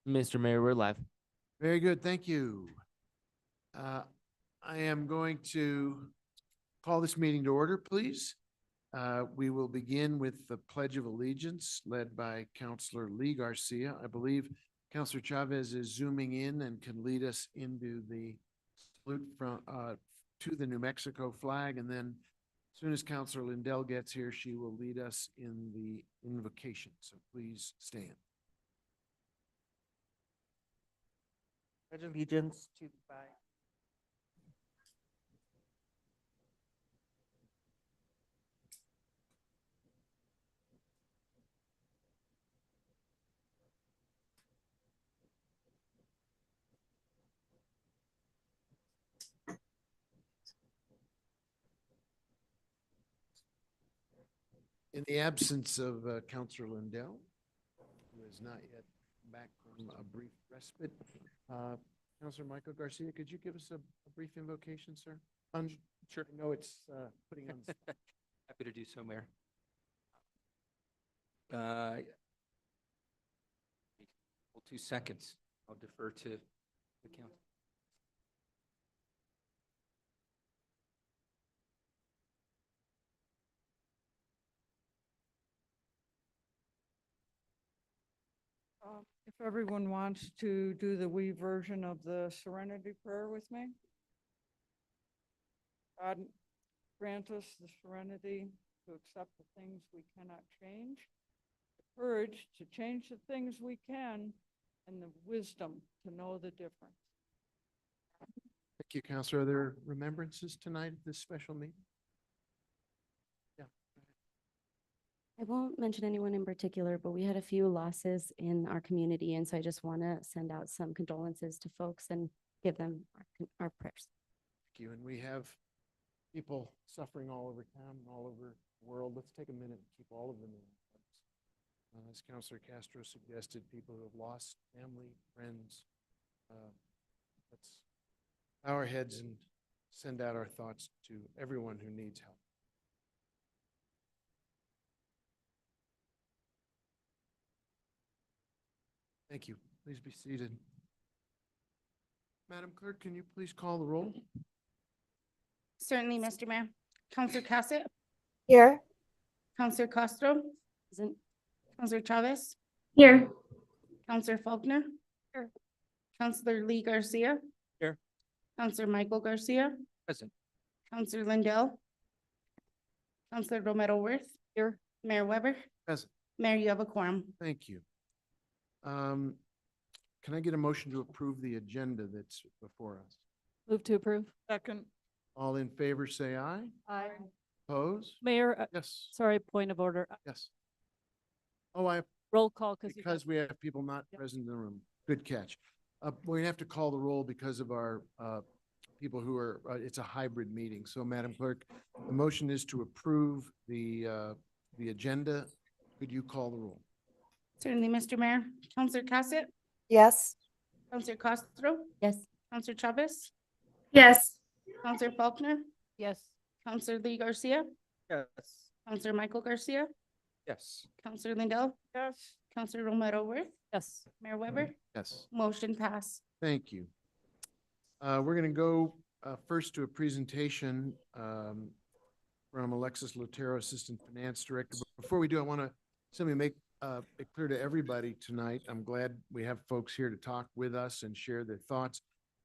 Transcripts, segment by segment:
Mr. Mayor, we're live. Very good, thank you. I am going to call this meeting to order, please. We will begin with the Pledge of Allegiance led by Councilor Lee Garcia. I believe Councilor Chavez is zooming in and can lead us into the salute from, to the New Mexico flag. And then as soon as Councilor Lindell gets here, she will lead us in the invocation. So please stand. Pledge allegiance to the flag. In the absence of Councilor Lindell, who is not yet back from a brief respite, Councilor Michael Garcia, could you give us a brief invocation, sir? Sure. I know it's putting on. Happy to do so, Mayor. 2 seconds. I'll defer to the council. If everyone wants to do the we version of the serenity prayer with me. God, grant us the serenity to accept the things we cannot change, the courage to change the things we can, and the wisdom to know the difference. Thank you, Councilor. Are there remembrances tonight at this special meeting? Yeah. I won't mention anyone in particular, but we had a few losses in our community, and so I just want to send out some condolences to folks and give them our prayers. Thank you. And we have people suffering all over town and all over the world. Let's take a minute and keep all of them in our hearts. As Councilor Castro suggested, people who have lost family, friends. Let's bow our heads and send out our thoughts to everyone who needs help. Thank you. Please be seated. Madam Clerk, can you please call the roll? Certainly, Mr. Mayor. Counselor Cassett, Here. Counselor Castro, Isn't Counselor Chavez, Here. Counselor Faulkner. Here. Counselor Lee Garcia. Here. Counselor Michael Garcia, Present. Counselor Lindell, Counselor Romero Worth. Here. Mayor Weber. Present. Mayor, you have a quorum. Thank you. Can I get a motion to approve the agenda that's before us? Move to approve. Second. All in favor, say aye. Aye. Oppose? Mayor, Yes, sorry, point of order. yes. Oh, Roll call because we have people not Yep. present in the room. Good catch. We're gonna have to call the roll because of our people who are, it's a hybrid meeting. So Madam Clerk, the motion is to approve the agenda. Could you call the roll? Certainly, Mr. Mayor. Counselor Cassett, Yes. Counselor Castro, yes, Counselor Chavez, Yes. Counselor Faulkner, Yes. Counselor Lee Garcia, Yes. Counselor Michael Garcia, Yes. Counselor Lindell, Yes. Counselor Romero Worth, Yes. Mayor Weber. Yes. Motion pass. Thank you. We're going to go first to a presentation from Alexis Lotero, Assistant Finance Director. But before we do, I want to simply make it clear to everybody tonight. I'm glad we have folks here to talk with us and share their thoughts.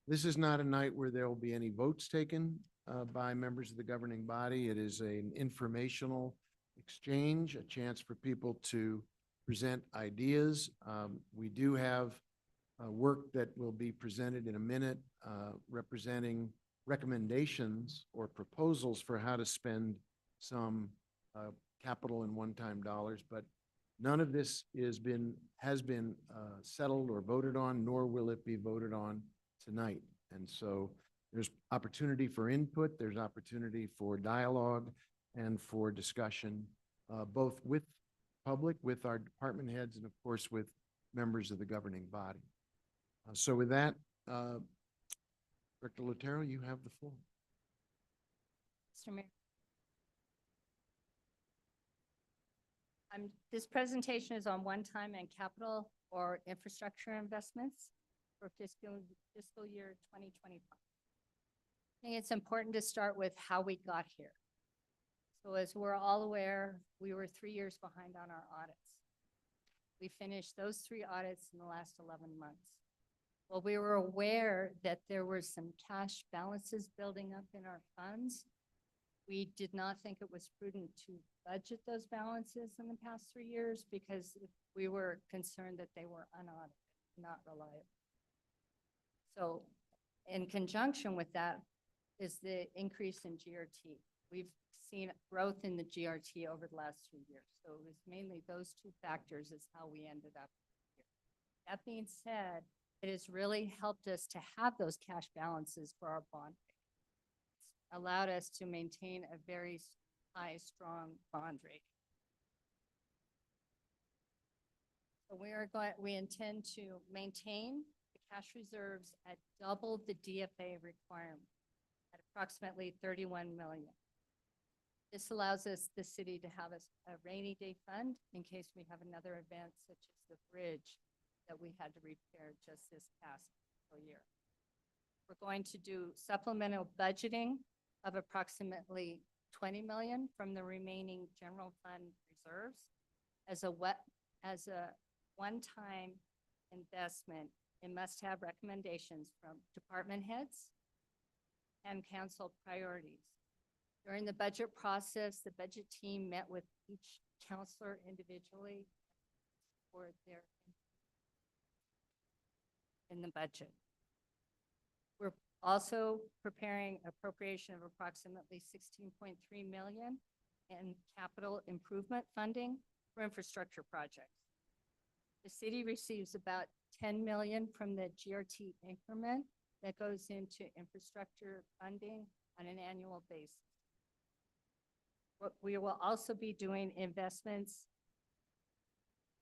This is not a night where there will be any votes taken by members of the governing body. It is an informational exchange, a chance for people to present ideas. We do have work that will be presented in a minute, representing recommendations or proposals for how to spend some capital and one-time dollars, but none of this has been settled or voted on, nor will it be voted on tonight. And so there's opportunity for input, there's opportunity for dialogue and for discussion, both with public, with our department heads, and of course with members of the governing body. So with that, Director Lotero, you have the floor. Mr. Mayor. This presentation is on one-time and capital for infrastructure investments for fiscal year 2025. I think it's important to start with how we got here. So as we're all aware, we were 3 years behind on our audits. We finished those 3 audits in the last 11 months. Well, we were aware that there were some cash balances building up in our funds. We did not think it was prudent to budget those balances in the past 3 years because we were concerned that they were unaudited, not reliable. So in conjunction with that is the increase in GRT. We've seen growth in the GRT over the last 3 years. So it was mainly those 2 factors is how we ended up here. That being said, it has really helped us to have those cash balances for our bond. It's allowed us to maintain a very high, strong bond rate. So we intend to maintain the cash reserves at double the DFA requirement at approximately 31 million. This allows us, the city, to have a rainy day fund in case we have another event such as the bridge that we had to repair just this past fiscal year. We're going to do supplemental budgeting of approximately 20 million from the remaining general fund reserves as a one-time investment. It must have recommendations from department heads and council priorities. During the budget process, the budget team met with each counselor individually for their in the budget. We're also preparing appropriation of approximately 16.3 million in capital improvement funding for infrastructure projects. The city receives about 10 million from the GRT increment that goes into infrastructure funding on an annual basis. We will also be doing investments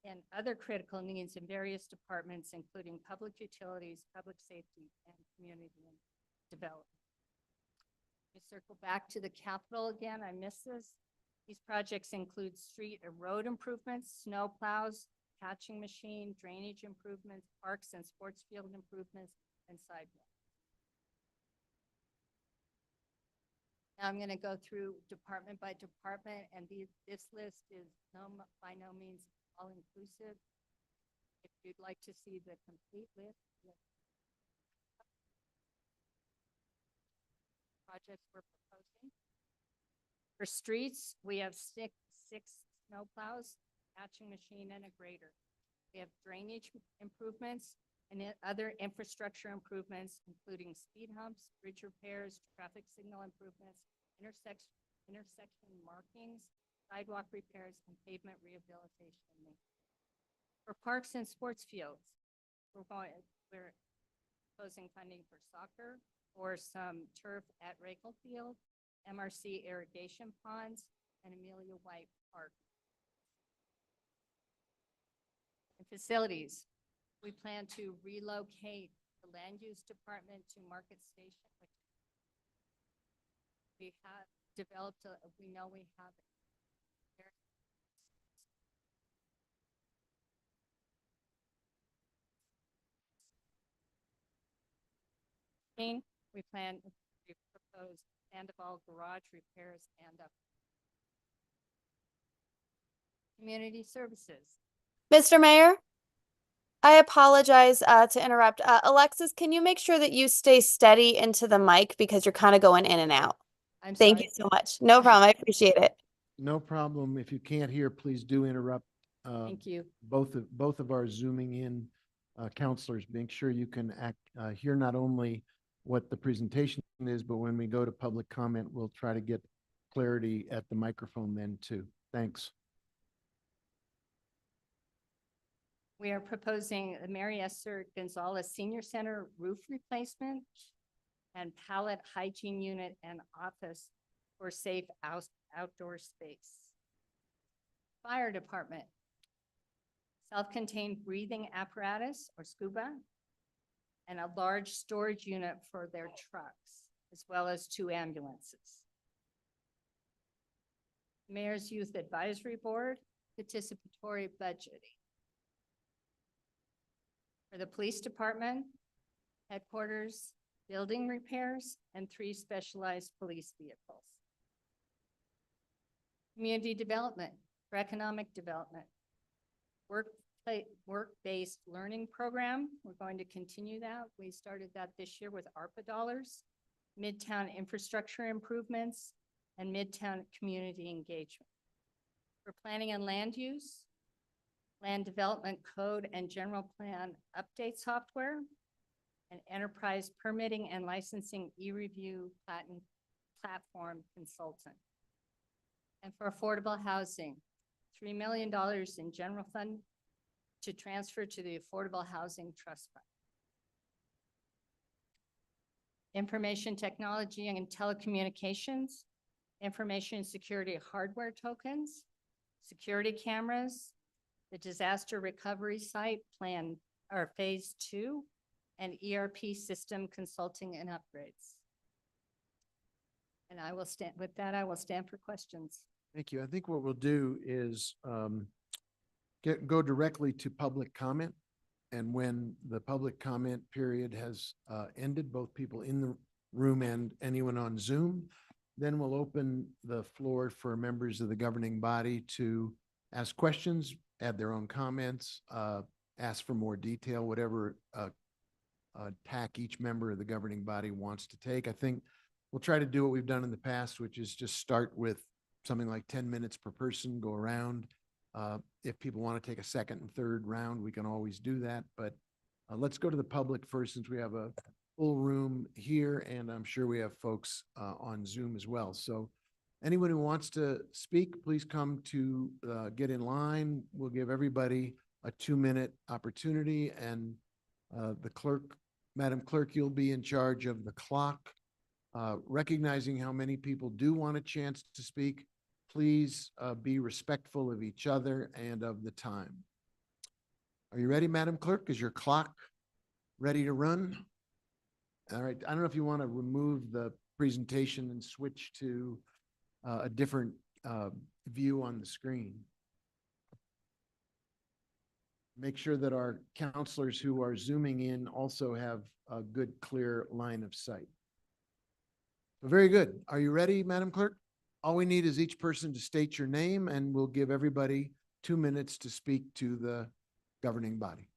and other critical needs in various departments, including public utilities, public safety, and community development. We circle back to the capital again. I missed this. These projects include street and road improvements, snow plows, patching machine, drainage improvements, parks and sports field improvements, and sidewalks. Now I'm going to go through department by department, and this list is by no means all-inclusive. If you'd like to see the complete list, projects we're proposing. For streets, we have six snow plows, patching machine, and a grader. We have drainage improvements and other infrastructure improvements, including speed humps, bridge repairs, traffic signal improvements, intersection markings, sidewalk repairs, and pavement rehabilitation. For parks and sports fields, we're proposing funding for soccer or some turf at Rakel Field, MRC irrigation ponds, and Amelia White Park. In facilities, we plan to relocate the land use department to Market Station, which we have developed, we know we have we plan to propose Sandoval garage repairs and community services. Mr. Mayor, I apologize to interrupt. Alexis, can you make sure that you stay steady into the mic because you're kind of going in and out? Thank you so much. No problem. I appreciate it. No problem. If you can't hear, please do interrupt. Thank you. Both of our zooming in counselors. Make sure you can hear not only what the presentation is, but when we go to public comment, we'll try to get clarity at the microphone then too. Thanks. We are proposing the Mary Esther Gonzalez Senior Center roof replacement and pallet hygiene unit and office for safe outdoor space. Fire department, self-contained breathing apparatus or scuba, and a large storage unit for their trucks, as well as 2 ambulances. Mayor's Youth Advisory Board, participatory budgeting. for the police department, headquarters, building repairs, and 3 specialized police vehicles. Community development for economic development. Work-based learning program, we're going to continue that. We started that this year with ARPA dollars, Midtown infrastructure improvements, and Midtown community engagement. For planning and land use, land development code and general plan update software, and enterprise permitting and licensing e-review platform consultant. And for affordable housing, $3 million in general fund to transfer to the Affordable Housing Trust Fund. Information technology and telecommunications, information security hardware tokens, security cameras, the disaster recovery site plan, or phase 2, and ERP system consulting and upgrades. And I will stand, with that, I will stand for questions. Thank you. I think what we'll do is go directly to public comment. And when the public comment period has ended, both people in the room and anyone on Zoom, then we'll open the floor for members of the governing body to ask questions, add their own comments, ask for more detail, whatever tack each member of the governing body wants to take. I think we'll try to do what we've done in the past, which is just start with something like 10 minutes per person, go around. If people want to take a second and third round, we can always do that. But let's go to the public first, since we have a full room here, and I'm sure we have folks on Zoom as well. So anyone who wants to speak, please come to get in line. We'll give everybody a 2-minute opportunity, and the clerk, Madam Clerk, you'll be in charge of the clock. Recognizing how many people do want a chance to speak, please be respectful of each other and of the time. Are you ready, Madam Clerk? Is your clock ready to run? All right. I don't know if you want to remove the presentation and switch to a different view on the screen. Make sure that our counselors who are Zooming in also have a good, clear line of sight. Very good. Are you ready, Madam Clerk? All we need is each person to state your name, and we'll give everybody 2 minutes to speak to the governing body.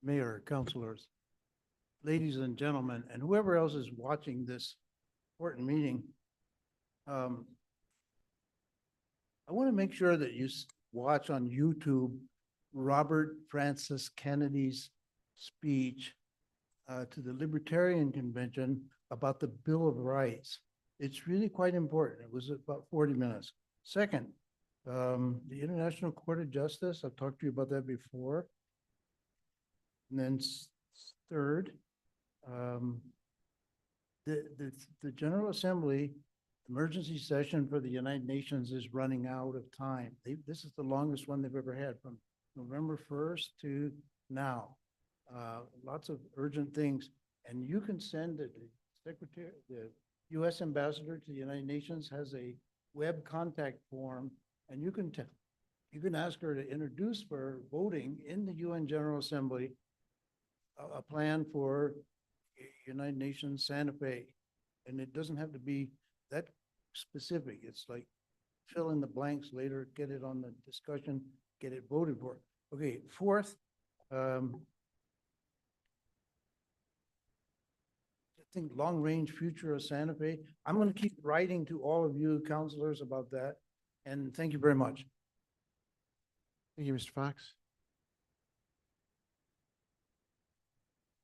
Mayor, councilors, ladies and gentlemen, and whoever else is watching this important meeting, I want to make sure that you watch on YouTube Robert Francis Kennedy's speech to the Libertarian Convention about the Bill of Rights. It's really quite important. It was about 40 minutes. Second, the International Court of Justice, I've talked to you about that before. And then third, the General Assembly emergency session for the United Nations is running out of time. This is the longest one they've ever had, from November 1st to now. Lots of urgent things, and you can send the secretary, the U.S. ambassador to the United Nations has a web contact form, and you can ask her to introduce for voting in the UN General Assembly a plan for United Nations Santa Fe, and it doesn't have to be that specific. It's like fill in the blanks later, get it on the discussion, get it voted for. Okay, fourth, I think long-range future of Santa Fe. I'm going to keep writing to all of you counselors about that, and thank you very much. Thank you, Mr. Fox.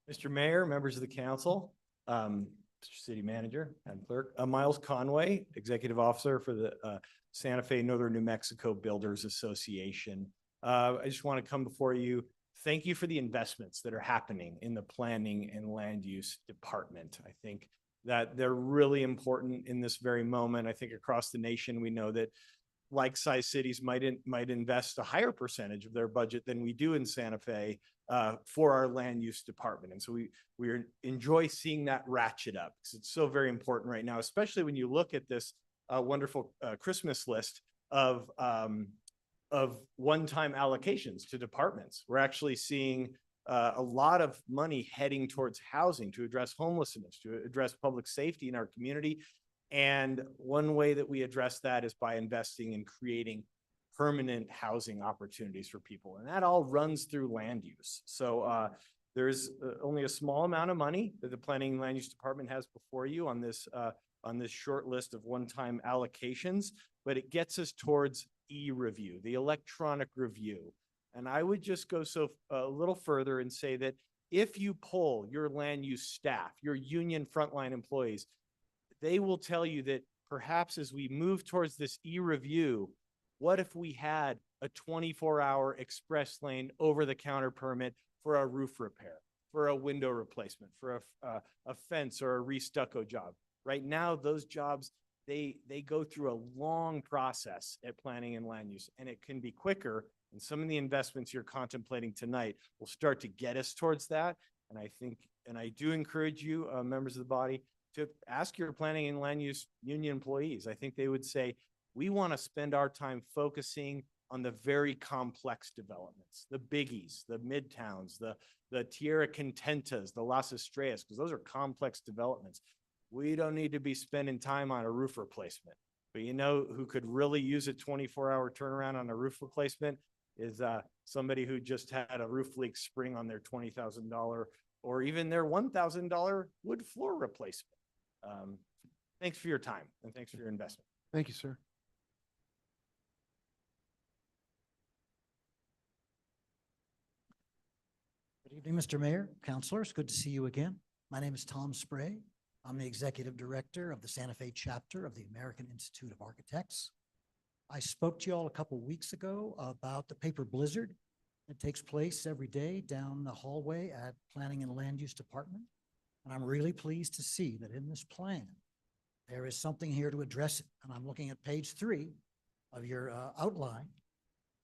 Mr. Mayor, members of the council, Mr. City Manager and Clerk, Miles Conway, Executive Officer for the Santa Fe Northern New Mexico Builders Association. I just want to come before you. Thank you for the investments that are happening in the planning and land use department. I think that they're really important in this very moment. I think across the nation, we know that like-sized cities might invest a higher percentage of their budget than we do in Santa Fe for our land use department. And so we enjoy seeing that ratchet up, because it's so very important right now, especially when you look at this wonderful Christmas list of of one-time allocations to departments. We're actually seeing a lot of money heading towards housing to address homelessness, to address public safety in our community. And one way that we address that is by investing in creating permanent housing opportunities for people. And that all runs through land use. So there's only a small amount of money that the Planning and Land Use Department has before you on this short list of one-time allocations, but it gets us towards e-review, the electronic review. And I would just go a little further and say that if you poll your land use staff, your union frontline employees, they will tell you that perhaps as we move towards this e-review, what if we had a 24-hour express lane over-the-counter permit for a roof repair, for a window replacement, for a fence or a re-stucco job? Right now, those jobs, they go through a long process at planning and land use, and it can be quicker. And some of the investments you're contemplating tonight will start to get us towards that. And I think, and I do encourage you, members of the body, to ask your planning and land use union employees. I think they would say, we want to spend our time focusing on the very complex developments, the biggies, the midtowns, the Tierra Contentas, the Las Estrellas, because those are complex developments. We don't need to be spending time on a roof replacement. But you know who could really use a 24-hour turnaround on a roof replacement is somebody who just had a roof leak spring on their $20,000 or even their $1,000 wood floor replacement. Thanks for your time and thanks for your investment. Thank you, sir. Good evening, Mr. Mayor, councilors. Good to see you again. My name is Tom Spray. I'm the executive director of the Santa Fe chapter of the American Institute of Architects. I spoke to you all a couple weeks ago about the paper blizzard that takes place every day down the hallway at Planning and Land Use Department. And I'm really pleased to see that in this plan, there is something here to address it. And I'm looking at page 3 of your outline,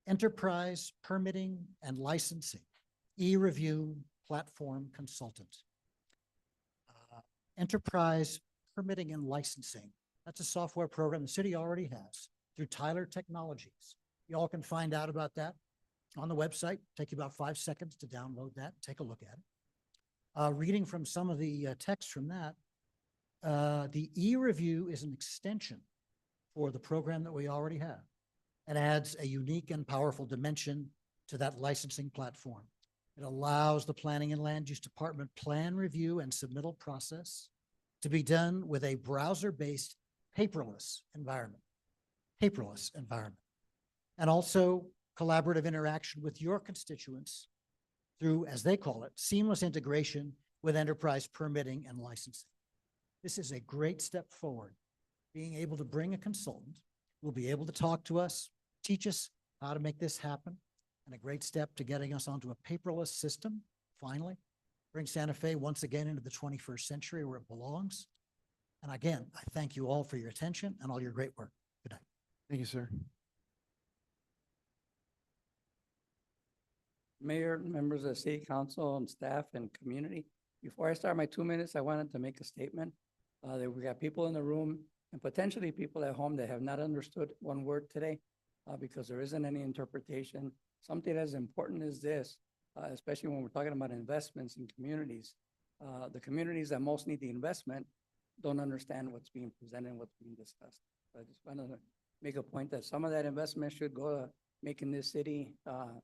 enterprise permitting and licensing, e-review platform consultant. Enterprise permitting and licensing. That's a software program the city already has through Tyler Technologies. You all can find out about that on the website. Take you about 5 seconds to download that, take a look at it. Reading from some of the text from that, the e-review is an extension for the program that we already have. It adds a unique and powerful dimension to that licensing platform. It allows the Planning and Land Use Department plan review and submittal process to be done with a browser-based paperless environment, and also collaborative interaction with your constituents through, as they call it, seamless integration with enterprise permitting and licensing. This is a great step forward. Being able to bring a consultant who will be able to talk to us, teach us how to make this happen, and a great step to getting us onto a paperless system, finally. Bring Santa Fe once again into the 21st century where it belongs. And again, I thank you all for your attention and all your great work. Good night. Thank you, sir. Mayor, members of the city council and staff and community. Before I start my 2 minutes, I wanted to make a statement that we got people in the room and potentially people at home that have not understood one word today because there isn't any interpretation. Something as important as this, especially when we're talking about investments in communities, the communities that most need the investment don't understand what's being presented and what's being discussed. So I just wanted to make a point that some of that investment should go to making this city and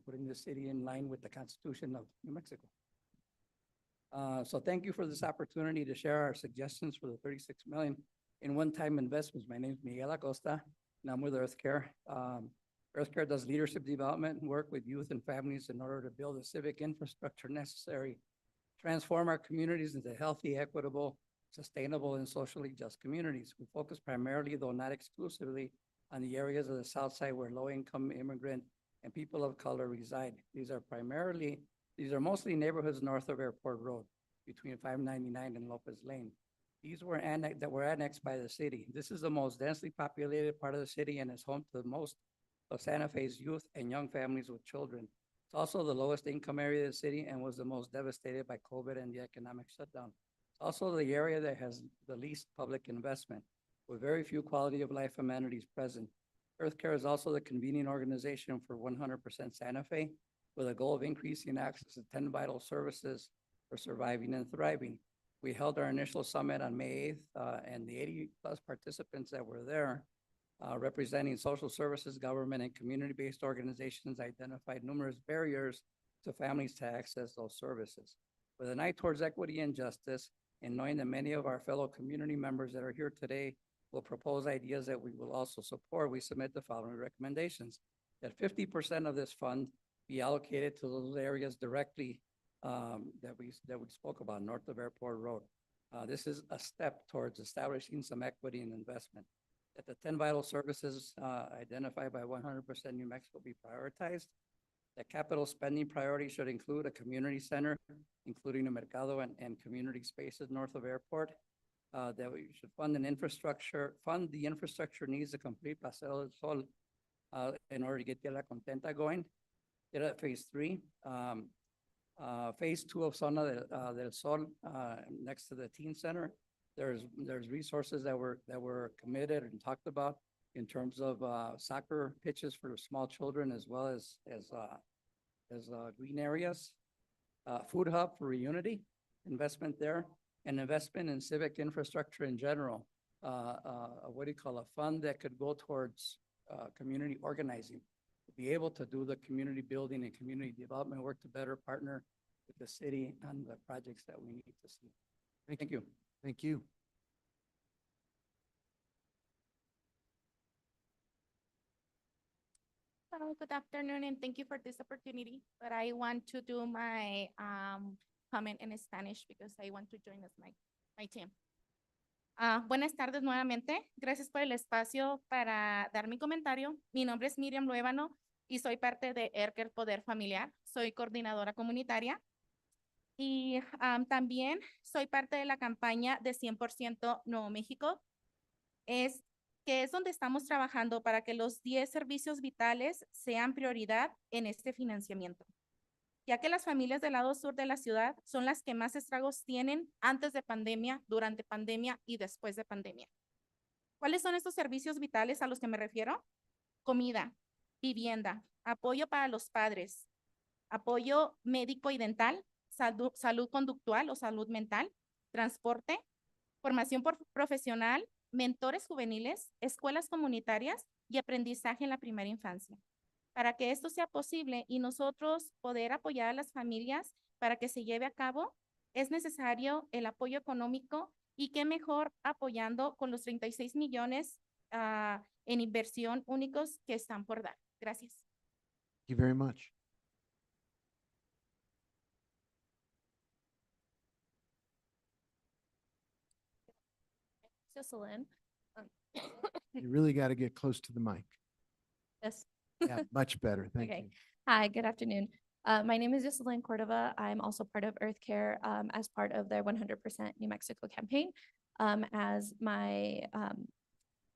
putting the city in line with the Constitution of New Mexico. So thank you for this opportunity to share our suggestions for the 36 million in one-time investments. My name is Miguel Acosta, and I'm with EarthCare. EarthCare does leadership development and work with youth and families in order to build the civic infrastructure necessary to transform our communities into healthy, equitable, sustainable, and socially just communities. We focus primarily, though not exclusively, on the areas of the South Side where low-income immigrant and people of color reside. These are mostly neighborhoods north of Airport Road, between 599 and Lopez Lane. These were annexed by the city. This is the most densely populated part of the city and is home to the most of Santa Fe's youth and young families with children. It's also the lowest income area of the city and was the most devastated by COVID and the economic shutdown. It's also the area that has the least public investment, with very few quality of life amenities present. EarthCare is also the convening organization for 100% Santa Fe with a goal of increasing access to 10 vital services for surviving and thriving. We held our initial summit on May 8th, and the 80+ participants that were there representing social services, government, and community-based organizations identified numerous barriers to families to access those services. With an eye towards equity and justice, and knowing that many of our fellow community members that are here today will propose ideas that we will also support, we submit the following recommendations. That 50% of this fund be allocated to those areas directly that we spoke about, north of Airport Road. This is a step towards establishing some equity and investment. That the 10 vital services identified by 100% New Mexico be prioritized. That capital spending priority should include a community center, including a mercado and community spaces north of Airport. That we should fund the infrastructure needs to complete Paseo del Sol in order to get La Contenta going. Get at phase 3. Phase 2 of Zona del Sol next to the teen center. There's resources that were committed and talked about in terms of soccer pitches for small children as well as green areas. Food hub for Reunity, investment there, and investment in civic infrastructure in general. A fund that could go towards community organizing, to be able to do the community building and community development work to better partner with the city on the projects that we need to see. Thank you. Thank you. Hello, good afternoon, and thank you for this opportunity. But I want to do my comment in Spanish because I want to join us my team. Buenas tardes nuevamente. Gracias por el espacio para dar mi comentario. Mi nombre es Miriam Luébano y soy parte de EarthCare Poder Familiar. Soy coordinadora comunitaria. Y también soy parte de la campaña de 100% Nuevo México. Que es donde estamos trabajando para que los 10 servicios vitales sean prioridad en este financiamiento, ya que las familias del lado sur de la ciudad son las que más estragos tienen antes de pandemia, durante pandemia y después de pandemia. ¿Cuáles son estos servicios vitales a los que me refiero? Comida, vivienda, apoyo para los padres, apoyo médico y dental, salud conductual o salud mental, transporte, formación profesional, mentores juveniles, escuelas comunitarias y aprendizaje en la primera infancia. Para que esto sea posible y nosotros poder apoyar a las familias para que se lleve a cabo, es necesario el apoyo económico y qué mejor apoyando con los 36 millones en inversión únicos que están por dar. Gracias. Thank you very much. Jocelyn. You really got to get close to the mic. Yes. Yeah, much better. Thank Okay. you. Hi, good afternoon. My name is Jocelyn Cordova. I'm also part of EarthCare as part of their 100% New Mexico campaign. As my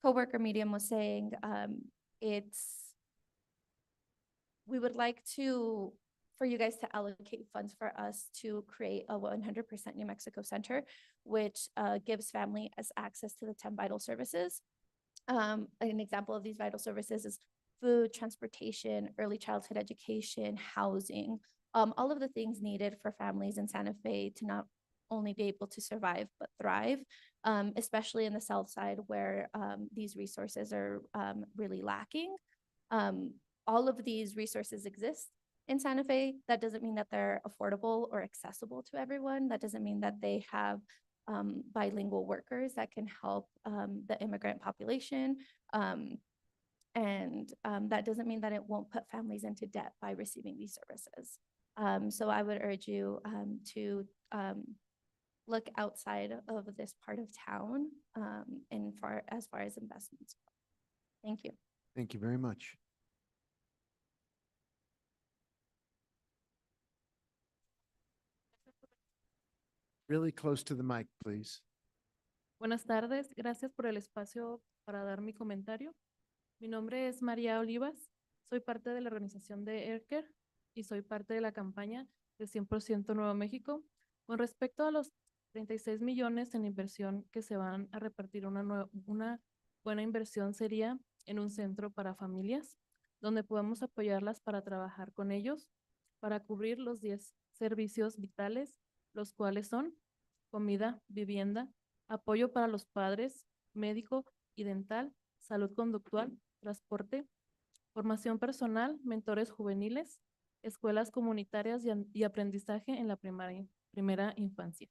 coworker Medium was saying, we would like for you guys to allocate funds for us to create a 100% New Mexico Center, which gives families access to the 10 vital services. An example of these vital services is food, transportation, early childhood education, housing, all of the things needed for families in Santa Fe to not only be able to survive, but thrive, especially in the South Side where these resources are really lacking. All of these resources exist in Santa Fe. That doesn't mean that they're affordable or accessible to everyone. That doesn't mean that they have bilingual workers that can help the immigrant population. And that doesn't mean that it won't put families into debt by receiving these services. So I would urge you to look outside of this part of town as far as investments. Thank you. Thank you very much. Really close to the mic, please. Buenas tardes, gracias por el espacio para dar mi comentario. Mi nombre es María Olivas, soy parte de la organización de EarthCare y soy parte de la campaña de 100% Nuevo México. Con respecto a los 36 millones en inversión que se van a repartir, una buena inversión sería en un centro para familias, donde podamos apoyarlas para trabajar con ellos, para cubrir los 10 servicios vitales, los cuales son comida, vivienda, apoyo para los padres, médico y dental, salud conductual, transporte, formación personal, mentores juveniles, escuelas comunitarias y aprendizaje en la primera infancia.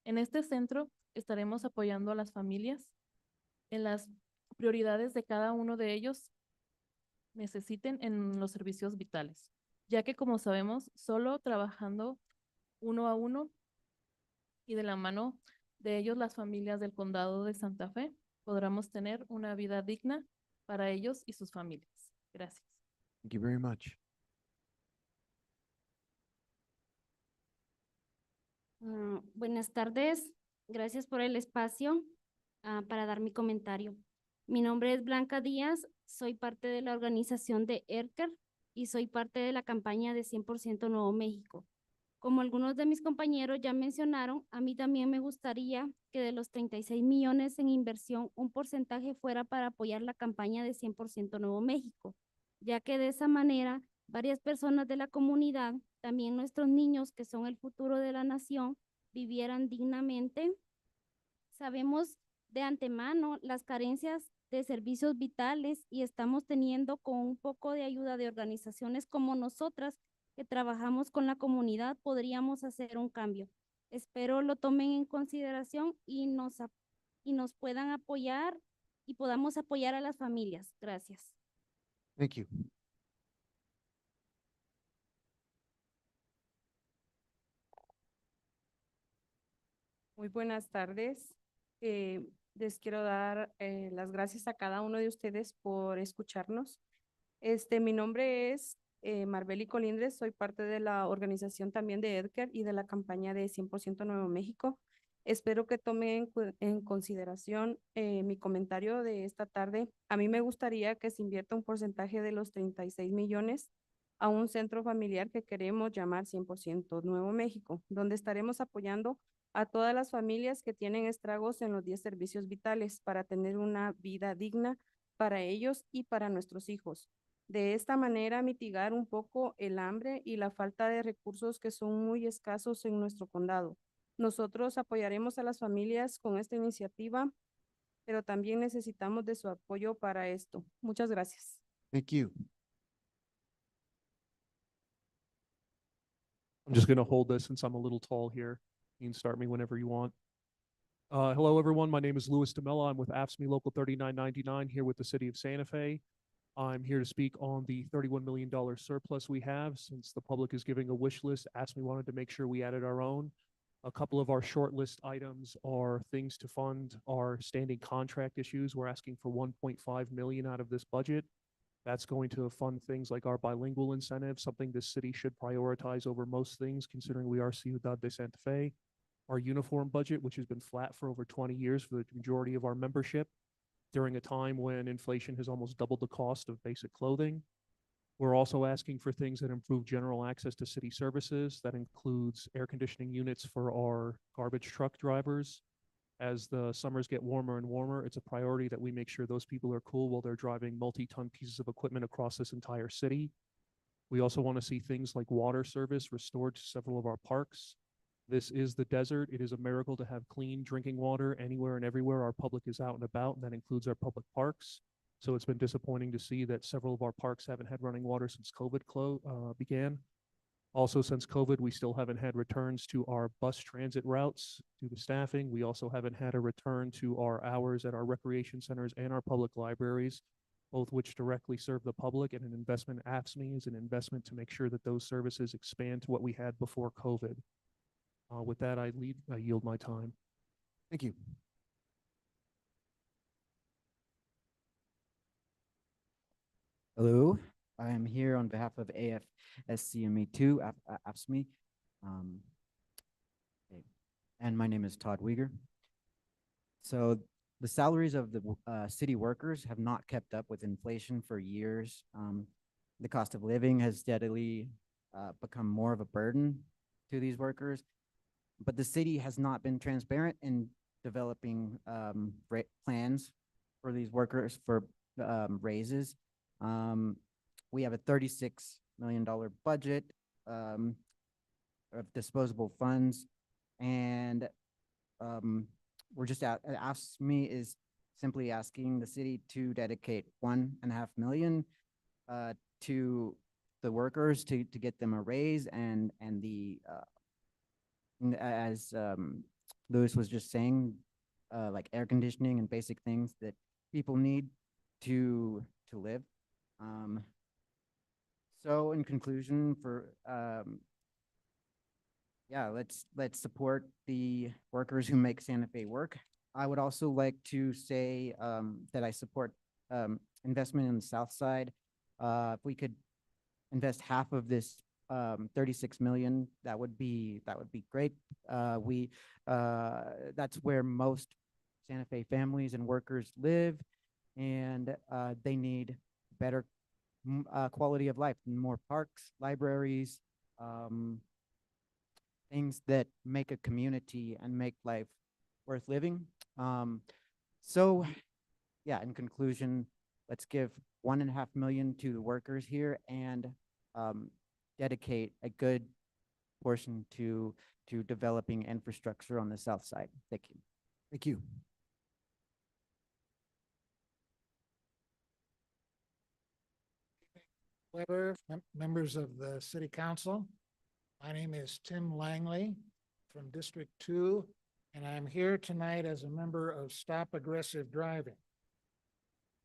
En este centro estaremos apoyando a las familias en las prioridades de cada uno de ellos necesiten en los servicios vitales, ya que como sabemos, solo trabajando uno a uno y de la mano de ellos, las familias del condado de Santa Fe, podremos tener una vida digna para ellos y sus familias. Gracias. Thank you very much. Buenas tardes, gracias por el espacio para dar mi comentario. Mi nombre es Blanca Díaz, soy parte de la organización de ERCER y soy parte de la campaña de 100% Nuevo México. Como algunos de mis compañeros ya mencionaron, a mí también me gustaría que de los 36 millones en inversión, un porcentaje fuera para apoyar la campaña de 100% Nuevo México, ya que de esa manera varias personas de la comunidad, también nuestros niños que son el futuro de la nación, vivieran dignamente. Sabemos de antemano las carencias de servicios vitales y estamos teniendo con un poco de ayuda de organizaciones como nosotras que trabajamos con la comunidad, podríamos hacer un cambio. Espero lo tomen en consideración y nos puedan apoyar y podamos apoyar a las familias. Gracias. Thank you. Muy buenas tardes. Les quiero dar las gracias a cada uno de ustedes por escucharnos. Mi nombre es Marbeli Colindres, soy parte de la organización también de EDCAR y de la campaña de 100% Nuevo México. Espero que tomen en consideración mi comentario de esta tarde. A mí me gustaría que se invierta un porcentaje de los 36 millones a un centro familiar que queremos llamar 100% Nuevo México, donde estaremos apoyando a todas las familias que tienen estragos en los 10 servicios vitales para tener una vida digna para ellos y para nuestros hijos. De esta manera, mitigar un poco el hambre y la falta de recursos que son muy escasos en nuestro condado. Nosotros apoyaremos a las familias con esta iniciativa, pero también necesitamos de su apoyo para esto. Muchas gracias. Thank you. I'm just going to hold this since I'm a little tall here. You can start me whenever you want. Hello, everyone. My name is Louis DeMella. I'm with AFSCME Local 3999 here with the City of Santa Fe. I'm here to speak on the $31 million surplus we have. Since the public is giving a wish list, AFSCME wanted to make sure we added our own. A couple of our short list items are things to fund our standing contract issues. We're asking for 1.5 million out of this budget. That's going to fund things like our bilingual incentive, something this city should prioritize over most things, considering we are Ciudad de Santa Fe. Our uniform budget, which has been flat for over 20 years for the majority of our membership, during a time when inflation has almost doubled the cost of basic clothing. We're also asking for things that improve general access to city services. That includes air conditioning units for our garbage truck drivers. As the summers get warmer and warmer, it's a priority that we make sure those people are cool while they're driving multi-ton pieces of equipment across this entire city. We also want to see things like water service restored to several of our parks. This is the desert. It is a miracle to have clean drinking water anywhere and everywhere our public is out and about, and that includes our public parks. So it's been disappointing to see that several of our parks haven't had running water since COVID began. Also, since COVID, we still haven't had returns to our bus transit routes due to staffing. We also haven't had a return to our hours at our recreation centers and our public libraries, both which directly serve the public, and an investment in AFSCME is an investment to make sure that those services expand to what we had before COVID. With that, I yield my time. Thank you. Hello, I am here on behalf of AFSCME2, AFSCME. And my name is Todd Uyghur. So the salaries of the city workers have not kept up with inflation for years. The cost of living has steadily become more of a burden to these workers, but the city has not been transparent in developing plans for these workers, for raises. We have a $36 million budget of disposable funds, and we're just AFSCME is simply asking the city to dedicate 1.5 million to the workers to get them a raise, and as Louis was just saying, like air conditioning and basic things that people need to live. So in conclusion, let's support the workers who make Santa Fe work. I would also like to say that I support investment in the south side. If we could invest half of this 36 million, that would be great. That's where most Santa Fe families and workers live, and they need better quality of life, more parks, libraries, things that make a community and make life worth living. So yeah, in conclusion, let's give 1.5 million to the workers here and dedicate a good portion to developing infrastructure on the south side. Thank you. Thank you. Weber, members of the City Council. My name is Tim Langley from District 2, and I'm here tonight as a member of Stop Aggressive Driving.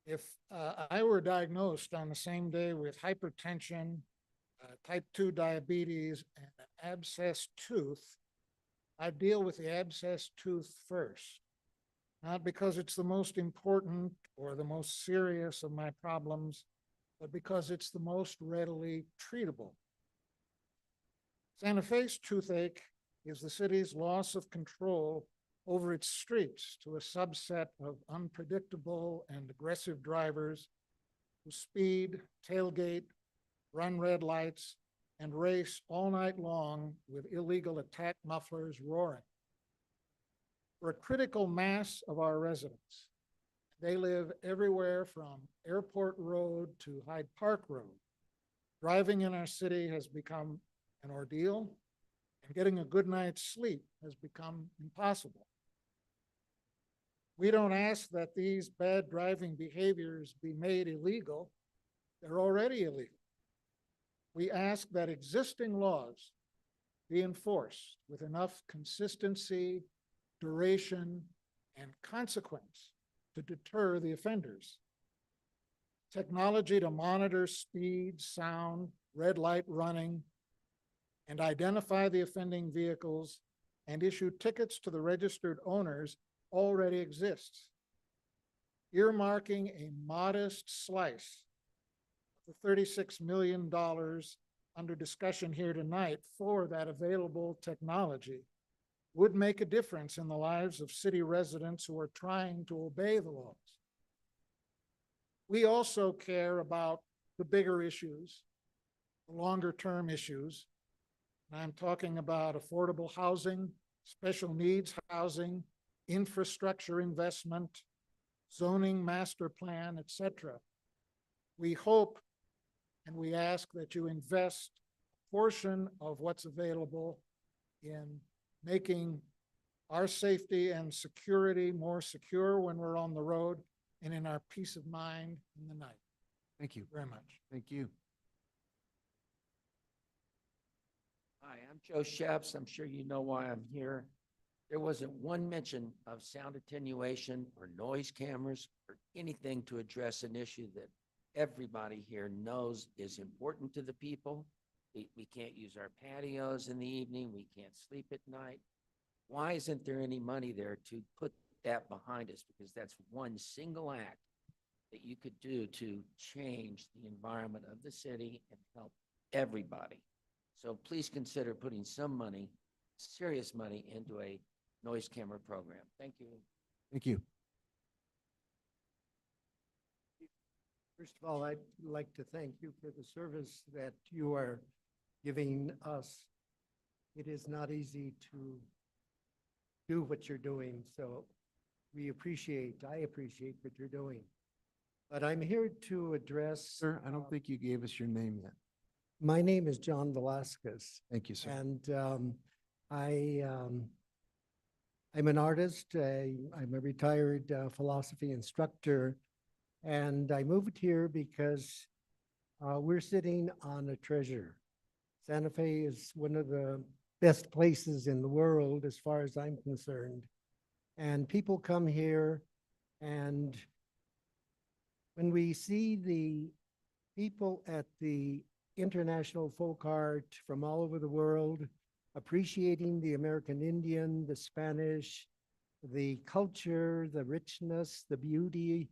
If I were diagnosed on the same day with hypertension, type 2 diabetes, and an abscessed tooth, I'd deal with the abscessed tooth first. Not because it's the most important or the most serious of my problems, but because it's the most readily treatable. Santa Fe's toothache is the city's loss of control over its streets to a subset of unpredictable and aggressive drivers who speed, tailgate, run red lights, and race all night long with illegal attack mufflers roaring. For a critical mass of our residents, they live everywhere from Airport Road to Hyde Park Road. Driving in our city has become an ordeal, and getting a good night's sleep has become impossible. We don't ask that these bad driving behaviors be made illegal. They're already illegal. We ask that existing laws be enforced with enough consistency, duration, and consequence to deter the offenders. Technology to monitor speed, sound, red light running, and identify the offending vehicles and issue tickets to the registered owners already exists. Earmarking a modest slice of the $36 million under discussion here tonight for that available technology would make a difference in the lives of city residents who are trying to obey the laws. We also care about the bigger issues, the longer-term issues. And I'm talking about affordable housing, special needs housing, infrastructure investment, zoning master plan, etc. We hope and we ask that you invest a portion of what's available in making our safety and security more secure when we're on the road and in our peace of mind in the night. Thank you very much. Thank you. Hi, I'm Joe Sheps. I'm sure you know why I'm here. There wasn't one mention of sound attenuation or noise cameras or anything to address an issue that everybody here knows is important to the people. We can't use our patios in the evening. We can't sleep at night. Why isn't there any money there to put that behind us? Because that's one single act that you could do to change the environment of the city and help everybody. So please consider putting some money, serious money, into a noise camera program. Thank you. Thank you. First of all, I'd like to thank you for the service that you are giving us. It is not easy to do what you're doing, so I appreciate what you're doing. but I'm here to address. Sir, I don't think you gave us your name yet. My name is John Velasquez. Thank you, sir. And I'm an artist. I'm a retired philosophy instructor. And I moved here because we're sitting on a treasure. Santa Fe is one of the best places in the world as far as I'm concerned. And people come here, and when we see the people at the International Folk Art from all over the world appreciating the American Indian, the Spanish, the culture, the richness, the beauty,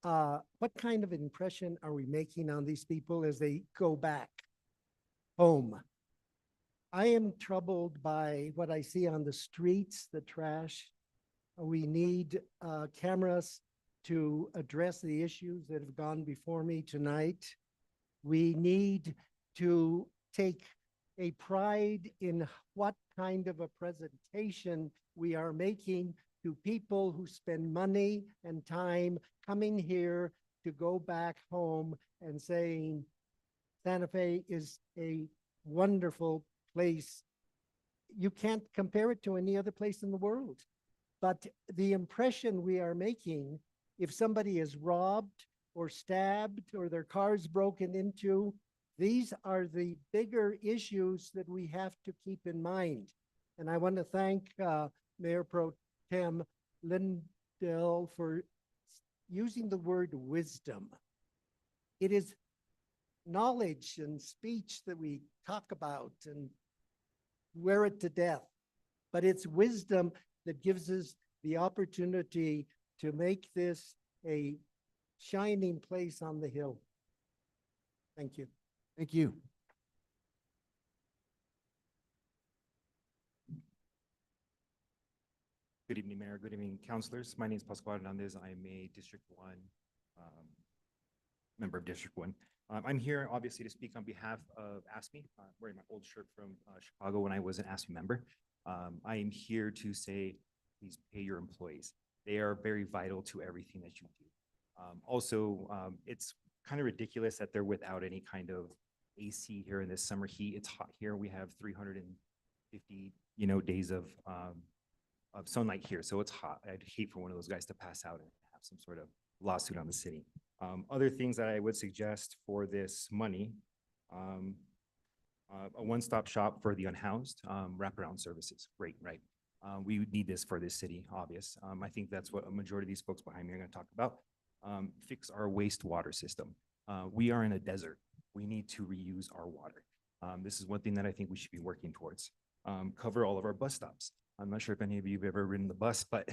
what kind of impression are we making on these people as they go back home? I am troubled by what I see on the streets, the trash. We need cameras to address the issues that have gone before me tonight. We need to take a pride in what kind of a presentation we are making to people who spend money and time coming here to go back home and saying Santa Fe is a wonderful place. You can't compare it to any other place in the world. But the impression we are making, if somebody is robbed or stabbed or their car's broken into, these are the bigger issues that we have to keep in mind. And I want to thank Mayor Pro Tem Lindell for using the word wisdom. It is knowledge and speech that we talk about and wear it to death, but it's wisdom that gives us the opportunity to make this a shining place on the hill. Thank you. Thank you. Good evening, Mayor. Good evening, councilors. My name is Pascual Hernandez. I am a District 1 member of District 1. I'm here obviously to speak on behalf of ASME, wearing my old shirt from Chicago when I was an ASME member. I am here to say, please pay your employees. They are very vital to everything that you do. Also, it's kind of ridiculous that they're without any kind of AC here in this summer heat. It's hot here. We have 350, days of sunlight here, so it's hot. I'd hate for one of those guys to pass out and have some sort of lawsuit on the city. Other things that I would suggest for this money, a one-stop shop for the unhoused, wraparound services. Great, right? We would need this for this city, obvious. I think that's what a majority of these folks behind me are going to talk about. Fix our wastewater system. We are in a desert. We need to reuse our water. This is one thing that I think we should be working towards. Cover all of our bus stops. I'm not sure if any of you have ever ridden the bus, but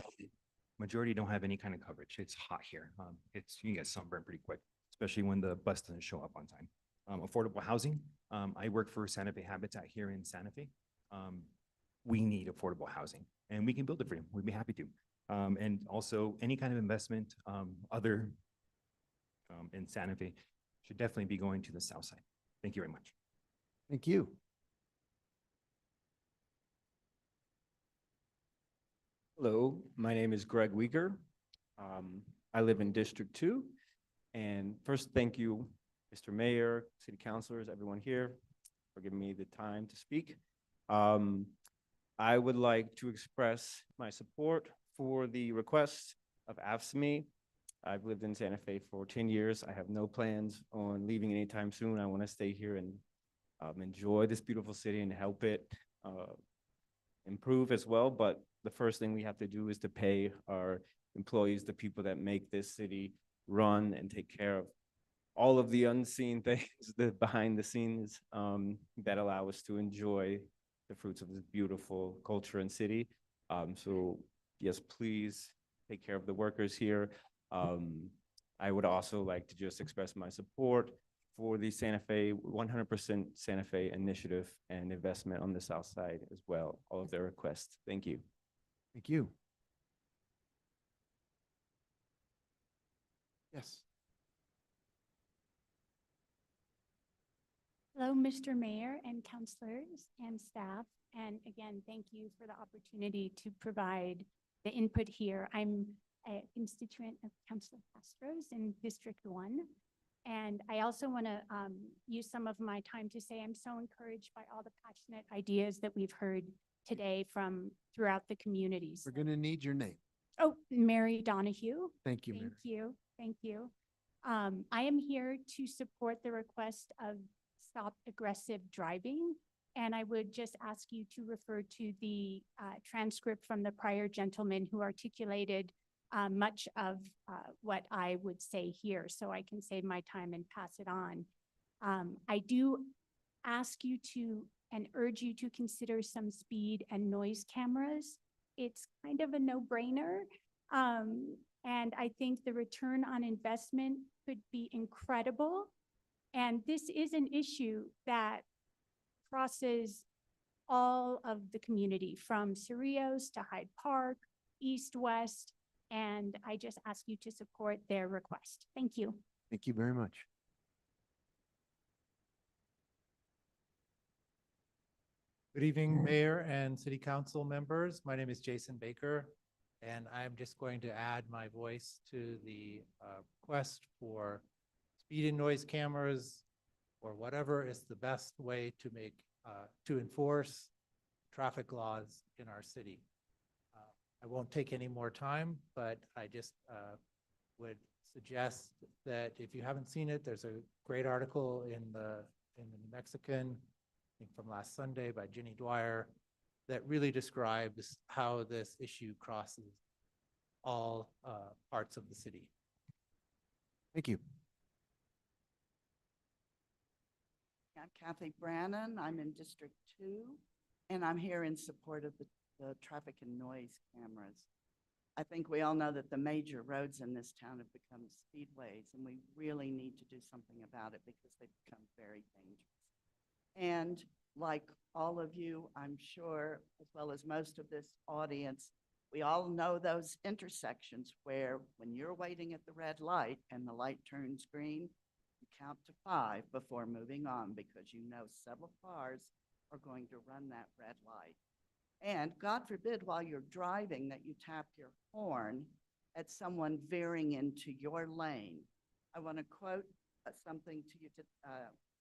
majority don't have any kind of coverage. It's hot here. You get sunburned pretty quick, especially when the bus doesn't show up on time. Affordable housing. I work for Santa Fe Habitat here in Santa Fe. We need affordable housing, and we can build it for you. We'd be happy to. And also any kind of investment other in Santa Fe should definitely be going to the south side. Thank you very much. Thank you. Hello, my name is Greg Weeger. I live in District 2. And first, thank you, Mr. Mayor, City Councilors, everyone here for giving me the time to speak. I would like to express my support for the request of AFSCME. I've lived in Santa Fe for 10 years. I have no plans on leaving anytime soon. I want to stay here and enjoy this beautiful city and help it improve as well. But the first thing we have to do is to pay our employees, the people that make this city run and take care of all of the unseen things, the behind the scenes that allow us to enjoy the fruits of this beautiful culture and city. So yes, please take care of the workers here. I would also like to just express my support for the Santa Fe, 100% Santa Fe initiative and investment on the south side as well, all of their requests. Thank you. Thank you. Yes. Hello, Mr. Mayor and councilors and staff. And again, thank you for the opportunity to provide the input here. I'm a constituent of Councilor Castro's in District 1. And I also want to use some of my time to say I'm so encouraged by all the passionate ideas that we've heard today from throughout the communities. We're going to need your name. Oh, Mary Donahue. Thank you, Mary. Thank you. Thank you. I am here to support the request of stop aggressive driving. And I would just ask you to refer to the transcript from the prior gentleman who articulated much of what I would say here, so I can save my time and pass it on. I do ask you to and urge you to consider some speed and noise cameras. It's kind of a no-brainer. And I think the return on investment could be incredible. And this is an issue that crosses all of the community from Cerrillos to Hyde Park, east, west, and I just ask you to support their request. Thank you. Thank you very much. Good evening, Mayor and City Council members. My name is Jason Baker, and I'm just going to add my voice to the request for speed and noise cameras or whatever is the best way to make, to enforce traffic laws in our city. I won't take any more time, but I just would suggest that if you haven't seen it, there's a great article in the New Mexican, I think from last Sunday by Ginny Dwyer, that really describes how this issue crosses all parts of the city. Thank you. I'm Kathy Brannon. I'm in District 2, and I'm here in support of the traffic and noise cameras. I think we all know that the major roads in this town have become speedways, and we really need to do something about it because they've become very dangerous. And like all of you, I'm sure, as well as most of this audience, we all know those intersections where when you're waiting at the red light and the light turns green, you count to 5 before moving on because you know several cars are going to run that red light. And God forbid, while you're driving, that you tap your horn at someone veering into your lane. I want to quote something to you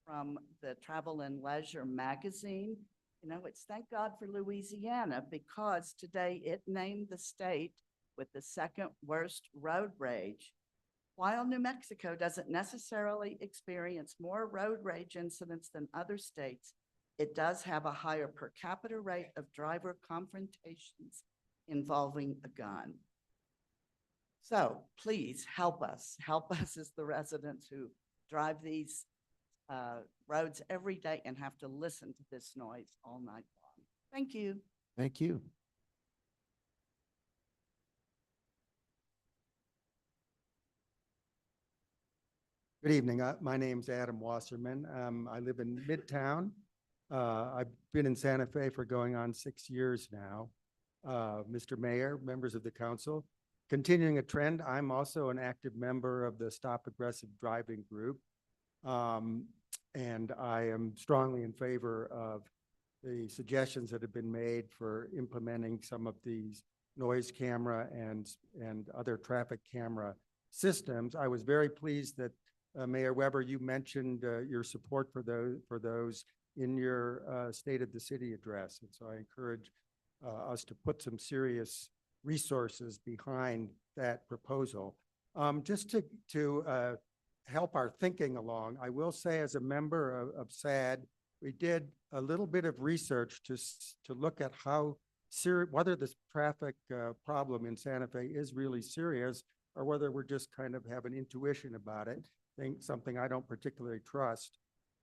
from the Travel and Leisure magazine. You know, it's thank God for Louisiana because today it named the state with the second worst road rage. While New Mexico doesn't necessarily experience more road rage incidents than other states, it does have a higher per capita rate of driver confrontations involving a gun. So please help us. Help us as the residents who drive these roads every day and have to listen to this noise all night long. Thank you. Thank you. Good evening. My name's Adam Wasserman. I live in Midtown. I've been in Santa Fe for going on 6 years now. Mr. Mayor, members of the council, continuing a trend, I'm also an active member of the Stop Aggressive Driving group. And I am strongly in favor of the suggestions that have been made for implementing some of these noise camera and other traffic camera systems. I was very pleased that Mayor Weber, you mentioned your support for those in your State of the City address. And so I encourage us to put some serious resources behind that proposal. Just to help our thinking along, I will say as a member of SAD, we did a little bit of research to look at how whether this traffic problem in Santa Fe is really serious or whether we're just kind of have an intuition about it, something I don't particularly trust.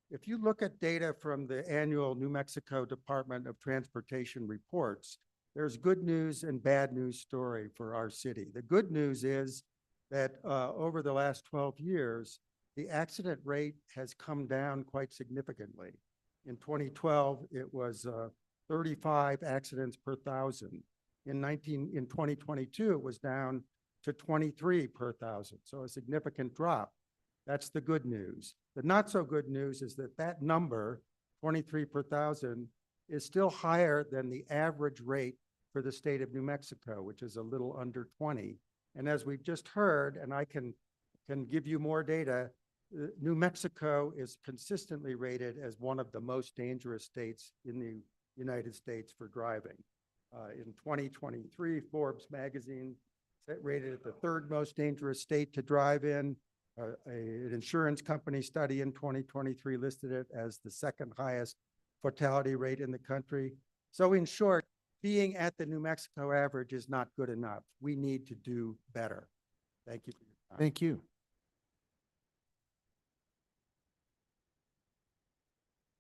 If you look at data from the annual New Mexico Department of Transportation reports, there's good news and bad news story for our city. The good news is that over the last 12 years, the accident rate has come down quite significantly. In 2012, it was 35 accidents per 1,000. In 2022, it was down to 23 per 1,000, so a significant drop. That's the good news. The not so good news is that that number, 23 per 1,000, is still higher than the average rate for the state of New Mexico, which is a little under 20. And as we've just heard, and I can give you more data, New Mexico is consistently rated as one of the most dangerous states in the United States for driving. In 2023, Forbes magazine rated it the third most dangerous state to drive in. An insurance company study in 2023 listed it as the second highest fatality rate in the country. So in short, being at the New Mexico average is not good enough. We need to do better. Thank you for your time. Thank you.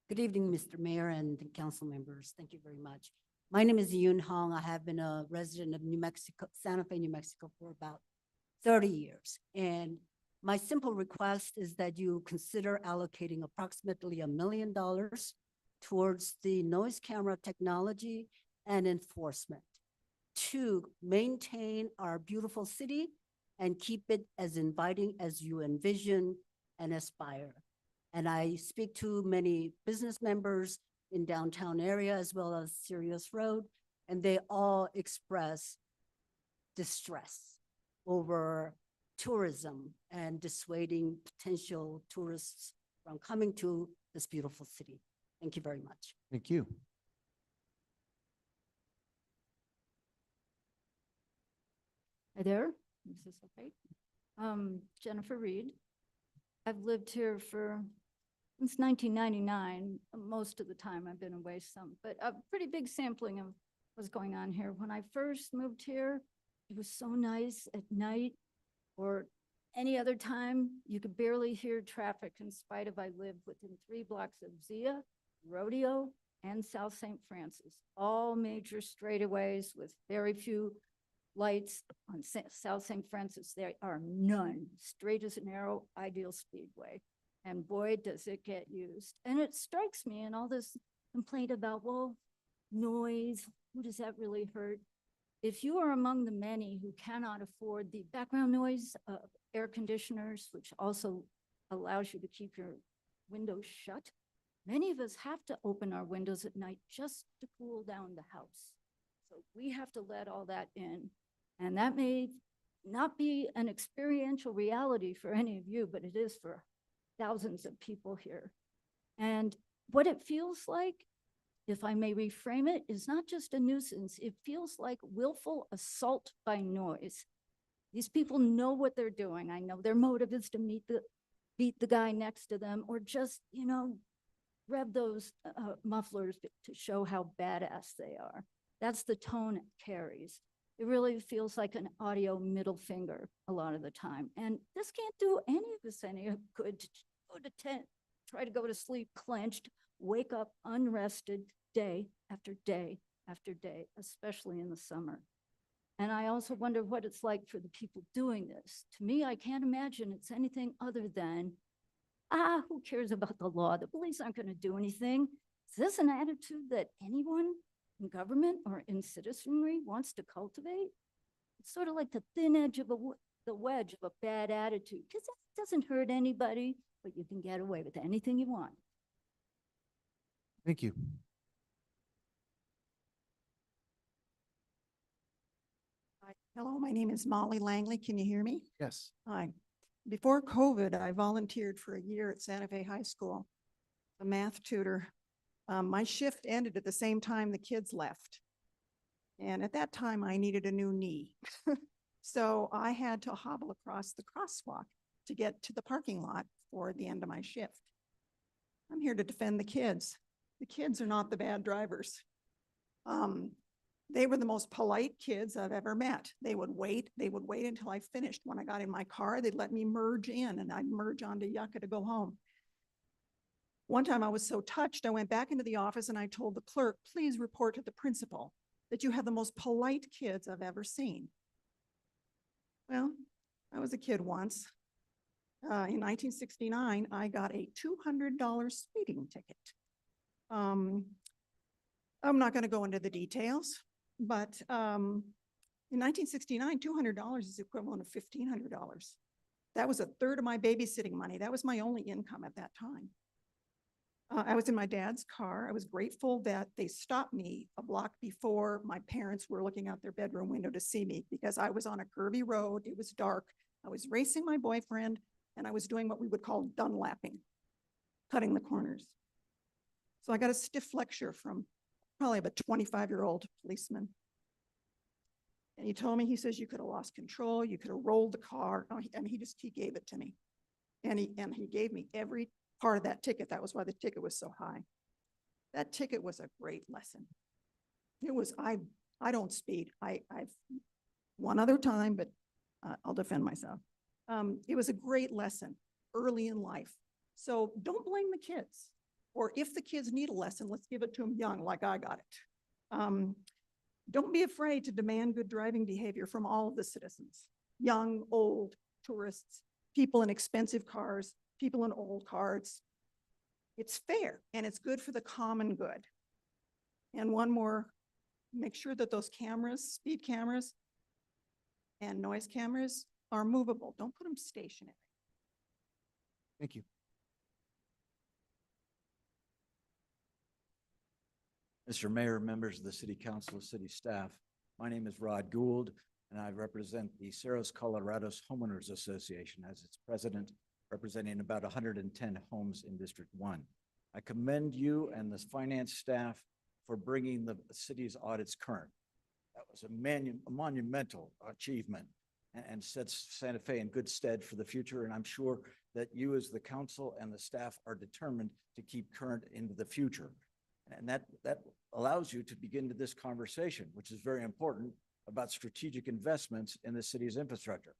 Good evening, Mr. Mayor and the council members. Thank you very much. My name is Yoon Hong. I have been a resident of New Mexico, Santa Fe, New Mexico for about 30 years. And my simple request is that you consider allocating approximately $1 million towards the noise camera technology and enforcement to maintain our beautiful city and keep it as inviting as you envision and aspire. And I speak to many business members in downtown area as well as Sirius Road, and they all express distress over tourism and dissuading potential tourists from coming to this beautiful city. Thank you very much. Thank you. Hi there, is this okay? Jennifer Reed. I've lived here since 1999. Most of the time I've been away some, but a pretty big sampling of what's going on here. When I first moved here, it was so nice at night or any other time. You could barely hear traffic in spite of I lived within 3 blocks of Zia, Rodeo, and South St. Francis, all major straightaways with very few lights. On South St. Francis, there are none. Straight as an arrow, ideal speedway. And boy, does it get used. And it strikes me in all this complaint about, well, noise, who does that really hurt? If you are among the many who cannot afford the background noise of air conditioners, which also allows you to keep your windows shut, many of us have to open our windows at night just to cool down the house. So we have to let all that in. And that may not be an experiential reality for any of you, but it is for thousands of people here. And what it feels like, if I may reframe it, is not just a nuisance. It feels like willful assault by noise. These people know what they're doing. I know their motive is to beat the guy next to them or just, rev those mufflers to show how badass they are. That's the tone it carries. It really feels like an audio middle finger a lot of the time. And this can't do any of us any good to go to tent, try to go to sleep clenched, wake up unrested day after day after day, especially in the summer. And I also wonder what it's like for the people doing this. To me, I can't imagine it's anything other than, who cares about the law? The police aren't going to do anything. Is this an attitude that anyone in government or in citizenry wants to cultivate? It's sort of like the thin edge of the wedge of a bad attitude, because it doesn't hurt anybody, but you can get away with anything you want. Thank you. Hi. Hello, my name is Molly Langley. Can you hear me? Yes. Hi. Before COVID, I volunteered for a year at Santa Fe High School, a math tutor. My shift ended at the same time the kids left. And at that time, I needed a new knee. So I had to hobble across the crosswalk to get to the parking lot for the end of my shift. I'm here to defend the kids. The kids are not the bad drivers. They were the most polite kids I've ever met. They would wait until I finished. When I got in my car, they'd let me merge in and I'd merge onto Yucca to go home. One time I was so touched, I went back into the office and I told the clerk, please report to the principal that you have the most polite kids I've ever seen. Well, I was a kid once. In 1969, I got a $200 speeding ticket. I'm not going to go into the details, but in 1969, $200 is equivalent of $1,500. That was a third of my babysitting money. That was my only income at that time. I was in my dad's car. I was grateful that they stopped me a block before my parents were looking out their bedroom window to see me because I was on a curvy road. It was dark. I was racing my boyfriend and I was doing what we would call Dunlapping, cutting the corners. So I got a stiff lecture from probably a 25-year-old policeman. And he told me, he says, you could have lost control. You could have rolled the car. Oh, and he gave it to me. And he gave me every part of that ticket. That was why the ticket was so high. That ticket was a great lesson. It was, I don't speed. I've one other time, but I'll defend myself. It was a great lesson early in life. So don't blame the kids. Or if the kids need a lesson, let's give it to them young, like I got it. Don't be afraid to demand good driving behavior from all of the citizens, young, old, tourists, people in expensive cars, people in old cars. It's fair and it's good for the common good. And one more, make sure that those cameras, speed cameras and noise cameras are movable. Don't put them stationary. Thank you. Mr. Mayor, members of the City Council, city staff, my name is Rod Gould, and I represent the Cerros Colorados Homeowners Association as its president, representing about 110 homes in District 1. I commend you and the finance staff for bringing the city's audits current. That was a monumental achievement and sets Santa Fe in good stead for the future, and I'm sure that you as the council and the staff are determined to keep current into the future. And that allows you to begin this conversation, which is very important, about strategic investments in the city's infrastructure.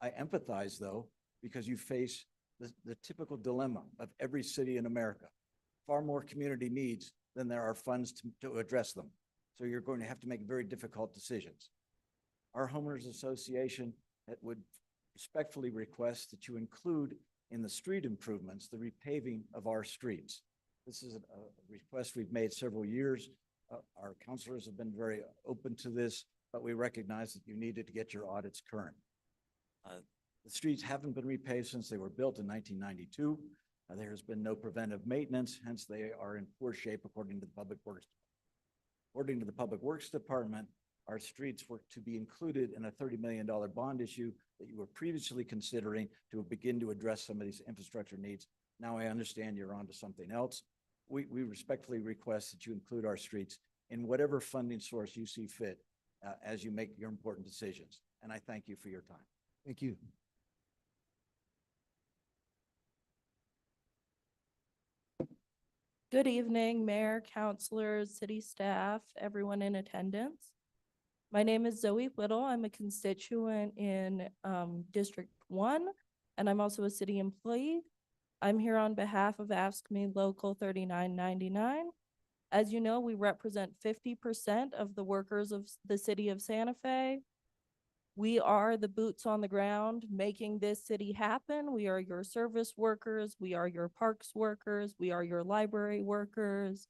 I empathize, though, because you face the typical dilemma of every city in America. Far more community needs than there are funds to address them. So you're going to have to make very difficult decisions. Our homeowners association would respectfully request that you include in the street improvements the repaving of our streets. This is a request we've made several years. Our counselors have been very open to this, but we recognize that you needed to get your audits current. The streets haven't been repaved since they were built in 1992. There has been no preventive maintenance, hence they are in poor shape according to the Public Works. According to the Public Works Department, our streets were to be included in a $30 million bond issue that you were previously considering to begin to address some of these infrastructure needs. Now I understand you're on to something else. We respectfully request that you include our streets in whatever funding source you see fit as you make your important decisions. And I thank you for your time. Thank you. Good evening, Mayor, councilors, city staff, everyone in attendance. My name is Zoe Whittle. I'm a constituent in District 1, and I'm also a city employee. I'm here on behalf of AFSCME Local 3999. As you know, we represent 50% of the workers of the city of Santa Fe. We are the boots on the ground making this city happen. We are your service workers. We are your parks workers. We are your library workers.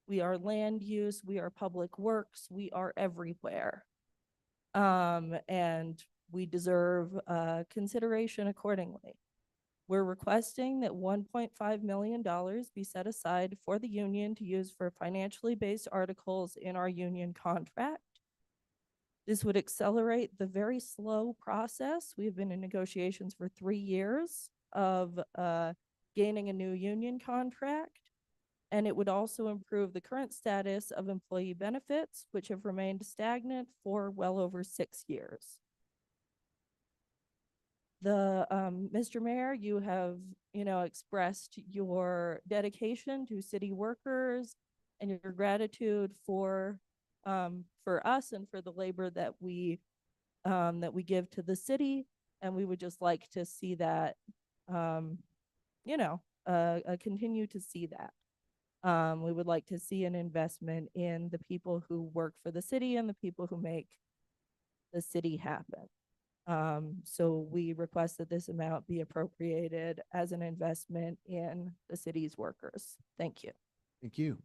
We are land use. We are public works. We are everywhere. And we deserve consideration accordingly. We're requesting that $1.5 million be set aside for the union to use for financially based articles in our union contract. This would accelerate the very slow process. We've been in negotiations for 3 years of gaining a new union contract. And it would also improve the current status of employee benefits, which have remained stagnant for well over 6 years. Mr. Mayor, you have, expressed your dedication to city workers and your gratitude for us and for the labor that we give to the city. And we would just like to see that, continue to see that. We would like to see an investment in the people who work for the city and the people who make the city happen. So we request that this amount be appropriated as an investment in the city's workers. Thank you. Thank you.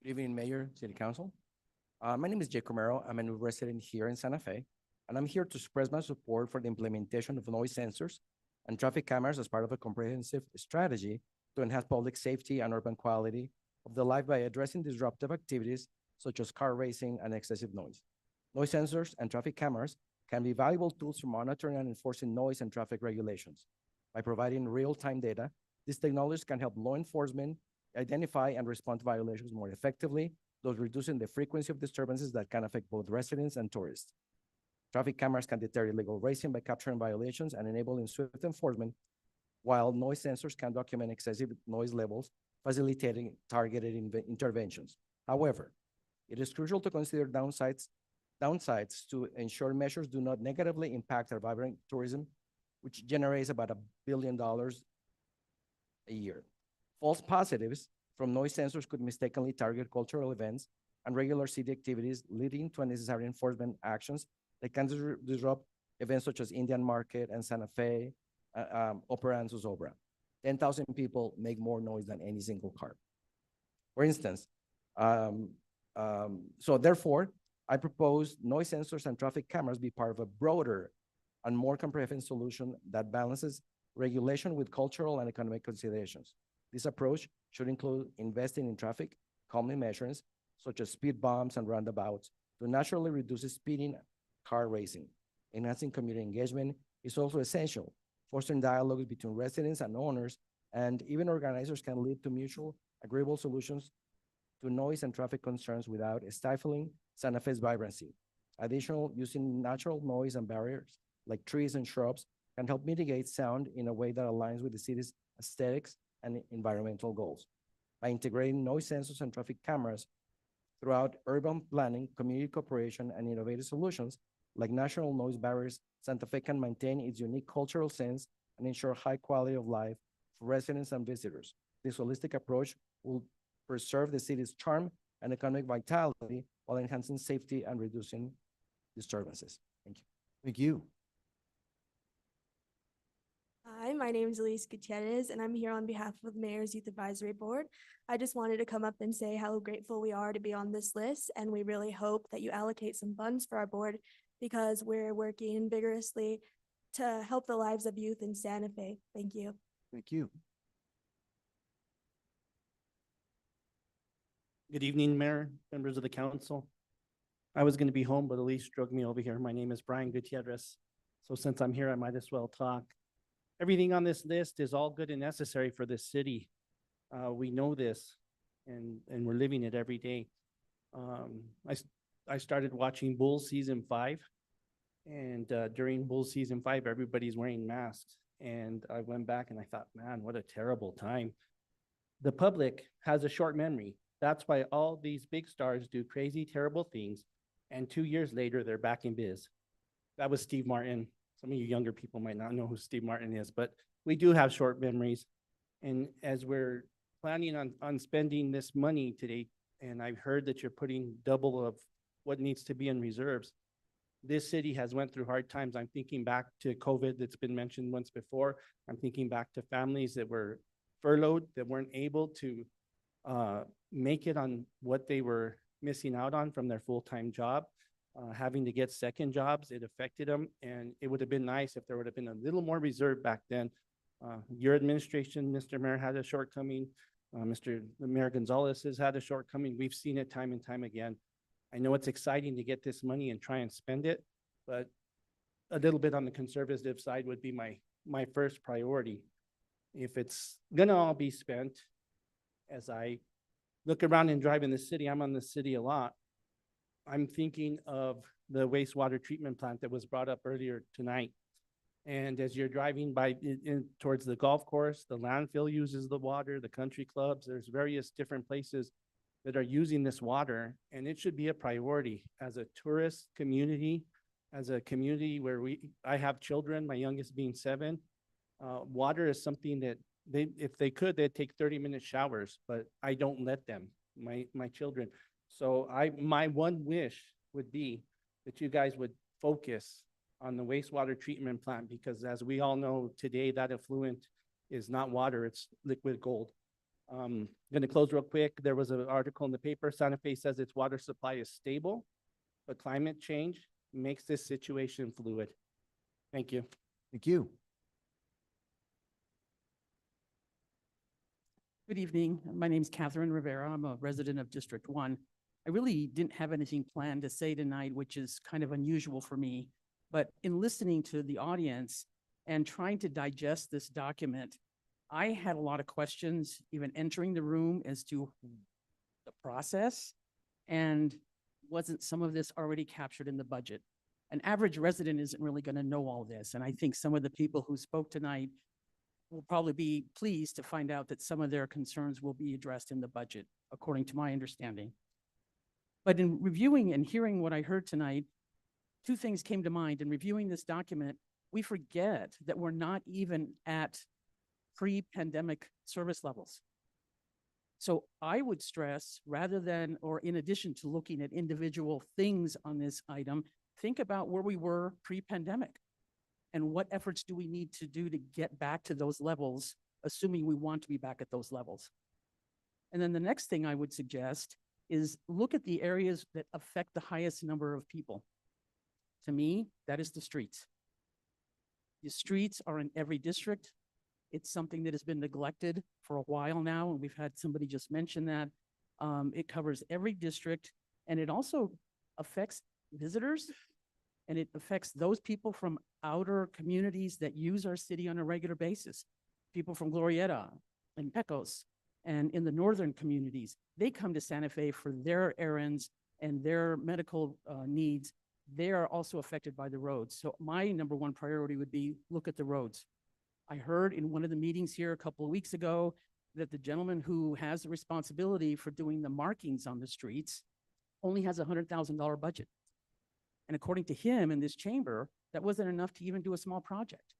Good evening, Mayor, City Council. My name is Jake Romero. I'm a new resident here in Santa Fe, and I'm here to express my support for the implementation of noise sensors and traffic cameras as part of a comprehensive strategy to enhance public safety and urban quality of the life by addressing disruptive activities such as car racing and excessive noise. Noise sensors and traffic cameras can be valuable tools for monitoring and enforcing noise and traffic regulations. By providing real-time data, these technologies can help law enforcement identify and respond to violations more effectively, thus reducing the frequency of disturbances that can affect both residents and tourists. Traffic cameras can deter illegal racing by capturing violations and enabling swift enforcement, while noise sensors can document excessive noise levels, facilitating targeted interventions. However, it is crucial to consider downsides to ensure measures do not negatively impact our vibrant tourism, which generates about $1 billion a year. False positives from noise sensors could mistakenly target cultural events and regular city activities, leading to unnecessary enforcement actions that can disrupt events such as Indian Market and Santa Fe, Opera and Zozobra. 10,000 people make more noise than any single car. For instance, so therefore, I propose noise sensors and traffic cameras be part of a broader and more comprehensive solution that balances regulation with cultural and economic considerations. This approach should include investing in traffic calming measures, such as speed bumps and roundabouts, to naturally reduce speeding car racing. Enhancing community engagement is also essential. Fostering dialogues between residents and owners and even organizers can lead to mutual agreeable solutions to noise and traffic concerns without stifling Santa Fe's vibrancy. Additional, using natural noise and barriers like trees and shrubs can help mitigate sound in a way that aligns with the city's aesthetics and environmental goals. By integrating noise sensors and traffic cameras throughout urban planning, community cooperation, and innovative solutions like national noise barriers, Santa Fe can maintain its unique cultural sense and ensure high quality of life for residents and visitors. This holistic approach will preserve the city's charm and economic vitality while enhancing safety and reducing disturbances. Thank you. Thank you. Hi, my name is Elise Gutierrez, and I'm here on behalf of the Mayor's Youth Advisory Board. I just wanted to come up and say how grateful we are to be on this list, and we really hope that you allocate some funds for our board because we're working vigorously to help the lives of youth in Santa Fe. Thank you. Thank you. Good evening, Mayor, members of the council. I was going to be home, but Elise drug me over here. My name is Brian Gutierrez. So since I'm here, I might as well talk. Everything on this list is all good and necessary for this city. We know this and we're living it every day. I started watching Bull season 5 and during Bull season 5, everybody's wearing masks. And I went back and I thought, man, what a terrible time. The public has a short memory. That's why all these big stars do crazy, terrible things. And 2 years later, they're back in biz. That was Steve Martin. Some of you younger people might not know who Steve Martin is, but we do have short memories. And as we're planning on spending this money today, and I've heard that you're putting double of what needs to be in reserves, this city has went through hard times. I'm thinking back to COVID that's been mentioned once before. I'm thinking back to families that were furloughed, that weren't able to make it on what they were missing out on from their full-time job, having to get second jobs. It affected them, and it would have been nice if there would have been a little more reserve back then. Your administration, Mr. Mayor, had a shortcoming. Mr. Mayor Gonzalez has had a shortcoming. We've seen it time and time again. I know it's exciting to get this money and try and spend it, but a little bit on the conservative side would be my first priority. If it's gonna all be spent, as I look around and drive in the city, I'm on the city a lot. I'm thinking of the wastewater treatment plant that was brought up earlier tonight. And as you're driving by towards the golf course, the landfill uses the water, the country clubs, there's various different places that are using this water, and it should be a priority as a tourist community, as a community where I have children, my youngest being 7. Water is something that if they could, they'd take 30-minute showers, but I don't let them, my children. So my one wish would be that you guys would focus on the wastewater treatment plant, because as we all know today, that effluent is not water, it's liquid gold. I'm going to close real quick. There was an article in the paper. Santa Fe says its water supply is stable, but climate change makes this situation fluid. Thank you. Thank you. Good evening. My name's Catherine Rivera. I'm a resident of District 1. I really didn't have anything planned to say tonight, which is kind of unusual for me. But in listening to the audience and trying to digest this document, I had a lot of questions even entering the room as to the process, and wasn't some of this already captured in the budget? An average resident isn't really going to know all this, and I think some of the people who spoke tonight will probably be pleased to find out that some of their concerns will be addressed in the budget, according to my understanding. But in reviewing and hearing what I heard tonight, two things came to mind. In reviewing this document, we forget that we're not even at pre-pandemic service levels. So I would stress, rather than, or in addition to looking at individual things on this item, think about where we were pre-pandemic and what efforts do we need to do to get back to those levels, assuming we want to be back at those levels. And then the next thing I would suggest is look at the areas that affect the highest number of people. To me, that is the streets. The streets are in every district. It's something that has been neglected for a while now, and we've had somebody just mention that. It covers every district, and it also affects visitors, and it affects those people from outer communities that use our city on a regular basis. People from Glorieta and Pecos, and in the northern communities, they come to Santa Fe for their errands and their medical needs. They are also affected by the roads. So my number one priority would be look at the roads. I heard in one of the meetings here a couple of weeks ago that the gentleman who has the responsibility for doing the markings on the streets only has a $100,000 budget. And according to him in this chamber, that wasn't enough to even do a small project.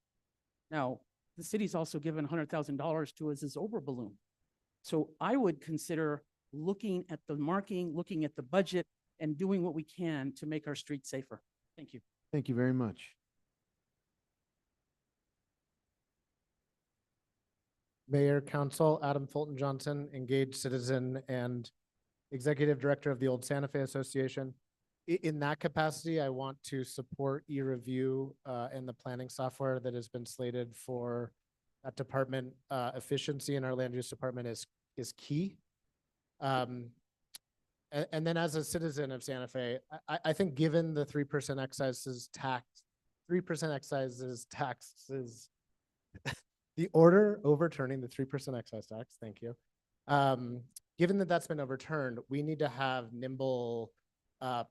Now, the city's also given $100,000 to us as over balloon. So I would consider looking at the marking, looking at the budget, and doing what we can to make our streets safer. Thank you. Thank you very much. Mayor, Council, Adam Fulton Johnson, engaged citizen and Executive Director of the Old Santa Fe Association. In that capacity, I want to support e-review and the planning software that has been slated for that department. Efficiency in our land use department is key. And then as a citizen of Santa Fe, I think given the 3% excises tax, 3% excises taxes, the order overturning the 3% excise tax, thank you. Given that that's been overturned, we need to have nimble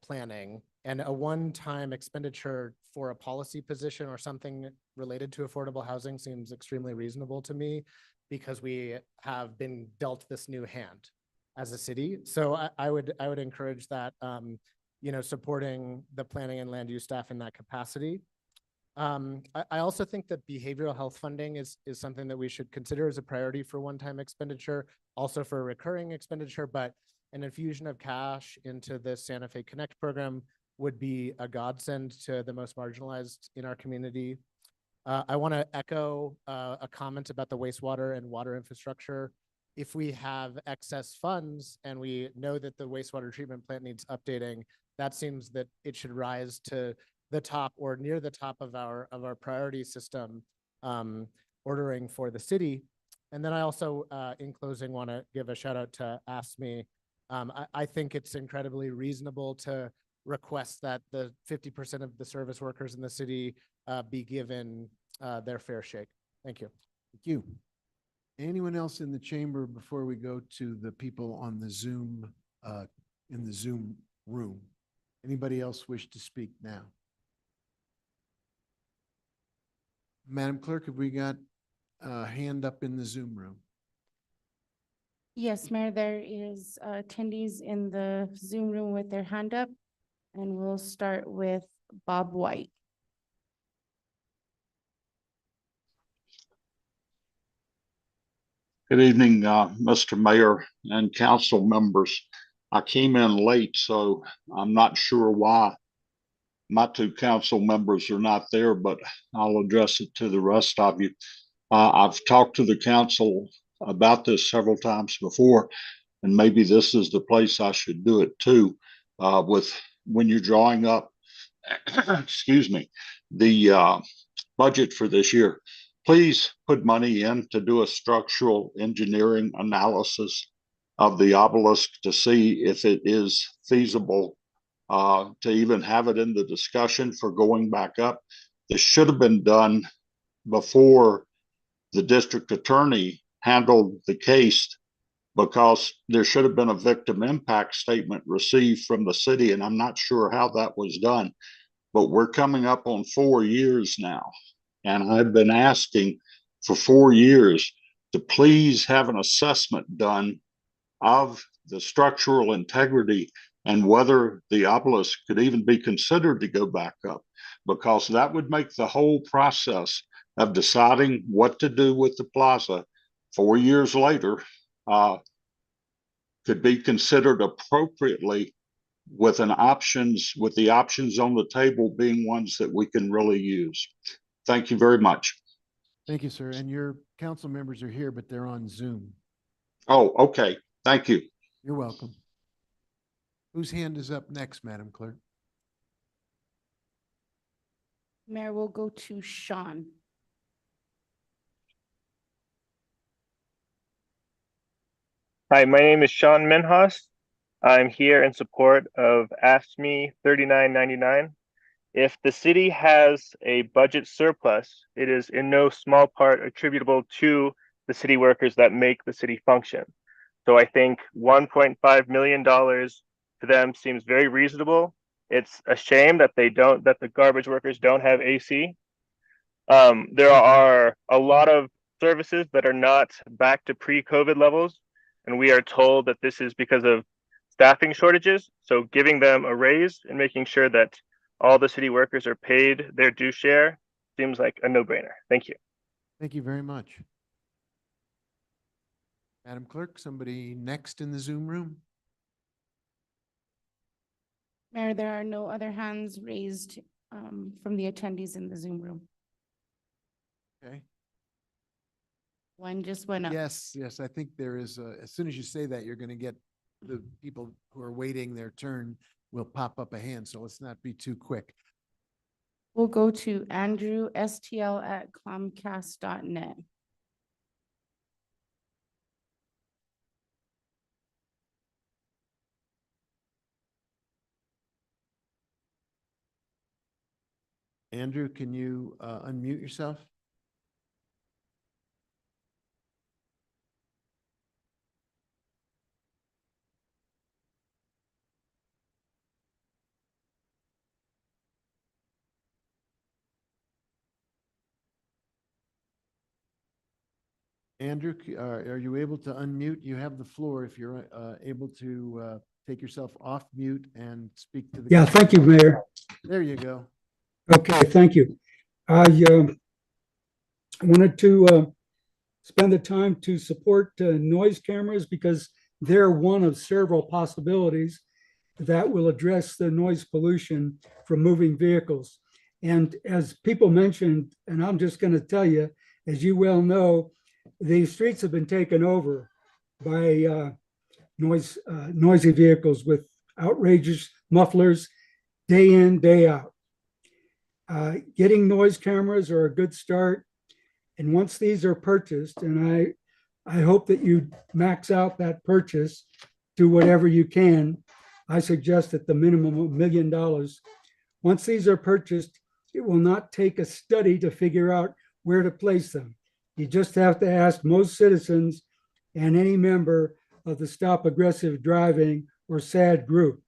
planning, and a one-time expenditure for a policy position or something related to affordable housing seems extremely reasonable to me, because we have been dealt this new hand as a city. So I would encourage that, supporting the planning and land use staff in that capacity. I also think that behavioral health funding is something that we should consider as a priority for one-time expenditure, also for recurring expenditure, but an infusion of cash into the Santa Fe Connect program would be a godsend to the most marginalized in our community. I want to echo a comment about the wastewater and water infrastructure. If we have excess funds and we know that the wastewater treatment plant needs updating, that seems that it should rise to the top or near the top of our priority system ordering for the city. And then I also, in closing, want to give a shout out to ASME. I think it's incredibly reasonable to request that the 50% of the service workers in the city be given their fair shake. Thank you. Thank you. Anyone else in the chamber before we go to the people on the Zoom, in the Zoom room? Anybody else wish to speak now? Madam Clerk, have we got a hand up in the Zoom room? Yes, Mayor, there is attendees in the Zoom room with their hand up, and we'll start with Bob White. Good evening, Mr. Mayor and council members. I came in late, so I'm not sure why my two council members are not there, but I'll address it to the rest of you. I've talked to the council about this several times before, and maybe this is the place I should do it too, with when you're drawing up, excuse me, the budget for this year. please put money in to do a structural engineering analysis of the obelisk to see if it is feasible to even have it in the discussion for going back up. This should have been done before the district attorney handled the case, because there should have been a victim impact statement received from the city, and I'm not sure how that was done. But we're coming up on 4 years now, and I've been asking for 4 years to please have an assessment done of the structural integrity and whether the obelisk could even be considered to go back up, because that would make the whole process of deciding what to do with the plaza 4 years later could be considered appropriately with the options on the table being ones that we can really use. Thank you very much. Thank you, sir. And your council members are here, but they're on Zoom. Oh, okay. Thank you. You're welcome. Whose hand is up next, Madam Clerk? Mayor, we'll go to Sean. Hi, my name is Sean Minhas. I'm here in support of AFSCME 3999. If the city has a budget surplus, it is in no small part attributable to the city workers that make the city function. So I think $1.5 million to them seems very reasonable. It's a shame that the garbage workers don't have AC. There are a lot of services that are not back to pre-COVID levels, and we are told that this is because of staffing shortages. So giving them a raise and making sure that all the city workers are paid their due share seems like a no-brainer. Thank you. Thank you very much. Madam Clerk, somebody next in the Zoom room? Mayor, there are no other hands raised from the attendees in the Zoom room. Okay. One just went up. Yes, yes, I think there is, as soon as you say that, you're going to get the people who are waiting their turn will pop up a hand, so let's not be too quick. We'll go to Andrew, STL@comcast.net. Andrew, can you unmute yourself? Andrew, are you able to unmute? You have the floor if you're able to take yourself off mute and speak to the. Yeah, thank you, Mayor. There you go. Okay, thank you. I wanted to spend the time to support noise cameras because they're one of several possibilities that will address the noise pollution from moving vehicles. And as people mentioned, and I'm just going to tell you, as you well know, the streets have been taken over by noisy vehicles with outrageous mufflers day in, day out. Getting noise cameras are a good start. And once these are purchased, and I hope that you max out that purchase to whatever you can. I suggest at the minimum of $1 million. Once these are purchased, it will not take a study to figure out where to place them. You just have to ask most citizens and any member of the Stop Aggressive Driving or SAD group.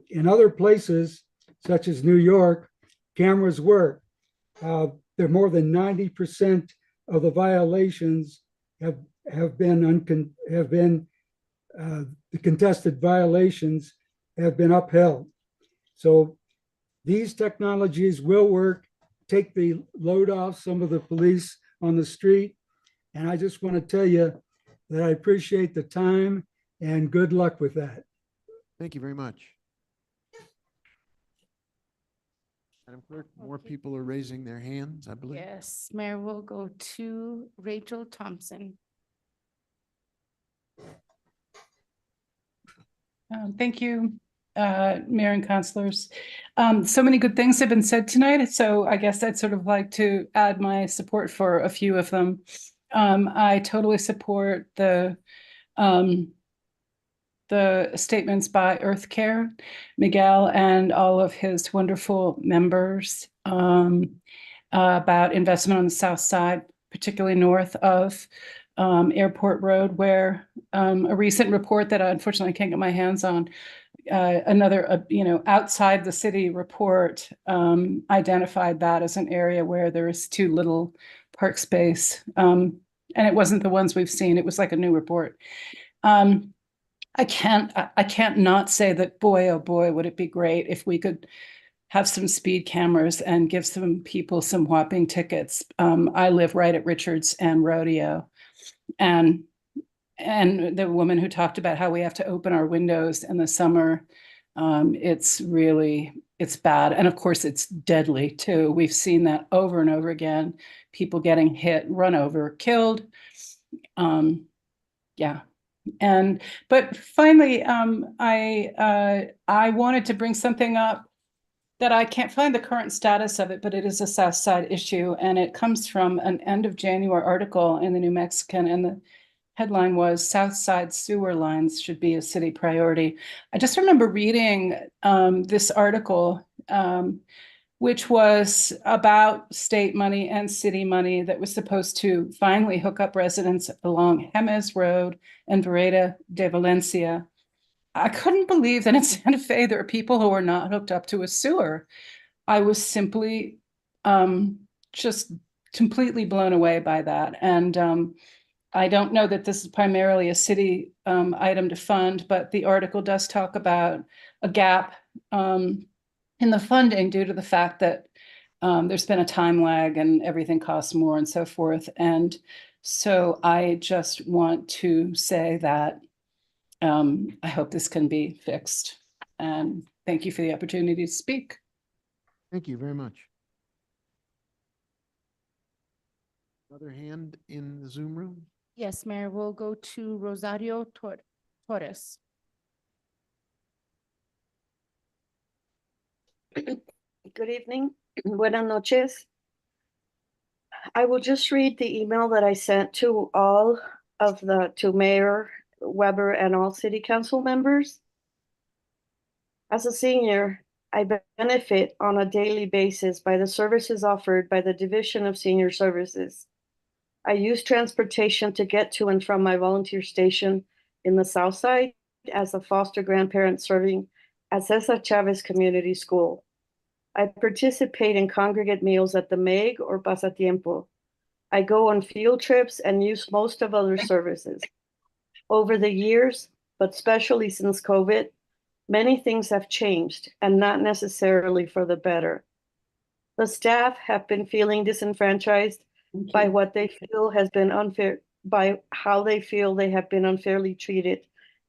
In other places, such as New York, cameras work. There more than 90% of the violations have been the contested violations have been upheld. So these technologies will work, take the load off some of the police on the street. And I just want to tell you that I appreciate the time and good luck with that. Thank you very much. Madam Clerk, more people are raising their hands, I believe. Yes, Mayor, we'll go to Rachel Thompson. Thank you, Mayor and councilors. So many good things have been said tonight, so I guess I'd sort of like to add my support for a few of them. I totally support the statements by Earth Care, Miguel, and all of his wonderful members about investment on the south side, particularly north of Airport Road, where a recent report that I unfortunately can't get my hands on, outside the city report identified that as an area where there is too little park space. And it wasn't the ones we've seen. It was like a new report. I can't not say that, boy, oh boy, would it be great if we could have some speed cameras and give some people some whopping tickets. I live right at Richards and Rodeo. And the woman who talked about how we have to open our windows in the summer, it's bad. And of course, it's deadly too. We've seen that over and over again. People getting hit, run over, killed. Yeah. But finally, I wanted to bring something up that I can't find the current status of it, but it is a South Side issue, and it comes from an end of January article in the New Mexican, and the headline was South Side sewer lines should be a city priority. I just remember reading this article, which was about state money and city money that was supposed to finally hook up residents along Jemez Road and Vereda de Valencia. I couldn't believe that in Santa Fe there are people who are not hooked up to a sewer. I was simply just completely blown away by that. And I don't know that this is primarily a city item to fund, but the article does talk about a gap in the funding due to the fact that there's been a time lag and everything costs more and so forth. And so I just want to say that I hope this can be fixed. And thank you for the opportunity to speak. Thank you very much. Another hand in the Zoom room? Yes, Mayor, we'll go to Rosario Torres. Good evening. Buenas noches. I will just read the email that I sent to all of to Mayor Weber and all city council members. As a senior, I benefit on a daily basis by the services offered by the Division of Senior Services. I use transportation to get to and from my volunteer station in the South Side as a foster grandparent serving at Cesar Chavez Community School. I participate in congregate meals at the MEG or Pasatiempo. I go on field trips and use most of other services. Over the years, but especially since COVID, many things have changed and not necessarily for the better. The staff have been feeling disenfranchised by what they feel has been unfair, by how they feel they have been unfairly treated,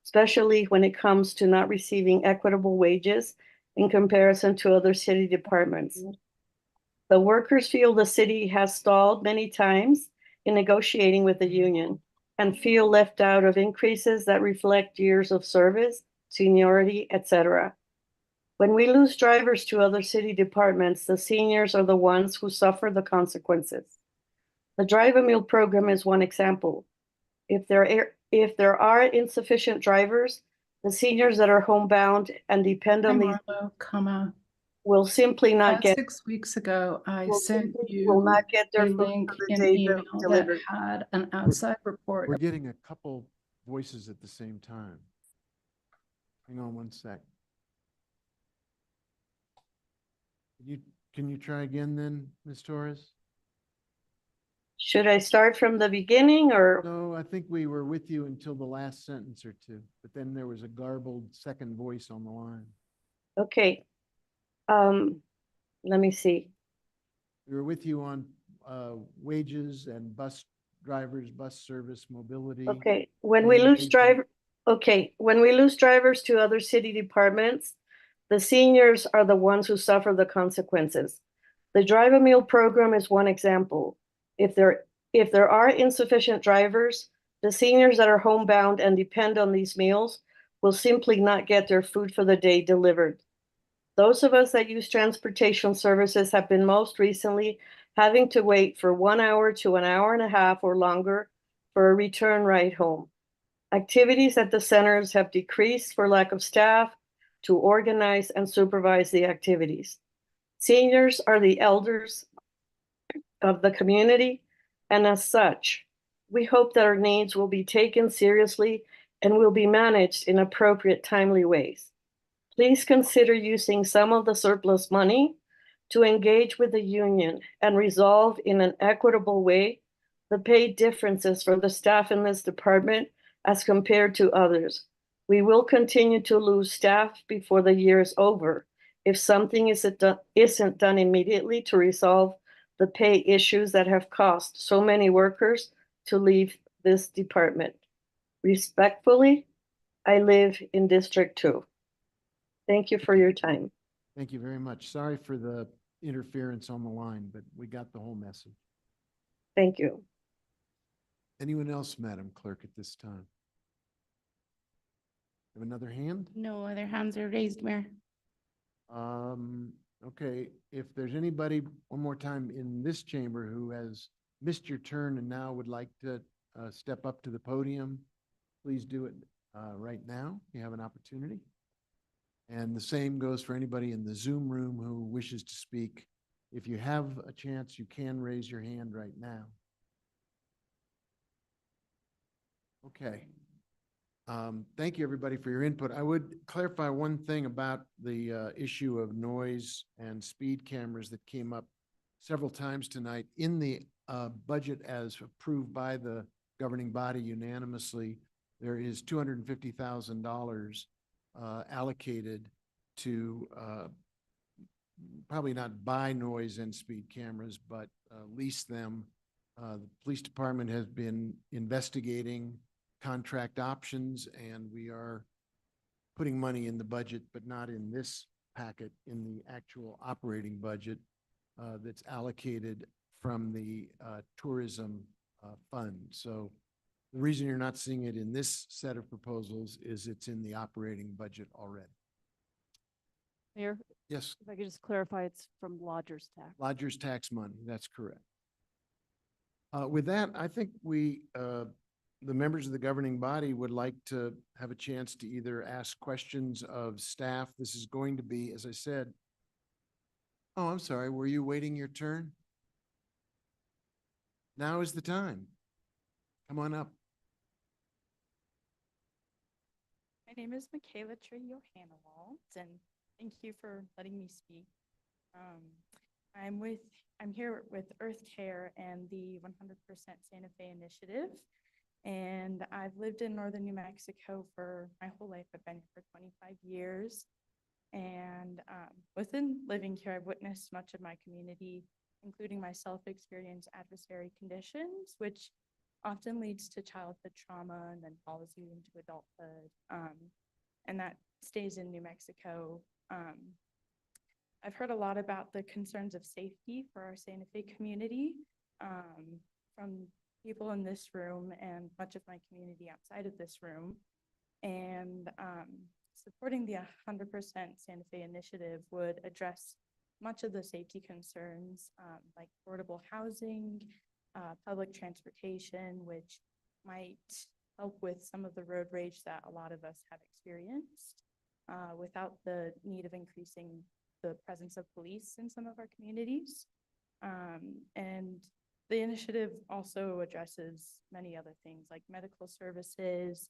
especially when it comes to not receiving equitable wages in comparison to other city departments. The workers feel the city has stalled many times in negotiating with the union and feel left out of increases that reflect years of service, seniority, etc. When we lose drivers to other city departments, the seniors are the ones who suffer the consequences. The Drive-A-Meal program is one example. If there are insufficient drivers, the seniors that are homebound and depend on these will simply not get. 6 weeks ago, I will sent simply will you not get their a food link for the in day email they're that delivered. had an outside report. We're getting a couple voices at the same time. Hang on one sec. Can you try again then, Ms. Torres? Should I start from the beginning or? No, I think we were with you until the last sentence or two, but then there was a garbled second voice on the line. Okay. Let me see. We were with you on wages and bus drivers, bus service, mobility. Okay, when we lose drivers to other city departments, the seniors are the ones who suffer the consequences. The Drive-A-Meal program is one example. If there are insufficient drivers, the seniors that are homebound and depend on these meals will simply not get their food for the day delivered. Those of us that use transportation services have been most recently having to wait for 1 hour to an hour and a half or longer for a return ride home. Activities at the centers have decreased for lack of staff to organize and supervise the activities. Seniors are the elders of the community, and as such, we hope that our needs will be taken seriously and will be managed in appropriate, timely ways. Please consider using some of the surplus money to engage with the union and resolve in an equitable way the pay differences for the staff in this department as compared to others. We will continue to lose staff before the year is over if something isn't done immediately to resolve the pay issues that have caused so many workers to leave this department. Respectfully, I live in District 2. Thank you for your time. Thank you very much. Sorry for the interference on the line, but we got the whole message. Thank you. Anyone else, Madam Clerk, at this time? Have another hand? No other hands are raised, Mayor. Okay, if there's anybody, one more time, in this chamber who has missed your turn and now would like to step up to the podium, please do it right now. You have an opportunity. And the same goes for anybody in the Zoom room who wishes to speak. If you have a chance, you can raise your hand right now. Okay. Thank you, everybody, for your input. I would clarify one thing about the issue of noise and speed cameras that came up several times tonight. In the budget as approved by the governing body unanimously, there is $250,000 allocated to probably not buy noise and speed cameras, but lease them. The police department has been investigating contract options, and we are putting money in the budget, but not in this packet, in the actual operating budget that's allocated from the tourism fund. So the reason you're not seeing it in this set of proposals is it's in the operating budget already. Mayor, Yes, if I could just clarify, it's from lodger's tax. lodger's tax money, that's correct. With that, I think we, the members of the governing body would like to have a chance to either ask questions of staff. This is going to be, as I said, oh, I'm sorry, were you waiting your turn? Now is the time. Come on up. My name is Michaela Trujillo-Hannawalt, and thank you for letting me speak. I'm here with Earth Care and the 100% Santa Fe Initiative. And I've lived in northern New Mexico for my whole life. I've been here for 25 years. And within living here, I've witnessed much of my community, including myself, experience adversary conditions, which often leads to childhood trauma and then follows you into adulthood. And that stays in New Mexico. I've heard a lot about the concerns of safety for our Santa Fe community from people in this room and much of my community outside of this room. And supporting the 100% Santa Fe initiative would address much of the safety concerns like affordable housing, public transportation, which might help with some of the road rage that a lot of us have experienced without the need of increasing the presence of police in some of our communities. And the initiative also addresses many other things like medical services,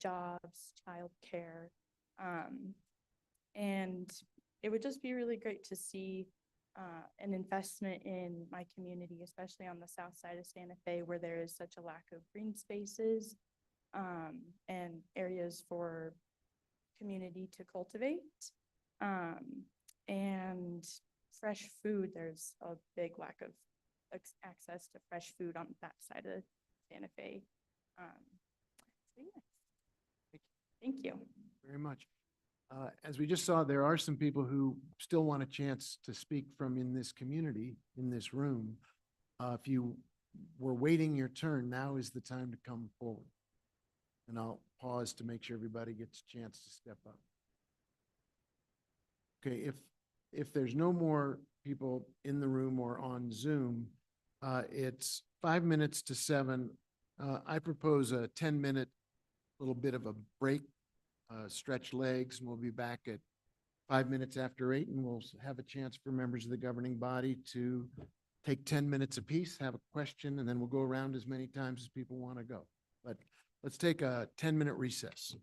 jobs, childcare, and it would just be really great to see an investment in my community, especially on the south side of Santa Fe, where there is such a lack of green spaces and areas for community to cultivate. And fresh food, there's a big lack of access to fresh food on that side of Santa Fe. So yeah. Thank you. Very much. As we just saw, there are some people who still want a chance to speak from in this community, in this room. If you were waiting your turn, now is the time to come forward. And I'll pause pause to make sure everybody gets a chance to step up. Okay, if there's no more people in the room or on Zoom, it's 5 minutes to 7. I propose a 10-minute little bit of a break, stretch legs, and we'll be back at 5 minutes after 8, and we'll have a chance for members of the governing body to take 10 minutes apiece, have a question, and then we'll go around as many times as people want to go. But let's take a 10-minute recess.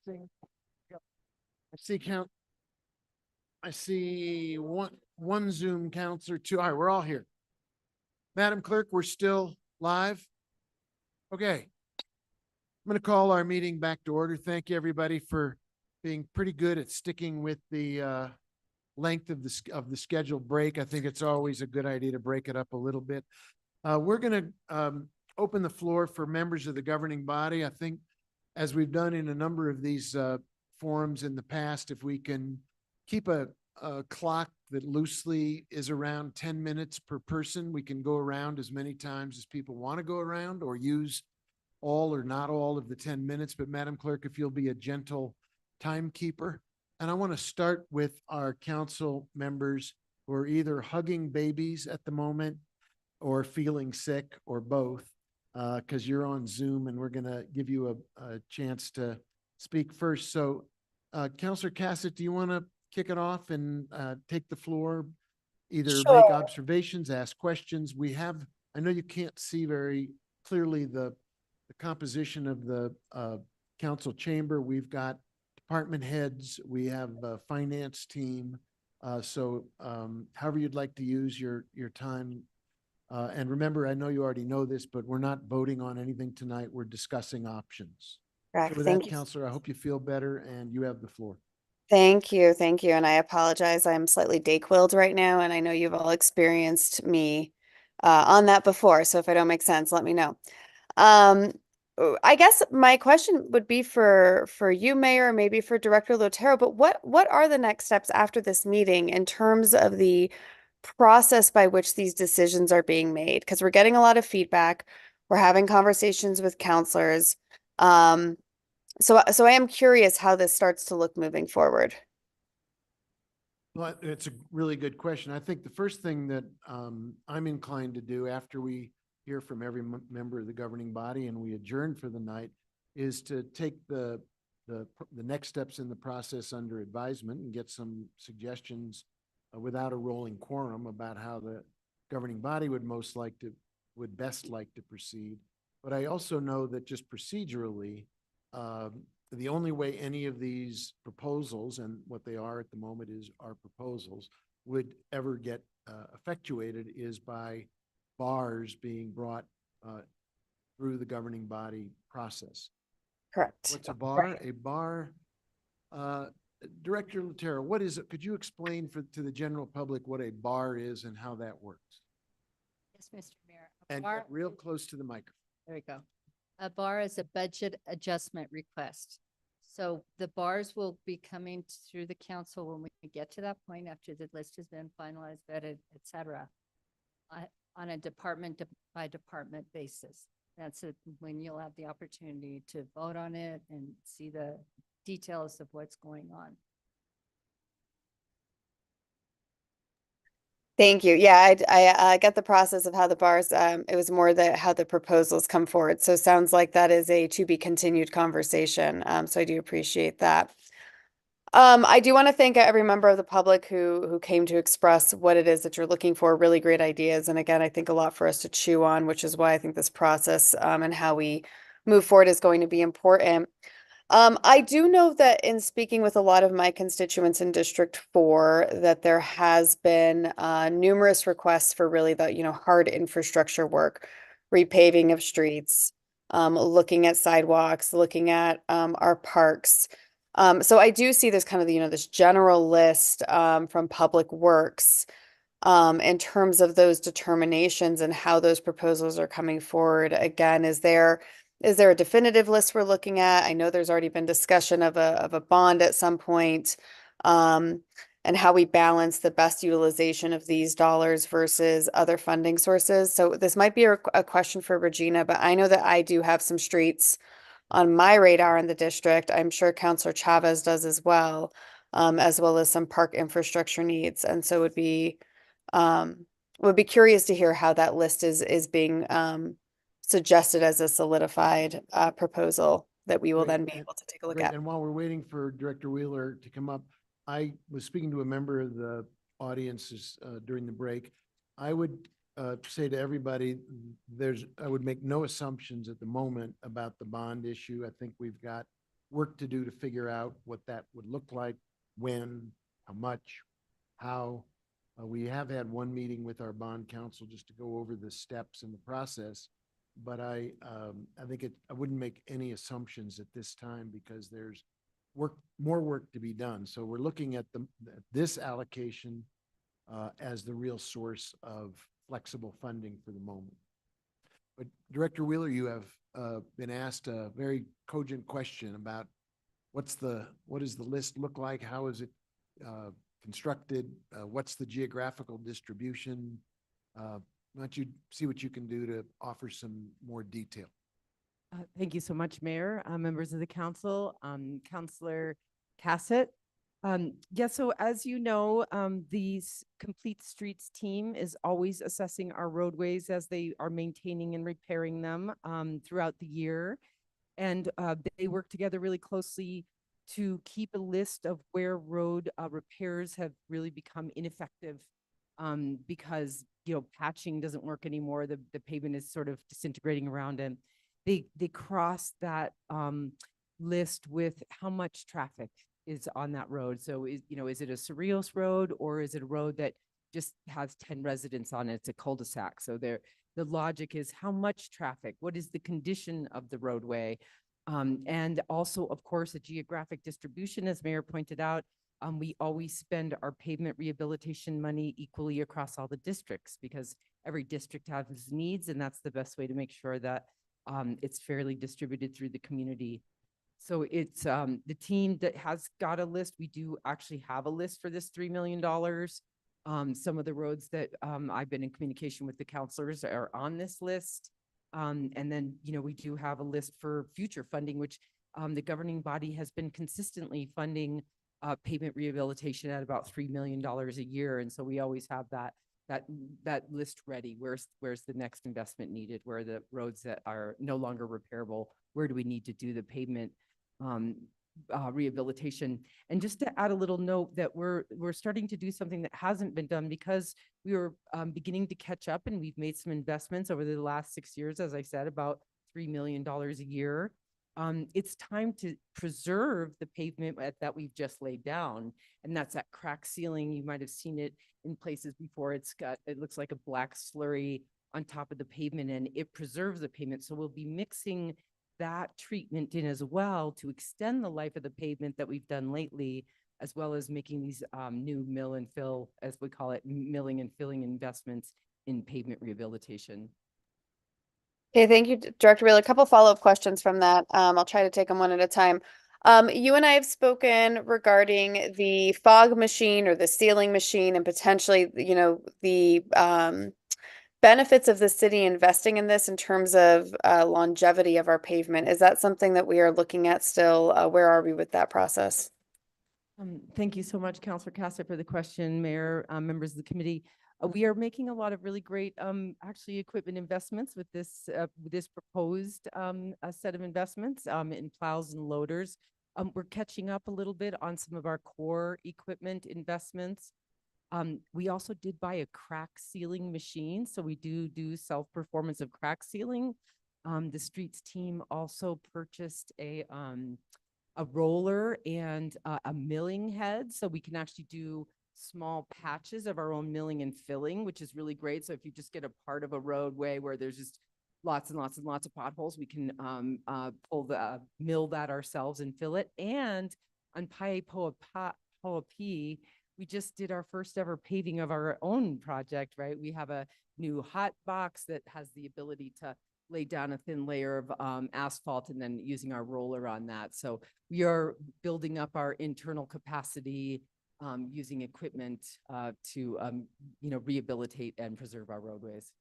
I see one Zoom counselor, two. All right, we're all here. Madam Clerk, we're still live. Okay. I'm going to call our meeting back to order. Thank you, everybody, for being pretty good at sticking with the length of the scheduled break. I think it's always a good idea to break it up a little bit. We're going to open the floor for members of the governing body. I think, as we've done in a number of these forums in the past, if we can keep a clock that loosely is around 10 minutes per person, we can go around as many times as people want to go around, or use all or not all of the 10 minutes. But Madam Clerk, if you'll be a gentle timekeeper. And I want to start with our council members who are either hugging babies at the moment or feeling sick, or both, because you're on Zoom, and we're going to give you a chance to speak first. So Councilor Cassett, do you want to kick it off and take the floor? Either make observations, ask questions. I know you can't see very clearly the composition of the council chamber. We've got department heads, we have a finance team. So however you'd like to use your time. And remember, I know you already know this, but we're not voting on anything tonight. We're discussing options. Correct. So with Thank that, you. Counselor, I hope you feel better, and you have the floor. Thank you. Thank you. And I apologize. I'm slightly day-quilled right now, and I know you've all experienced me on that before. So if I don't make sense, let me know. I guess my question would be for you, Mayor, maybe for Director Lotero, but what are the next steps after this meeting in terms of the process by which these decisions are being made? Because we're getting a lot of feedback. We're having conversations with counselors. So I am curious how this starts to look moving forward. Well, it's a really good question. I think the first thing that I'm inclined to do after we hear from every member of the governing body and we adjourn for the night is to take the next steps in the process under advisement and get some suggestions without a rolling quorum about how the governing body would best like to proceed. But I also know that just procedurally, the only way any of these proposals, and what they are at the moment are proposals, would ever get effectuated is by bars being brought through the governing body process. Correct. What's a bar? A bar, Director Lotero, what is it? Could you explain to the general public what a bar is and how that works? Yes, Mr. Mayor. And get real close to the microphone. There we go. A bar is a budget adjustment request. So the bars will be coming through the council when we get to that point, after the list has been finalized, vetted, et cetera, on a department by department basis. That's when you'll have the opportunity to vote on it and see the details of what's going on. Thank you. Yeah, I get the process of how the bars, it was more how the proposals come forward. So sounds like that is a to be continued conversation. So I do appreciate that. I do want to thank every member of the public who came to express what it is that you're looking for, really great ideas. And again, I think a lot for us to chew on, which is why I think this process and how we move forward is going to be important. I do know that in speaking with a lot of my constituents in District 4, that there has been numerous requests for really the, hard infrastructure work, repaving of streets, looking at sidewalks, looking at our parks. So I do see this kind of, this general list from Public Works in terms of those determinations and how those proposals are coming forward. Again, is there a definitive list we're looking at? I know there's already been discussion of a bond at some point, and how we balance the best utilization of these dollars versus other funding sources. So this might be a question for Regina, but I know that I do have some streets on my radar in the district. I'm sure Councilor Chavez does as well as some park infrastructure needs. And so would be curious to hear how that list is being suggested as a solidified proposal that we will then be able to take a look Great. at. And while we're waiting for Director Wheeler to come up, I was speaking to a member of the audience during the break. I would say to everybody, I would make no assumptions at the moment about the bond issue. I think we've got work to do to figure out what that would look like, when, how much, how. We have had one meeting with our bond counsel just to go over the steps in the process. But I think I wouldn't make any assumptions at this time because there's more work to be done. So we're looking at this allocation as the real source of flexible funding for the moment. But Director Wheeler, you have been asked a very cogent question about what does the list look like? How is it constructed? What's the geographical distribution? Why don't you see what you can do to offer some more detail? Thank you so much, Mayor, members of the council, Councilor Cassett. Yeah, so as you know, the Complete Streets team is always assessing our roadways as they are maintaining and repairing them throughout the year. And they work together really closely to keep a list of where road repairs have really become ineffective because, patching doesn't work anymore. The pavement is sort of disintegrating around, and they cross that list with how much traffic is on that road. So is it a Cerrillos road, or is it a road that just has 10 residents on it? It's a cul-de-sac. So the logic is how much traffic, what is the condition of the roadway? And also, of course, a geographic distribution, as Mayor pointed out. We always spend our pavement rehabilitation money equally across all the districts because every district has its needs, and that's the best way to make sure that it's fairly distributed through the community. So it's the team that has got a list. We do actually have a list for this $3 million. Some of the roads that I've been in communication with the counselors are on this list. And then, we do have a list for future funding, which the governing body has been consistently funding pavement rehabilitation at about $3 million a year. And so we always have that list ready. Where's the next investment needed? Where are the roads that are no longer repairable? Where do we need to do the pavement rehabilitation? And just to add a little note that we're starting to do something that hasn't been done because we were beginning to catch up, and we've made some investments over the last 6 years, as I said, about $3 million a year. It's time to preserve the pavement that we've just laid down, and that's that crack sealing. You might have seen it in places before. It looks like a black slurry on top of the pavement, and it preserves the pavement. So we'll be mixing that treatment in as well to extend the life of the pavement that we've done lately, as well as making these new mill and fill, as we call it, milling and filling investments in pavement rehabilitation. Okay, thank you, Director Wheeler. A couple follow-up questions from that. I'll try to take them one at a time. You and I have spoken regarding the fog machine or the sealing machine and potentially, the benefits of the city investing in this in terms of longevity of our pavement. Is that something that we are looking at still? Where are we with that process? Thank you so much, Councilor Cassett, for the question, Mayor, members of the committee. We are making a lot of really great, actually, equipment investments with this proposed set of investments in plows and loaders. We're catching up a little bit on some of our core equipment investments. We also did buy a crack sealing machine, so we do self-performance of crack sealing. The streets team also purchased a roller and a milling head, so we can actually do small patches of our own milling and filling, which is really great. So if you just get a part of a roadway where there's just lots and lots and lots of potholes, we can mill that ourselves and fill it. And on Poapii, we just did our first ever paving of our own project, right? We have a new hot box that has the ability to lay down a thin layer of asphalt and then using our roller on that. So we are building up our internal capacity using equipment to rehabilitate and preserve our roadways.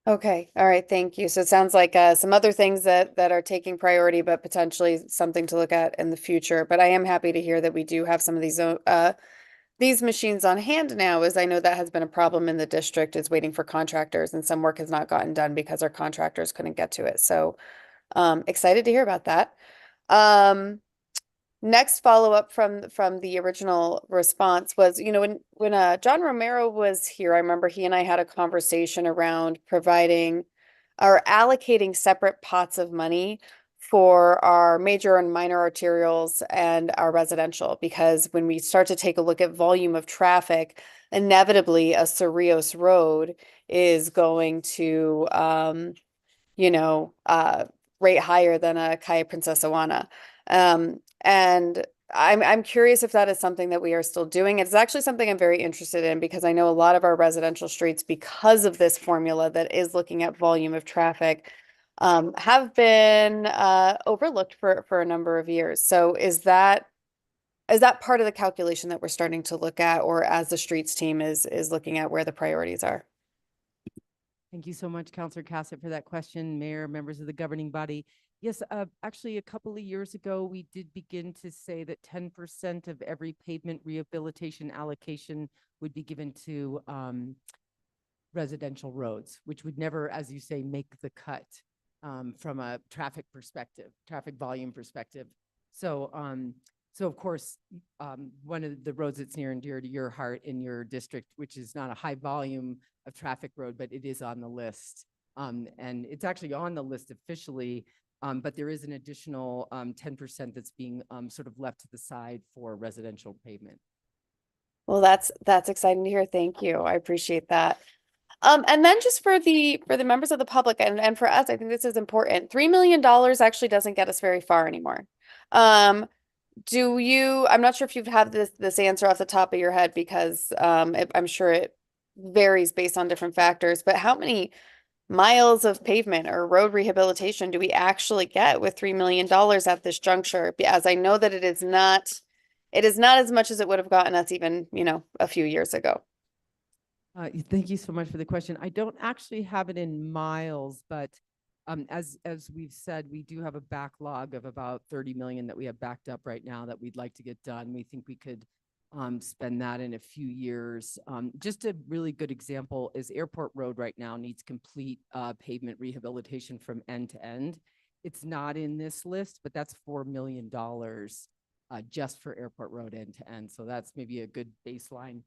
Okay, all right, thank you. So it sounds like some other things that are taking priority, but potentially something to look at in the future. But I am happy to hear that we do have some of these machines on hand now, as I know that has been a problem in the district, is waiting for contractors, and some work has not gotten done because our contractors couldn't get to it. So excited to hear about that. Next follow-up from the original response was, when John Romero was here, I remember he and I had a conversation around providing or allocating separate pots of money for our major and minor arterials and our residential, because when we start to take a look at volume of traffic, inevitably a Cerritos Road is going to, rate higher than a Calle Princesa Juana. And I'm curious if that is something that we are still doing. It's actually something I'm very interested in because I know a lot of our residential streets, because of this formula that is looking at volume of traffic, have been overlooked for a number of years. So is that part of the calculation that we're starting to look at, or as the streets team is looking at where the priorities are? Thank you so much, Councilor Cassett, for that question. Mayor, members of the governing body. Yes, actually, a couple of years ago, we did begin to say that 10% of every pavement rehabilitation allocation would be given to residential roads, which would never, as you say, make the cut from a traffic volume perspective. So of course, one of the roads that's near and dear to your heart in your district, which is not a high volume of traffic road, but it is on the list. And it's actually on the list officially, but there is an additional 10% that's being sort of left to the side for residential pavement. Well, that's exciting to hear. Thank you. I appreciate that. And then just for the members of the public and for us, I think this is important. $3 million actually doesn't get us very far anymore. I'm not sure if you've had this answer off the top of your head, because I'm sure it varies based on different factors, but how many miles of pavement or road rehabilitation do we actually get with $3 million at this juncture? As I know that it is not as much as it would have gotten us even, a few years ago. Thank you so much for the question. I don't actually have it in miles, but as we've said, we do have a backlog of about 30 million that we have backed up right now that we'd like to get done. We think we could spend that in a few years. Just a really good example is Airport Road right now needs complete pavement rehabilitation from end to end. It's not in this list, but that's $4 million just for Airport Road end to end. So that's maybe a good baseline.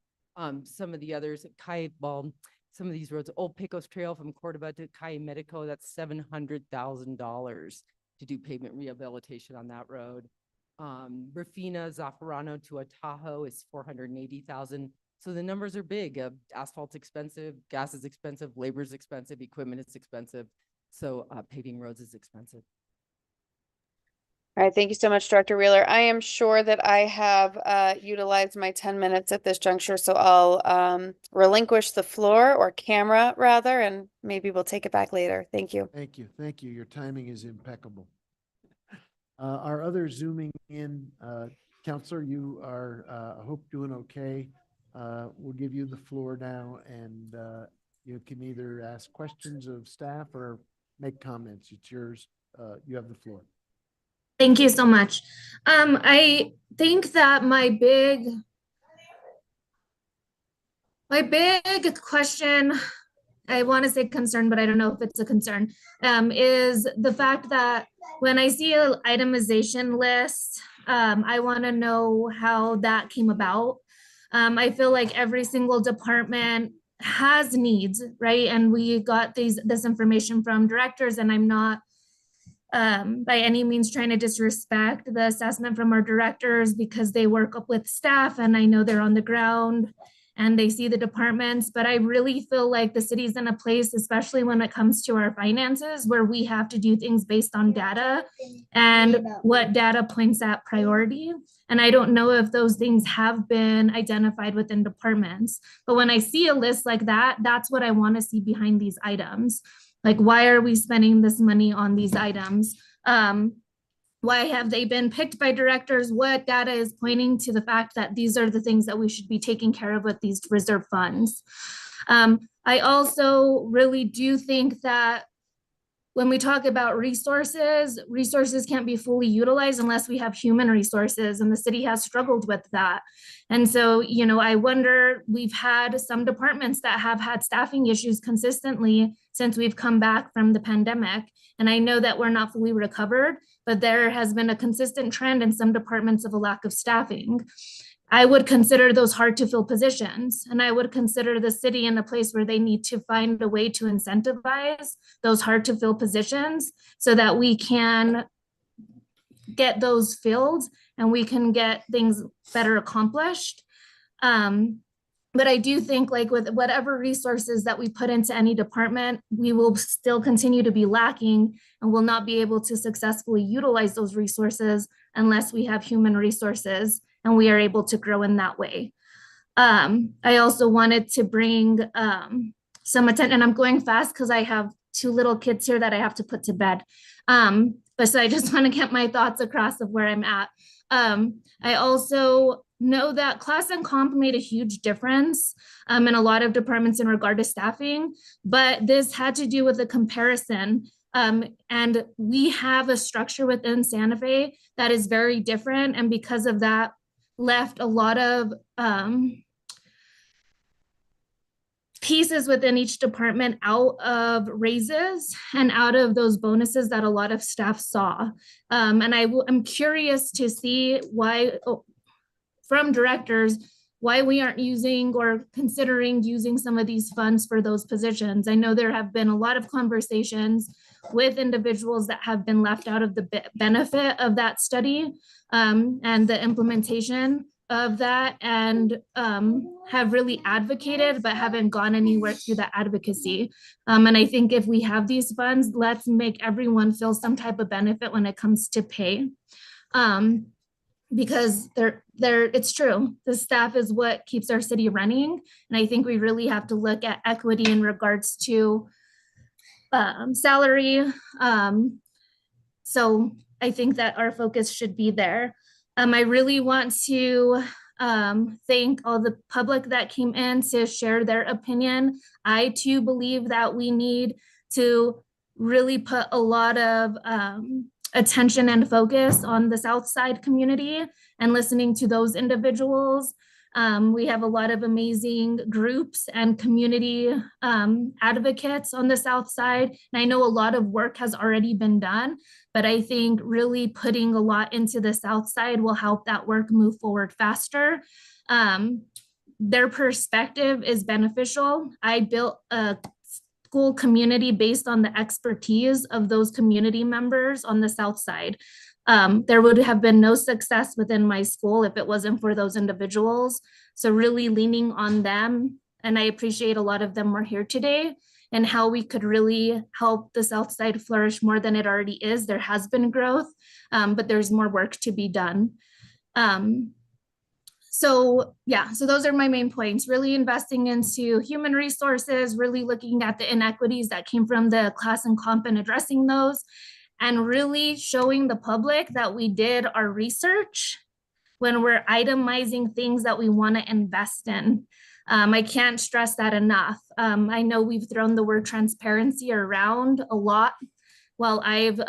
Some of the others, some of these roads, Old Pecos Trail from Cordoba to Calle Medico, that's $700,000 to do pavement rehabilitation on that road. Rafina, Zaffarano to Atajo is $480,000. So the numbers are big. Asphalt's expensive, gas is expensive, labor is expensive, equipment is expensive. So paving roads is expensive. All right, thank you so much, Director Wheeler. I am sure that I have utilized my 10 minutes at this juncture, so I'll relinquish the floor, or camera rather, and maybe we'll take it back later. Thank you. Thank you. Thank you. Your timing is impeccable. Our other zooming in, Counselor, you are, I hope, doing okay. We'll give you the floor now, and you can either ask questions of staff or make comments. It's yours. You have the floor. Thank you so much. I think that my big question, I want to say concern, but I don't know if it's a concern, is the fact that when I see an itemization list, I want to know how that came about. I feel like every single department has needs, right? And we got this information from directors, and I'm not by any means trying to disrespect the assessment from our directors, because they work up with staff and I know they're on the ground and they see the departments, but I really feel like the city's in a place, especially when it comes to our finances, where we have to do things based on data and what data points at priority. And I don't know if those things have been identified within departments, but when I see a list like that, that's what I want to see behind these items. Like, why are we spending this money on these items? Why have they been picked by directors? What data is pointing to the fact that these are the things that we should be taking care of with these reserve funds? I also really do think that when we talk about resources can't be fully utilized unless we have human resources, and the city has struggled with that. And so, I wonder, we've had some departments that have had staffing issues consistently since we've come back from the pandemic. And I know that we're not fully recovered, but there has been a consistent trend in some departments of a lack of staffing. I would consider those hard to fill positions, and I would consider the city in a place where they need to find a way to incentivize those hard to fill positions so that we can get those filled and we can get things better accomplished. But I do think like with whatever resources that we put into any department, we will still continue to be lacking and will not be able to successfully utilize those resources unless we have human resources and we are able to grow in that way. I also wanted to bring some attention, and I'm going fast because I have 2 little kids here that I have to put to bed. But so I just want to get my thoughts across of where I'm at. I also know that class and comp made a huge difference in a lot of departments in regard to staffing, but this had to do with the comparison. And we have a structure within Santa Fe that is very different. And because of that, left a lot of pieces within each department out of raises and out of those bonuses that a lot of staff saw. And I'm curious to see why, from directors, why we aren't using or considering using some of these funds for those positions. I know there have been a lot of conversations with individuals that have been left out of the benefit of that study and the implementation of that, and have really advocated but haven't gone anywhere through that advocacy. And I think if we have these funds, let's make everyone feel some type of benefit when it comes to pay. Because it's true, the staff is what keeps our city running. And I think we really have to look at equity in regards to salary. So I think that our focus should be there. I really want to thank all the public that came in to share their opinion. I too believe that we need to really put a lot of attention and focus on the South Side community and listening to those individuals. We have a lot of amazing groups and community advocates on the South Side. And I know a lot of work has already been done, but I think really putting a lot into the South Side will help that work move forward faster. Their perspective is beneficial. I built a school community based on the expertise of those community members on the South Side. There would have been no success within my school if it wasn't for those individuals. So really leaning on them, and I appreciate a lot of them were here today, and how we could really help the South Side flourish more than it already is. There has been growth, but there's more work to be done. So those are my main points. Really investing into human resources, really looking at the inequities that came from the class and comp and addressing those, and really showing the public that we did our research when we're itemizing things that we want to invest in. I can't stress that enough. I know we've thrown the word transparency around a lot while I've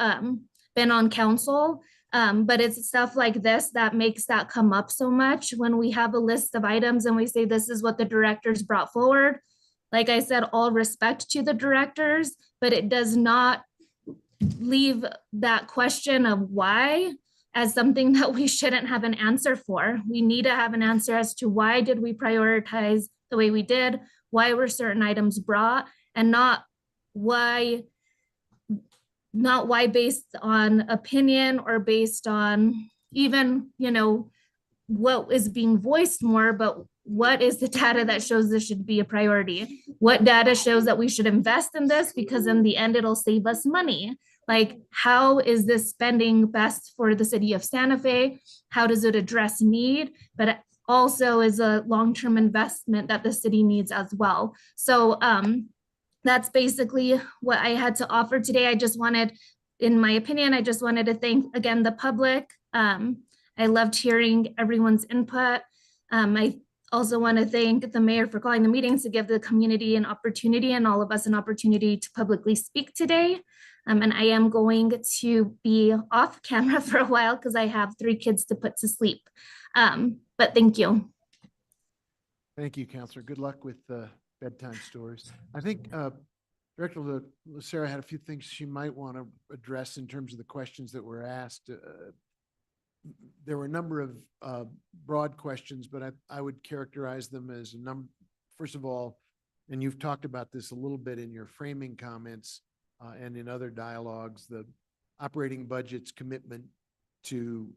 been on council, but it's stuff like this that makes that come up so much when we have a list of items and we say, this is what the directors brought forward. Like I said, all respect to the directors, but it does not leave that question of why as something that we shouldn't have an answer for. We need to have an answer as to why did we prioritize the way we did, why were certain items brought, and not why based on opinion or based on even, what is being voiced more, but what is the data that shows this should be a priority? What data shows that we should invest in this because in the end, it'll save us money? Like, how is this spending best for the city of Santa Fe? How does it address need? But it also is a long-term investment that the city needs as well. So that's basically what I had to offer today. In my opinion, I just wanted to thank again the public. I loved hearing everyone's input. I also want to thank the mayor for calling the meetings to give the community an opportunity and all of us an opportunity to publicly speak today. And I am going to be off camera for a while because I have 3 kids to put to sleep. But thank you. Thank you, Counselor. Good luck with bedtime stories. I think Director Lucero had a few things she might want to address in terms of the questions that were asked. There were a number of broad questions, but I would characterize them as first of all, and you've talked about this a little bit in your framing comments and in other dialogues, the operating budget's commitment to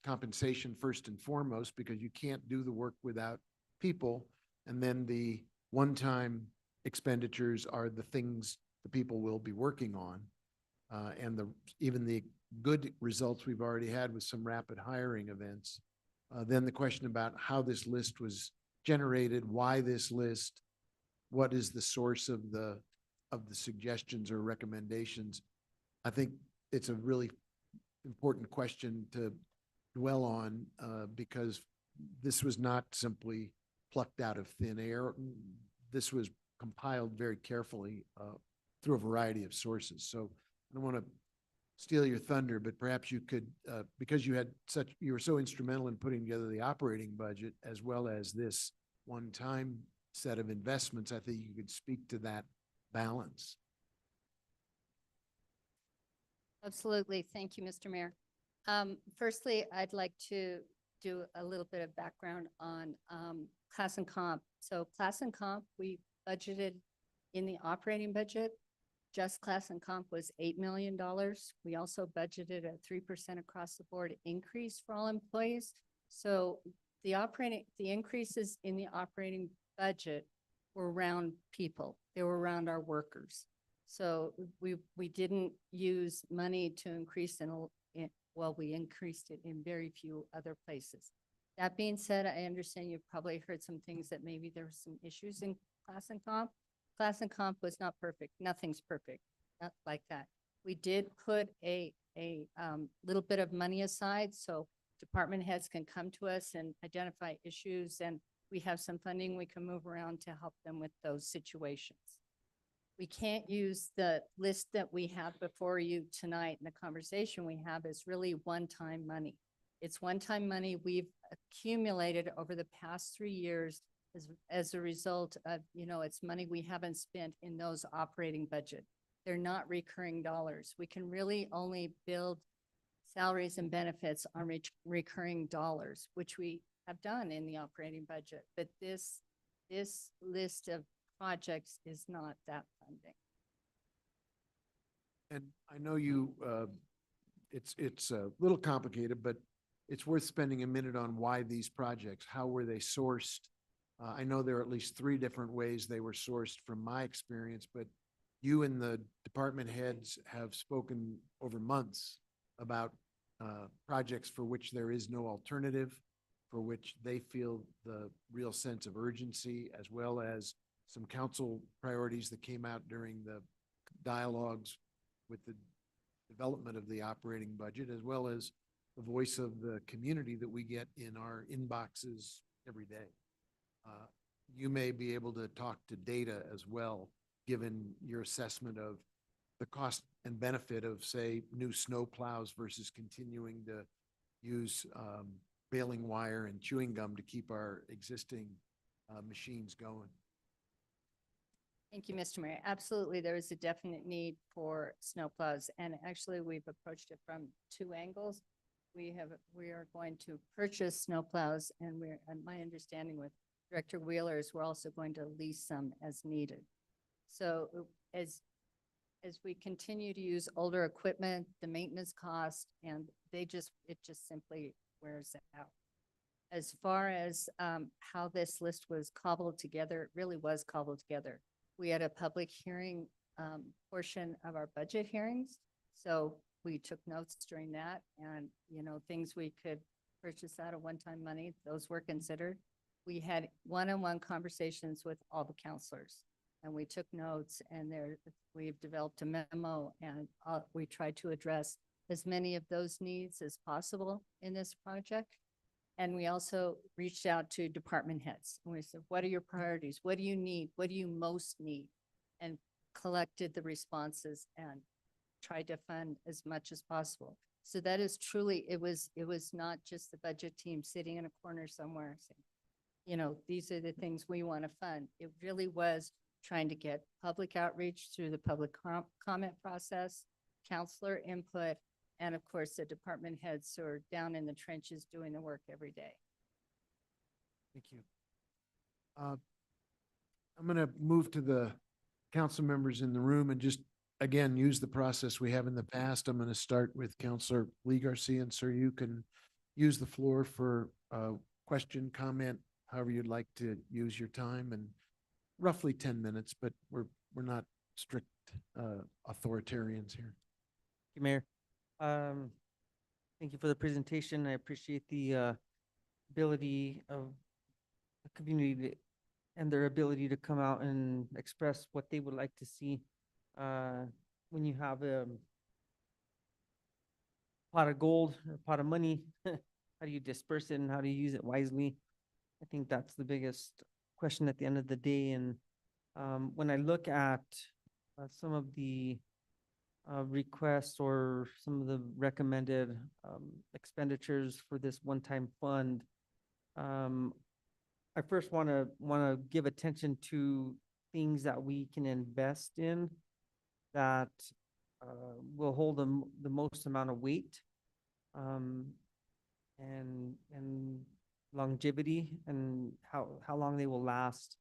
compensation first and foremost, because you can't do the work without people. And then the one-time expenditures are the things the people will be working on. And even the good results we've already had with some rapid hiring events. Then the question about how this list was generated, why this list, what is the source of the suggestions or recommendations. I think it's a really important question to dwell on, because this was not simply plucked out of thin air. This was compiled very carefully through a variety of sources. So I don't want to steal your thunder, but perhaps you could, because you were so instrumental in putting together the operating budget as well as this one-time set of investments, I think you could speak to that balance. Absolutely. Thank you, Mr. Mayor. Firstly, I'd like to do a little bit of background on class and comp. So class and comp, we budgeted in the operating budget. Just class and comp was $8 million. We also budgeted a 3% across the board increase for all employees. So the increases in the operating budget were around people. They were around our workers. So we didn't use money to increase we increased it in very few other places. That being said, I understand you've probably heard some things that maybe there were some issues in class and comp. Class and comp was not perfect. Nothing's perfect, not like that. We did put a little bit of money aside so department heads can come to us and identify issues, and we have some funding we can move around to help them with those situations. We can't use the list that we have before you tonight, and the conversation we have is really one-time money. It's one-time money we've accumulated over the past 3 years as a result of, it's money we haven't spent in those operating budget. They're not recurring dollars. We can really only build salaries and benefits on recurring dollars, which we have done in the operating budget. But this list of projects is not that funding. And I know it's a little complicated, but it's worth spending a minute on why these projects, how were they sourced? I know there are at least 3 different ways they were sourced from my experience, but you and the department heads have spoken over months about projects for which there is no alternative, for which they feel the real sense of urgency, as well as some council priorities that came out during the dialogues with the development of the operating budget, as well as the voice of the community that we get in our inboxes every day. You may be able to talk to data as well, given your assessment of the cost and benefit of, say, new snow plows versus continuing to use baling wire and chewing gum to keep our existing machines going. Thank you, Mr. Mayor. Absolutely, there is a definite need for snowplows, and actually we've approached it from 2 angles. We are going to purchase snowplows, and my understanding with Director Wheeler is we're also going to lease some as needed. So as we continue to use older equipment, the maintenance cost, and it just simply wears out. As far as how this list was cobbled together, it really was cobbled together. We had a public hearing portion of our budget hearings. So we took notes during that, and, things we could purchase out of one-time money, those were considered. We had one-on-one conversations with all the counselors, and we took notes, and we've developed a memo, and we tried to address as many of those needs as possible in this project. And we also reached out to department heads, and we said, what are your priorities? What do you need? What do you most need? And collected the responses and tried to fund as much as possible. So that is truly, it was not just the budget team sitting in a corner somewhere saying, these are the things we want to fund. It really was trying to get public outreach through the public comment process, counselor input, and of course, the department heads who are down in the trenches doing the work every day. Thank you. I'm going to move to the council members in the room and just again, use the process we have in the past. I'm going to start with Counselor Lee Garcia, and sir, you can use the floor for question, comment, however you'd like to use your time, and roughly 10 minutes, but we're not strict authoritarians here. Thank you, Mayor. Thank you for the presentation. I appreciate the ability of the community and their ability to come out and express what they would like to see. When you have a pot of gold, or a pot of money, how do you disperse it and how do you use it wisely? I think that's the biggest question at the end of the day. And when I look at some of the requests or some of the recommended expenditures for this one-time fund, I first want to give attention to things that we can invest in that will hold the most amount of weight and longevity and how long they will last.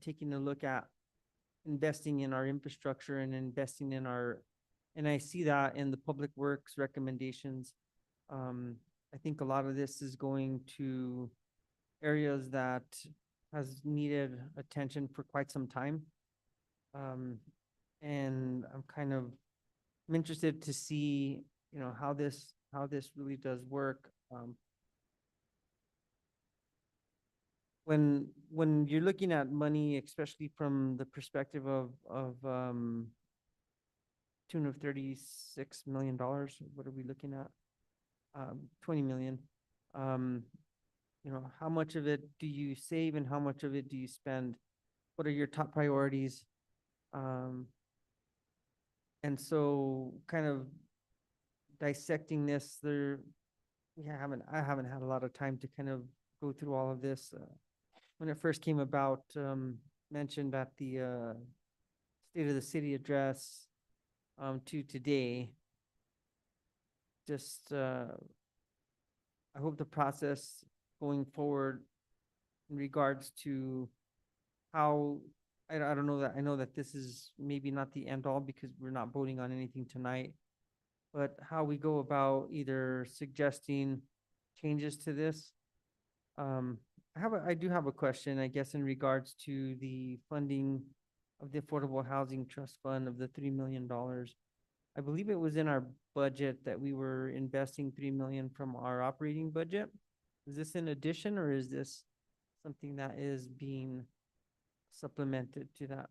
Taking a look at investing in our infrastructure and investing in and I see that in the public works recommendations. I think a lot of this is going to areas that has needed attention for quite some time. And I'm interested to see, how this really does work. When you're looking at money, especially from the perspective of tune of $36 million, what are we looking at? 20 million. How much of it do you save and how much of it do you spend? What are your top priorities? And so kind of dissecting this, I haven't had a lot of time to kind of go through all of this. When it first came about, mentioned at the State of the City address to today, just I hope the process going forward in regards to how, I don't know that, I know that this is maybe not the end all because we're not voting on anything tonight, but how we go about either suggesting changes to this. I do have a question, I guess, in regards to the funding of the Affordable Housing Trust Fund of the $3 million. I believe it was in our budget that we were investing $3 million from our operating budget. Is this in addition, or is this something that is being supplemented to that?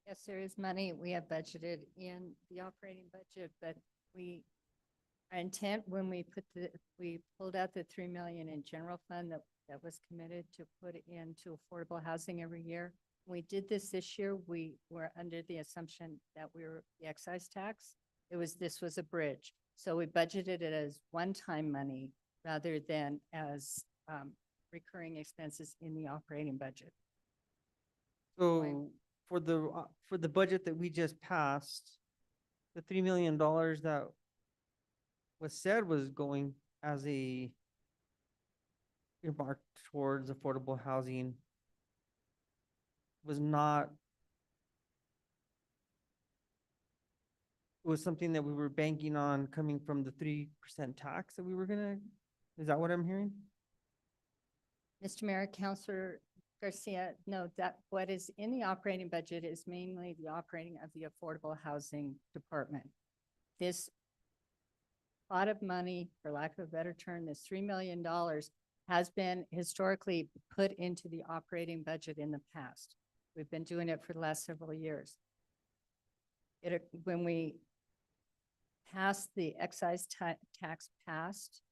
Yes, there is money we have budgeted in the operating budget, but our intent when we pulled out the 3 million in general fund that was committed to put into affordable housing every year. When we did this year, we were under the assumption that the excise tax, this was a bridge. So we budgeted it as one-time money rather than as recurring expenses in the operating budget. So for the budget that we just passed, the $3 million that was said was going as earmarked towards affordable housing was not, it was something that we were banking on coming from the 3% tax that we were is that what I'm hearing? Mr. Mayor, Councilor Garcia, no, that what is in the operating budget is mainly the operating of the Affordable Housing Department. This pot of money, for lack of a better term, this $3 million has been historically put into the operating budget in the past. We've been doing it for the last several years. When we passed the excise tax passed,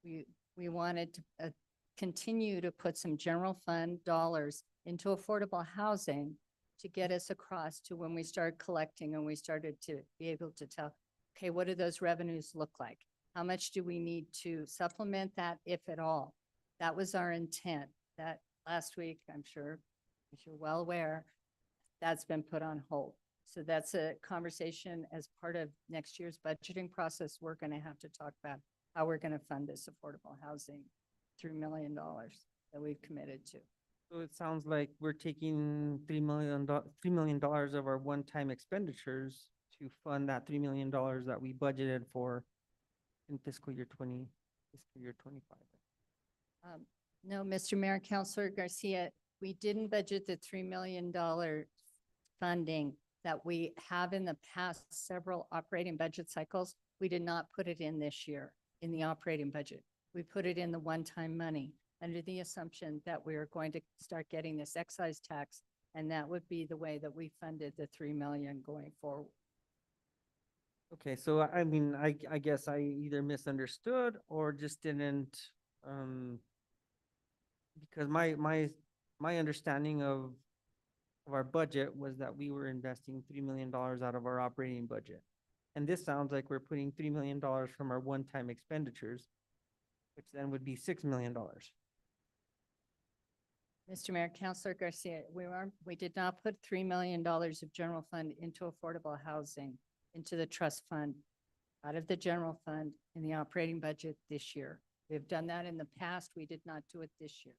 we wanted to continue to put some general fund dollars into affordable housing to get us across to when we started collecting and we started to be able to tell, okay, what do those revenues look like? How much do we need to supplement that, if at all? That was our intent. That last week, I'm sure, as you're well aware, that's been put on hold. So that's a conversation as part of next year's budgeting process. We're going to have to talk about how we're going to fund this affordable housing, $3 million that we've committed to. So it sounds like we're taking $3 million of our one-time expenditures to fund that $3 million that we budgeted for in fiscal year 25. No, Mr. Mayor, Counselor Garcia, we didn't budget the $3 million funding that we have in the past several operating budget cycles. We did not put it in this year in the operating budget. We put it in the one-time money under the assumption that we are going to start getting this excise tax, and that would be the way that we funded the 3 million going forward. Okay, so I mean, I guess I either misunderstood or just didn't, because my understanding of our budget was that we were investing $3 million out of our operating budget. And this sounds like we're putting $3 million from our one-time expenditures, which then would be $6 million. Mr. Mayor, Counselor Garcia, we did not put $3 million of general fund into affordable housing, into the trust fund, out of the general fund in the operating budget this year. We've done that in the past. We did not do it this year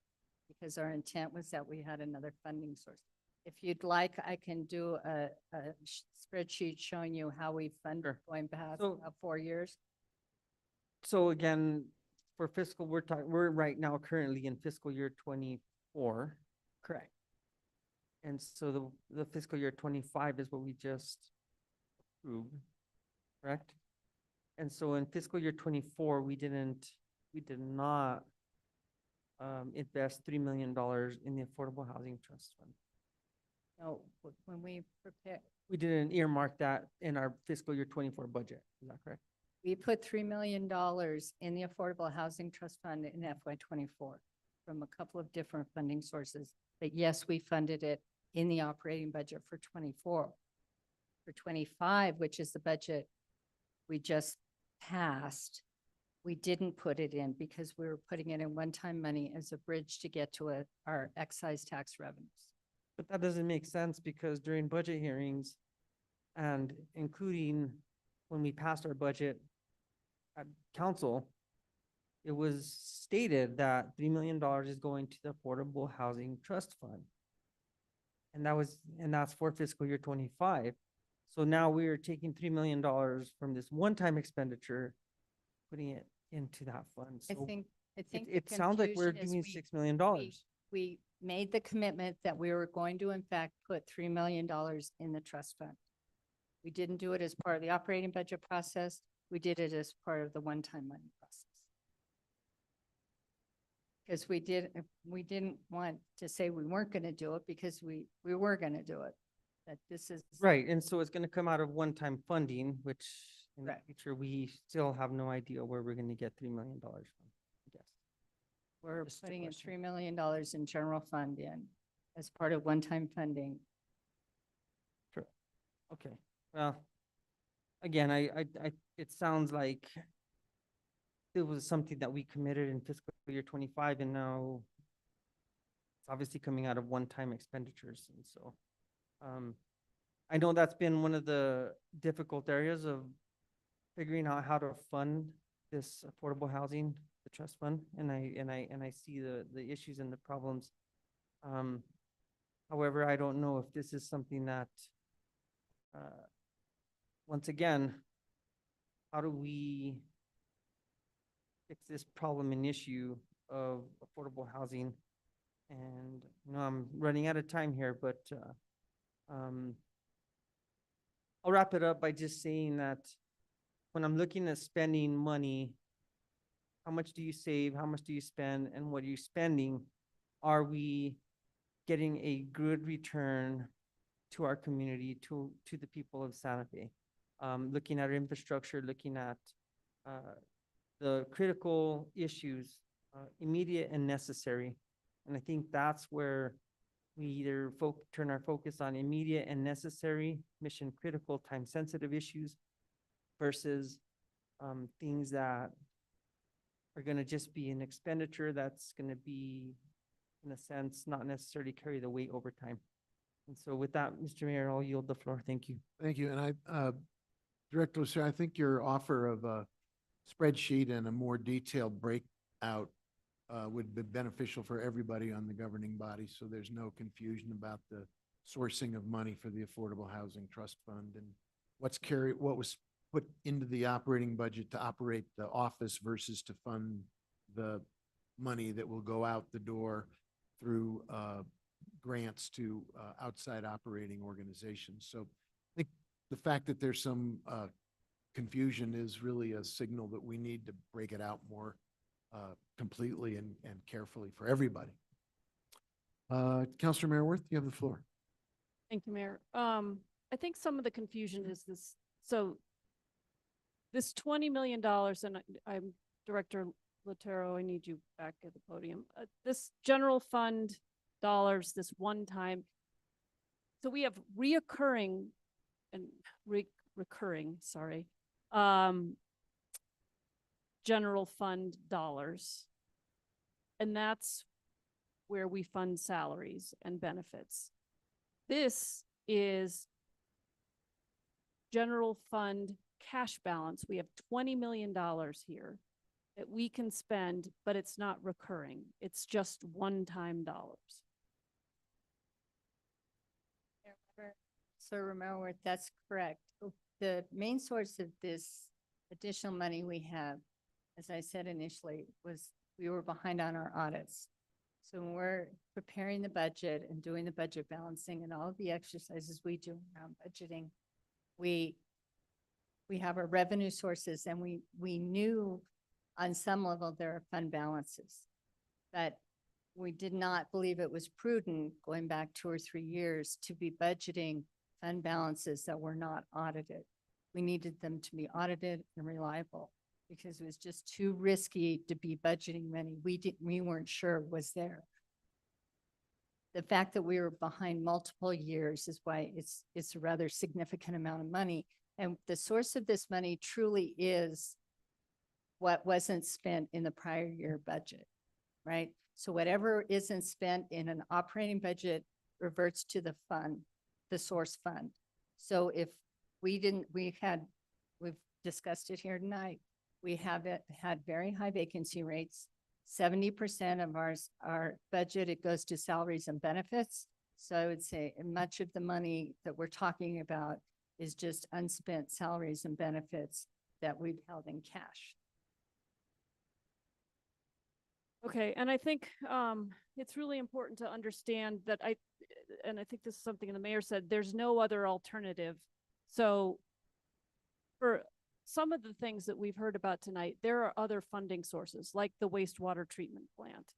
because our intent was that we had another funding source. If you'd like, I can do a spreadsheet showing you how we funded going past So- 4 years. So again, for fiscal, we're right now currently in fiscal year 24. Correct. And so the fiscal year 25 is what we just approved, correct? And so in fiscal year 24, we did not invest $3 million in the Affordable Housing Trust Fund. No, when we prepare, We didn't earmark that in our fiscal year 24 budget, is that correct? we put $3 million in the Affordable Housing Trust Fund in FY '24 from a couple of different funding sources. But yes, we funded it in the operating budget for '24. For '25, which is the budget we just passed, we didn't put it in because we were putting it in one-time money as a bridge to get to our excise tax revenues. But that doesn't make sense because during budget hearings and including when we passed our budget at council, it was stated that $3 million is going to the Affordable Housing Trust Fund. And that's for fiscal year 25. So now we are taking $3 million from this one-time expenditure, putting it into that fund. I So think the it sounds like we're confusion doing is $6 million. we made the commitment that we were going to in fact put $3 million in the trust fund. We didn't do it as part of the operating budget process. We did it as part of the one-time money process. Because we didn't want to say we weren't going to do it because we were going to do it. That this is. Right, and so it's gonna come out of one-time funding, which in the Correct. future, we still have no idea where we're gonna get $3 million from, I guess. We're Just a putting in question. $3 million in general fund in as part of one-time funding. Sure. Okay, well, again, it sounds like it was something that we committed in fiscal year 25 and now it's obviously coming out of one-time expenditures. And so, I know that's been one of the difficult areas of figuring out how to fund this affordable housing, the trust fund, and I see the issues and the problems. However, I don't know if this is something that, once again, how do we fix this problem and issue of affordable housing? And, I'm running out of time here, but, I'll wrap it up by just saying that when I'm looking at spending money, how much do you save, how much do you spend, and what are you spending? Are we getting a good return to our community, to the people of Santa Fe? Looking at our infrastructure, looking at the critical issues, immediate and necessary. And I think that's where we either turn our focus on immediate and necessary, mission critical, time sensitive issues versus things that are going to just be an expenditure that's going to be, in a sense, not necessarily carry the weight over time. And so with that, Mr. Mayor, I'll yield the floor. Thank you. Thank you. And Director Lucero, I think your offer of spreadsheet and a more detailed breakout would be beneficial for everybody on the governing body, so there's no confusion about the sourcing of money for the Affordable Housing Trust Fund and what was put into the operating budget to operate the office versus to fund the money that will go out the door through grants to outside operating organizations. So I think the fact that there's some confusion is really a signal that we need to break it out more completely and carefully for everybody. Councilor Mayorworth, you have the floor. Thank you, Mayor. I think some of the confusion is this, so this $20 million, and I'm Director Latero, I need you back at the podium. This general fund dollars, this one time. So we have recurring, sorry, general fund dollars. And that's where we fund salaries and benefits. This is general fund cash balance. We have $20 million here that we can spend, but it's not recurring. It's just one-time dollars. So remember, that's correct. The main source of this additional money we have, as I said initially, was we were behind on our audits. So when we're preparing the budget and doing the budget balancing and all of the exercises we do around budgeting, we have our revenue sources, and we knew on some level there are fund balances, but we did not believe it was prudent going back 2 or 3 years to be budgeting fund balances that were not audited. We needed them to be audited and reliable because it was just too risky to be budgeting money we weren't sure was there. The fact that we were behind multiple years is why it's a rather significant amount of money. And the source of this money truly is what wasn't spent in the prior year budget, right? So whatever isn't spent in an operating budget reverts to the fund, the source fund. So if we've discussed it here tonight, we have had very high vacancy rates. 70% of our budget, it goes to salaries and benefits. So I would say much of the money that we're talking about is just unspent salaries and benefits that we've held in cash. Okay, and I think it's really important to understand that and I think this is something the mayor said, there's no other alternative. So for some of the things that we've heard about tonight, there are other funding sources like the wastewater treatment plant.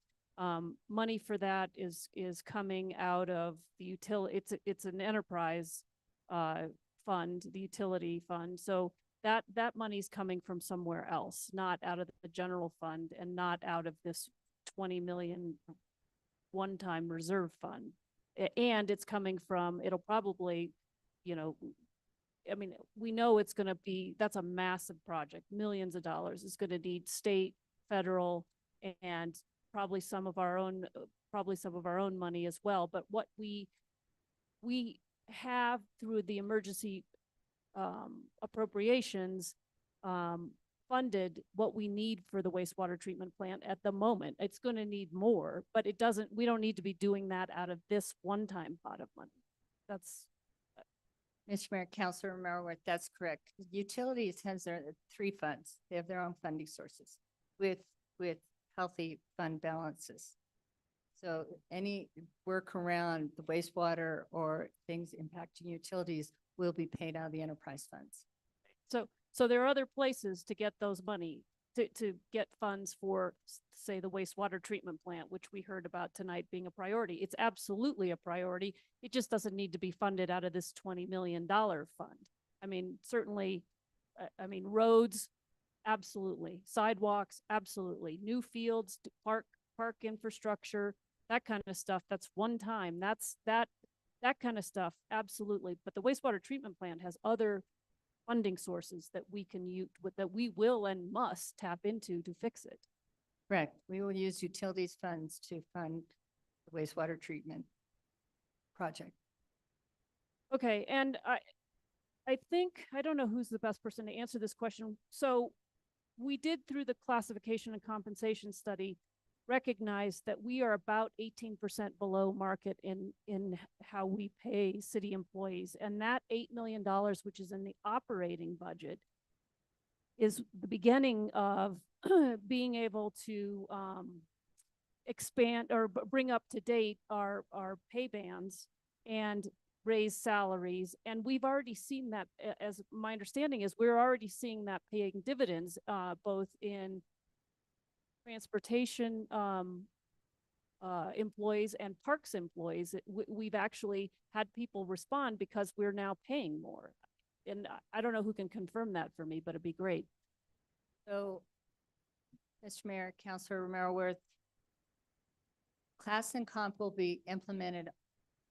Money for that is coming out of the utility. It's an enterprise fund, the utility fund. So that money's coming from somewhere else, not out of the general fund and not out of this 20 million one-time reserve fund. And it's coming from, it'll probably, I mean, we know it's going to be, that's a massive project, millions of dollars. It's going to need state, federal, and probably some of our own money as well. But what we have through the emergency appropriations funded what we need for the wastewater treatment plant at the moment. It's going to need more, but we don't need to be doing that out of this one-time pot of money. That's Mr. Mayor, Councilor Mayorworth, that's correct. Utilities has their 3 funds. They have their own funding sources with healthy fund balances. So any work around the wastewater or things impacting utilities will be paid out of the enterprise funds. So there are other places to get those money, to get funds for, say, the wastewater treatment plant, which we heard about tonight being a priority. It's absolutely a priority. It just doesn't need to be funded out of this $20 million fund. I mean, certainly, roads, absolutely. Sidewalks, absolutely. New fields, park infrastructure, that kind of stuff. That's one time. That kind of stuff, absolutely. But the wastewater treatment plant has other funding sources that we can use, that we will and must tap into to fix it. Correct. We will use utilities funds to fund the wastewater treatment project. Okay, and I think, I don't know who's the best person to answer this question. So we did through the classification and compensation study recognize that we are about 18% below market in how we pay city employees. And that $8 million, which is in the operating budget, is the beginning of being able to expand or bring up to date our pay bands and raise salaries. And we've already seen that, as my understanding is, we're already seeing that paying dividends, both in transportation employees and parks employees. We've actually had people respond because we're now paying more. And I don't know who can confirm that for me, but it'd be great. So, Mr. Mayor, Councilor Romero Worth, class and comp will be implemented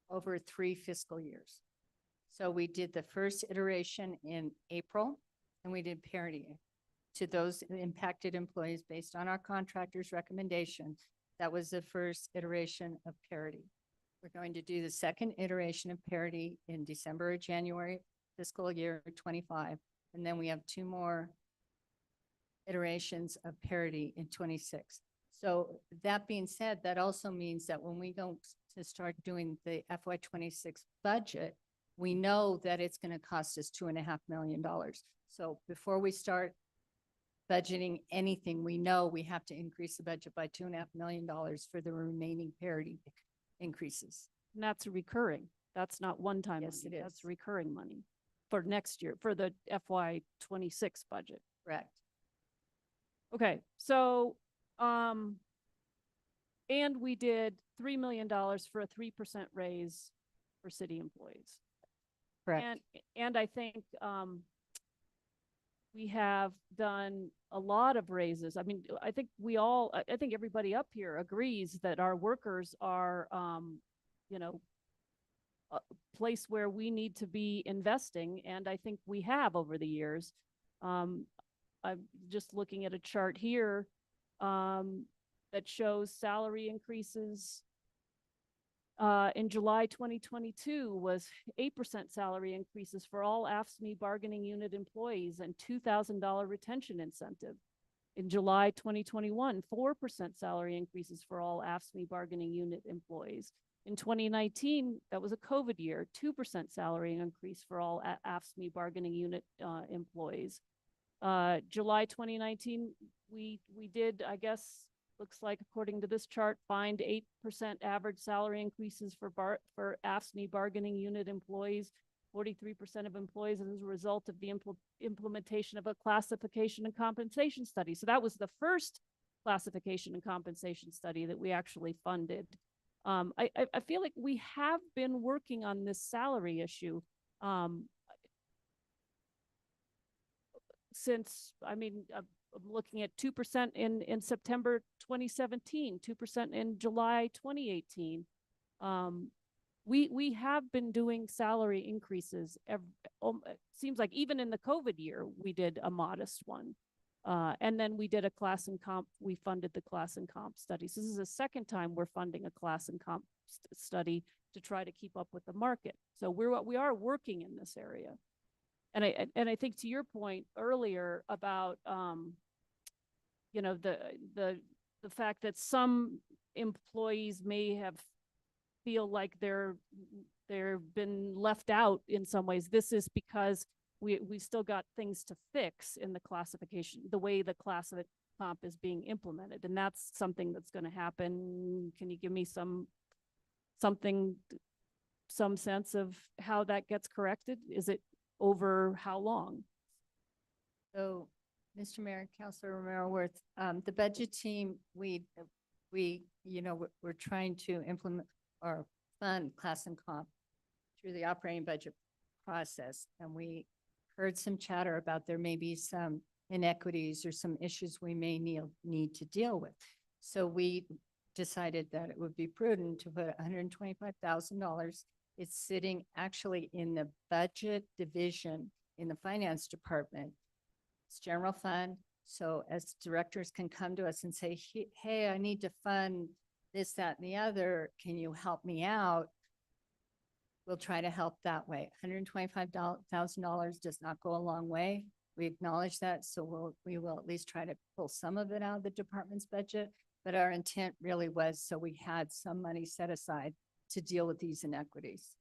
over 3 fiscal years. So we did the first iteration in April, and we did parity to those impacted employees based on our contractor's recommendation. That was the first iteration of parity. We're going to do the second iteration of parity in December or January fiscal year 25. And then we have 2 more iterations of parity in 26. So that being said, that also means that when we go to start doing the FY26 budget, we know that it's going to cost us $2.5 million. So before we start budgeting anything, we know we have to increase the budget by $2.5 million for the remaining parity increases. And that's recurring. That's not one-time Yes, money. it That's is. recurring money for next year, for the FY26 budget. Correct. Okay, so, and we did $3 million for a 3% raise for city employees. Correct. And I think, we have done a lot of raises. I mean, I think I think everybody up here agrees that our workers are, you know, a place where we need to be investing. And I think we have over the years. I'm just looking at a chart here that shows salary increases. In July 2022 was 8% salary increases for all AFSCME bargaining unit employees and $2,000 retention incentive. In July 2021, 4% salary increases for all AFSCME bargaining unit employees. In 2019, that was a COVID year, 2% salary increase for all AFSCME bargaining unit employees. July 2019, we did, I guess, looks like according to this chart, find 8% average salary increases for AFSCME bargaining unit employees, 43% of employees as a result of the implementation of a classification and compensation study. So that was the first classification and compensation study that we actually funded. I feel like we have been working on this salary issue since, I mean, I'm looking at 2% in September 2017, 2% in July 2018. We have been doing salary increases. It seems like even in the COVID year, we did a modest one. And then we did a class and comp, we funded the class and comp studies. This is the second time we're funding a class and comp study to try to keep up with the market. So we are working in this area. And I think to your point earlier about, you know, the fact that some employees may feel like they've been left out in some ways. This is because we still got things to fix in the classification, the way the class of comp is being implemented, and that's something that's going to happen. Can you give me some sense of how that gets corrected? Is it over how long? So, Mr. Mayor, Councilor Romero Worth, the budget team, we, you know, we're trying to implement or fund class and comp through the operating budget process. And we heard some chatter about there may be some inequities or some issues we may need to deal with. So we decided that it would be prudent to put $125,000. It's sitting actually in the budget division in the finance department. It's general fund. So as directors can come to us and say, hey, I need to fund this, that, and the other. Can you help me out? We'll try to help that way. $125,000 does not go a long way. We acknowledge that, so we will at least try to pull some of it out of the department's budget. But our intent really was so we had some money set aside to deal with these inequities.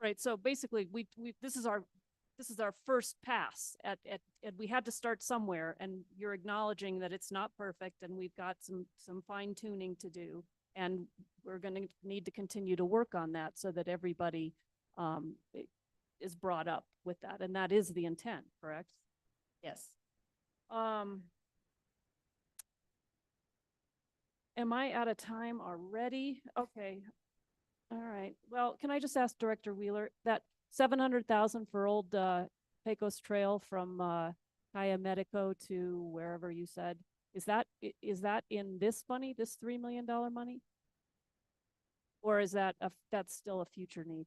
Right, so basically, this is our first pass and we had to start somewhere, and you're acknowledging that it's not perfect, and we've got some fine tuning to do. And we're gonna need to continue to work on that so that everybody, is brought up with that, and that is the intent, correct? Yes. Am I out of time already? Okay. All right. Well, can I just ask Director Wheeler, that 700,000 for old Pecos Trail from Kaya Medico to wherever you said, is that in this money, this $3 million money? Or is that's still a future need?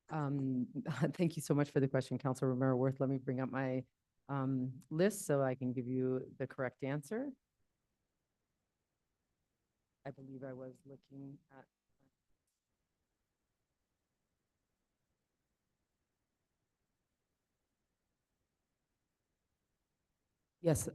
Thank you so much for the question, Councilor Romero Worth. Let me bring up my list so I can give you the correct answer. I believe I was looking at. Yes,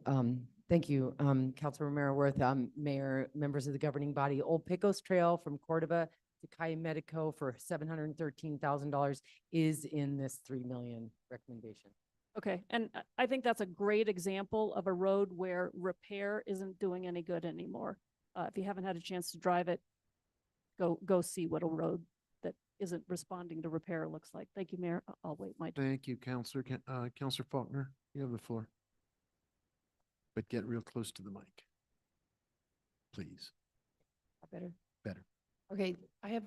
thank you, Councilor Romero Worth, Mayor, members of the governing body. Old Pecos Trail from Cordova to Cayo Medico for $713,000 is in this 3 million recommendation. Okay, and I think that's a great example of a road where repair isn't doing any good anymore. If you haven't had a chance to drive it, go see what a road that isn't responding to repair looks like. Thank you, Mayor. I'll wait my turn. Thank you, Counselor. Counselor Faulkner, you have the floor. But get real close to the mic, please. Better. Better. Okay, I have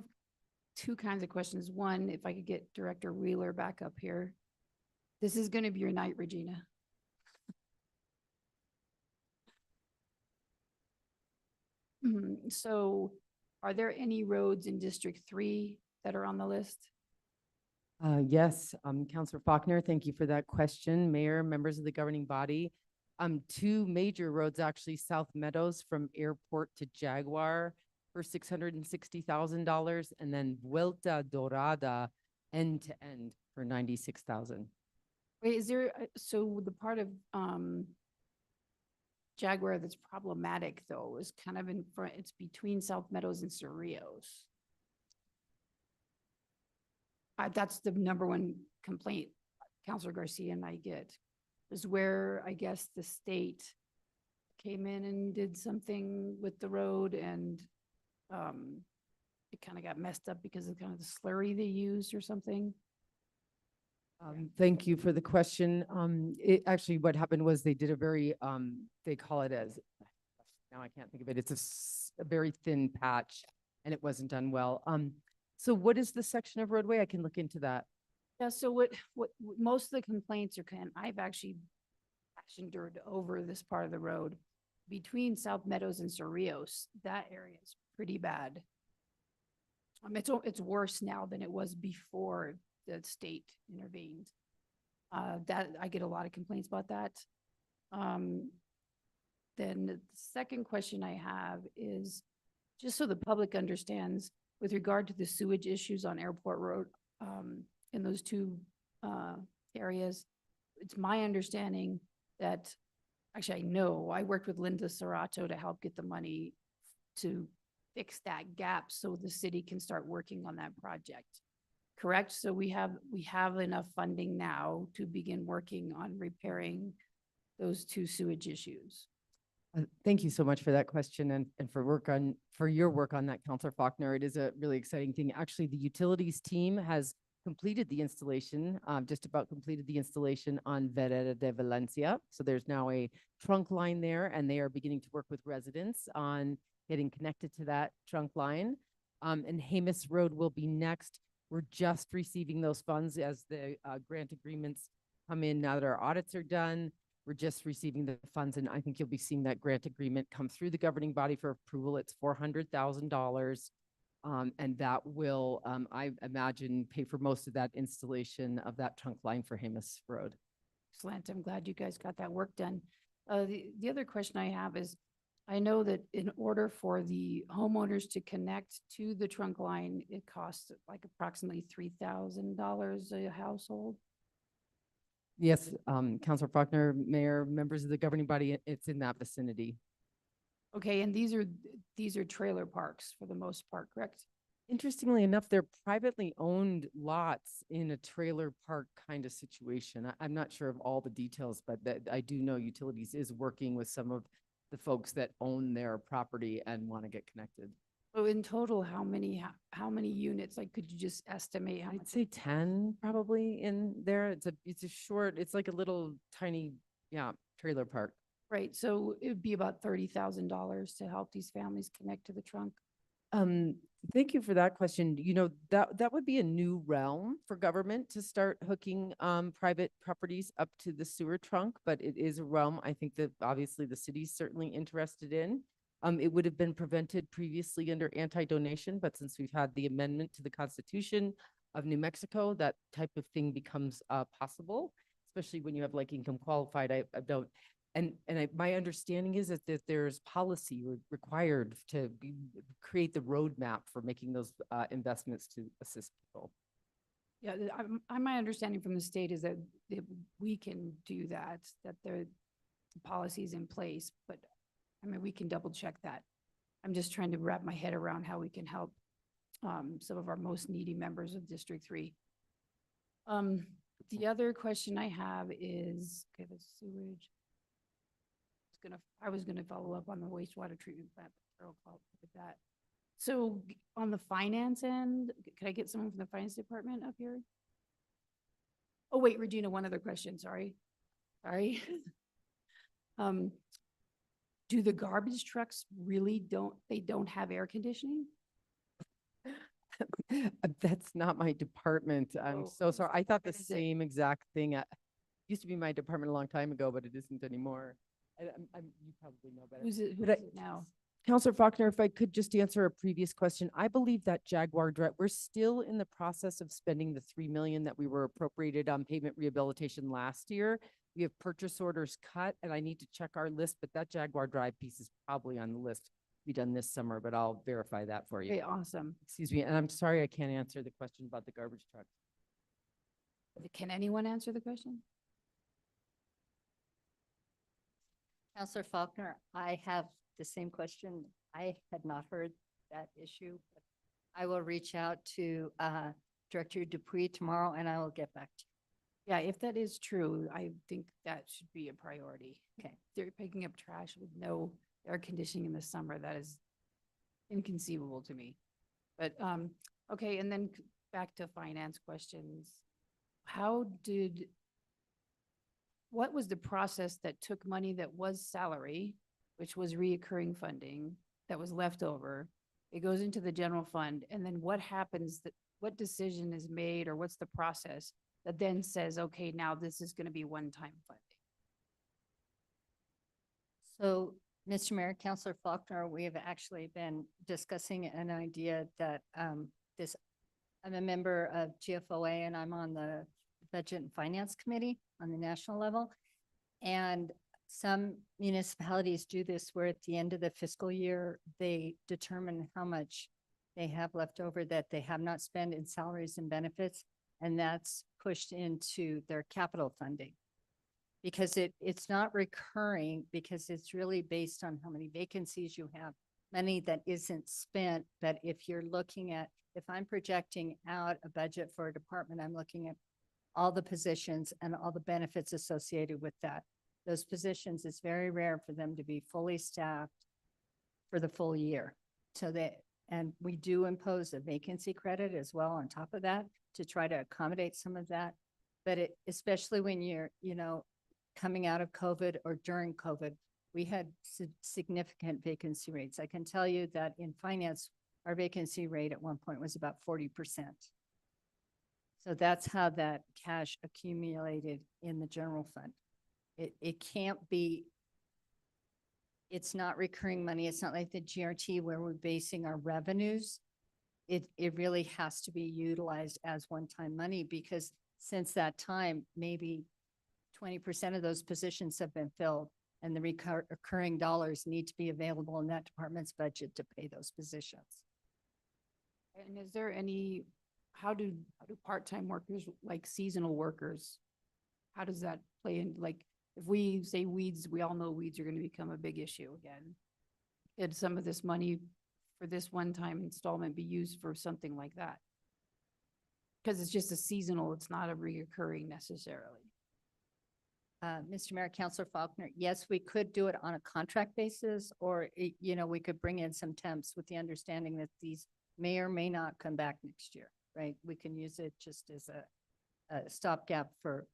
two kinds of questions. One, if I could get Director Wheeler back up here. This is going to be your night, Regina. So are there any roads in District 3 that are on the list? Yes, Councilor Faulkner, thank you for that question. Mayor, members of the governing body. Two major roads, actually, South Meadows from Airport to Jaguar for $660,000, and then Vuelta Dorada end to end for $96,000. Wait, is there, so the part of Jaguar that's problematic though is kind of in front, it's between South Meadows and Cerrillos. That's the number one complaint Councilor Garcia and I get, is where I guess the state came in and did something with the road, and it kind of got messed up because of kind of the slurry they used or something. Thank you for the question. It actually, what happened was they did a very, they call it as, now I can't think of it. It's a very thin patch, and it wasn't done well. So what is the section of roadway? I can look into that. Yeah, so what most of the complaints are I've actually endured over this part of the road between South Meadows and Cerrillos. That area is pretty bad. It's worse now than it was before the state intervened. That I get a lot of complaints about that. Then the second question I have is, just so the public understands, with regard to the sewage issues on Airport Road, in those two areas, it's my understanding that, actually I know, I worked with Linda Serato to help get the money to fix that gap so the city can start working on that project. Correct? So we have enough funding now to begin working on repairing those two sewage issues. Thank you so much for that question and for your work on that, Councilor Faulkner. It is a really exciting thing. Actually, the utilities team has completed the installation, just about completed the installation on Vereda de Valencia. So there's now a trunk line there, and they are beginning to work with residents on getting connected to that trunk line. And Jemez Road will be next. We're just receiving those funds as the grant agreements come in now that our audits are done. We're just receiving the funds, and I think you'll be seeing that grant agreement come through the governing body for approval. It's $400,000. And that will, I imagine, pay for most of that installation of that trunk line for Jemez Road. Excellent. I'm glad you guys got that work done. The other question I have is, I know that in order for the homeowners to connect to the trunk line, it costs like approximately $3,000 a household. Yes, Counselor Faulkner, Mayor, members of the governing body, it's in that vicinity. Okay, and these are trailer parks for the most part, correct? Interestingly enough, they're privately owned lots in a trailer park kind of situation. I'm not sure of all the details, but that I do know Utilities is working with some of the folks that own their property and want to get connected. So in total, how many units? Like, could you just estimate how I'd much? say 10 probably in there. It's like a little tiny, yeah, trailer park. Right, so it would be about $30,000 to help these families connect to the trunk. Thank you for that question. You know, that would be a new realm for government to start hooking private properties up to the sewer trunk, but it is a realm I think that obviously the city's certainly interested in. It would have been prevented previously under anti-donation, but since we've had the amendment to the Constitution of New Mexico, that type of thing becomes possible, especially when you have like income qualified. I don't. My understanding is that there's policy required to create the roadmap for making those investments to assist people. Yeah, my understanding from the state is that we can do that, that the policy is in place, but I mean, we can double check that. I'm just trying to wrap my head around how we can help some of our most needy members of District 3. The other question I have is, okay, the sewage. I was gonna follow up on the wastewater treatment plant, but Carol called with that. So on the finance end, could I get someone from the finance department up here? Oh, wait, Regina, one other question, sorry. Sorry. Do the garbage trucks really don't have air conditioning? That's not my department. I'm so sorry. I thought the is it? same exact thing. Used to be my department a long time ago, but it isn't anymore. You probably know better. Who's it But now? Counselor Faulkner, if I could just answer a previous question, I believe that Jaguar Drive, we're still in the process of spending the 3 million that we were appropriated on pavement rehabilitation last year. We have purchase orders cut, and I need to check our list, but that Jaguar Drive piece is probably on the list to be done this summer, but I'll verify that for you. Okay, awesome. Excuse me, and I'm sorry I can't answer the question about the garbage truck. Can anyone answer the question? Counselor Faulkner, I have the same question. I had not heard that issue. But I will reach out to Director Dupuy tomorrow and I will get back to Yeah, if that is true, I think that should be a priority. you. Okay. They're picking up trash with no air conditioning in the summer. That is inconceivable to me. But, okay, and then back to finance questions. What was the process that took money that was salary, which was reoccurring funding, that was left over? It goes into the general fund, and then what happens, what decision is made, or what's the process that then says, okay, now this is going to be one-time funding? So, Mr. Mayor, Counselor Faulkner, we have actually been discussing an idea that I'm a member of GFOA and I'm on the Budget and Finance Committee on the national level. And some municipalities do this where at the end of the fiscal year, they determine how much they have left over that they have not spent in salaries and benefits. And that's pushed into their capital funding. Because it's not recurring, because it's really based on how many vacancies you have, money that isn't spent. But if you're looking at, if I'm projecting out a budget for a department, I'm looking at all the positions and all the benefits associated with that. Those positions, it's very rare for them to be fully staffed for the full year. And we do impose a vacancy credit as well on top of that to try to accommodate some of that. But especially when you're, coming out of COVID or during COVID, we had significant vacancy rates. I can tell you that in finance, our vacancy rate at one point was about 40%. So that's how that cash accumulated in the general fund. It can't be, it's not recurring money. It's not like the GRT where we're basing our revenues. It really has to be utilized as one-time money, because since that time, maybe 20% of those positions have been filled and the recurring dollars need to be available in that department's budget to pay those positions. And is there any, how do part-time workers, like seasonal workers, how does that play in? Like, if we say weeds, we all know weeds are gonna become a big issue again. Could some of this money for this one-time installment be used for something like that? Because it's just a seasonal, it's not a reoccurring necessarily. Mr. Mayor, Counselor Faulkner, yes, we could do it on a contract basis, or, we could bring in some temps with the understanding that these may or may not come back next year, right? We can use it just as a stopgap for,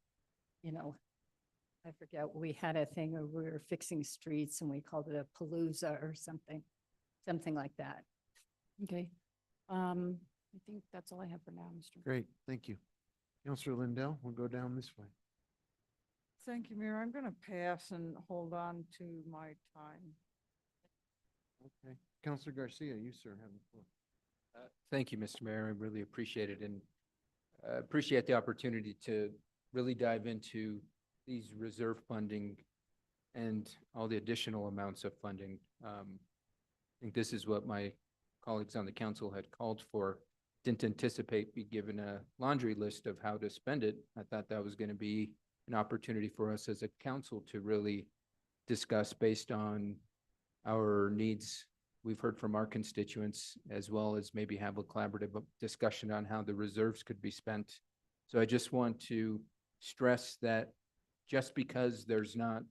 I forget, we had a thing where we were fixing streets and we called it a palooza or something like that. Okay. I think that's all I have for now, Mr. Mayor. Great, thank you. Counselor Lindell, we'll go down this way. Thank you, Mayor. I'm going to pass and hold on to my time. Okay. Counselor Garcia, you, sir, have the floor. Thank you, Mr. Mayor. I really appreciate it, and appreciate the opportunity to really dive into these reserve funding and all the additional amounts of funding. I think this is what my colleagues on the council had called for. Didn't anticipate be given a laundry list of how to spend it. I thought that was going to be an opportunity for us as a council to really discuss based on our needs. We've heard from our constituents, as well as maybe have a collaborative discussion on how the reserves could be spent. So I just want to stress that just because there's not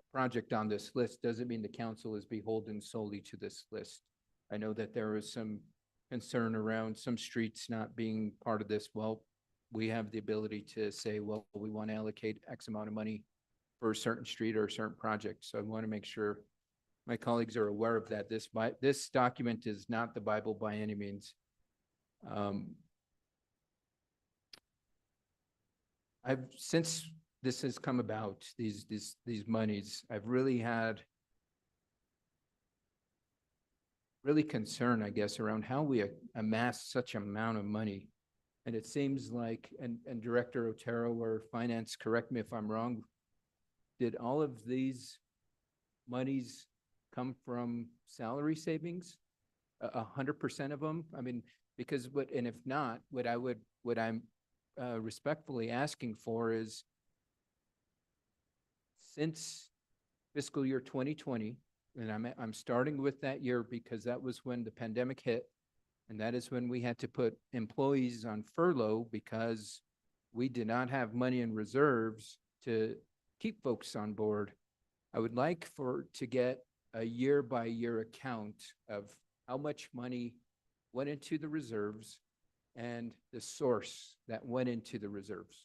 a project on this list doesn't mean the council is beholden solely to this list. I know that there is some concern around some streets not being part of this. Well, we have the ability to say, well, we want to allocate X amount of money for a certain street or a certain project. So I want to make sure my colleagues are aware of that. This document is not the Bible by any means. Since this has come about, these monies, I've really had concern, I guess, around how we amass such amount of money. And it seems like, and Director Otero or Finance, correct me if I'm wrong, did all of these monies come from salary savings? 100% of them? I mean, because and if not, what I'm respectfully asking for is, since fiscal year 2020, and I'm starting with that year because that was when the pandemic hit, and that is when we had to put employees on furlough because we did not have money in reserves to keep folks on board. I would like to get a year-by-year account of how much money went into the reserves and the source that went into the reserves.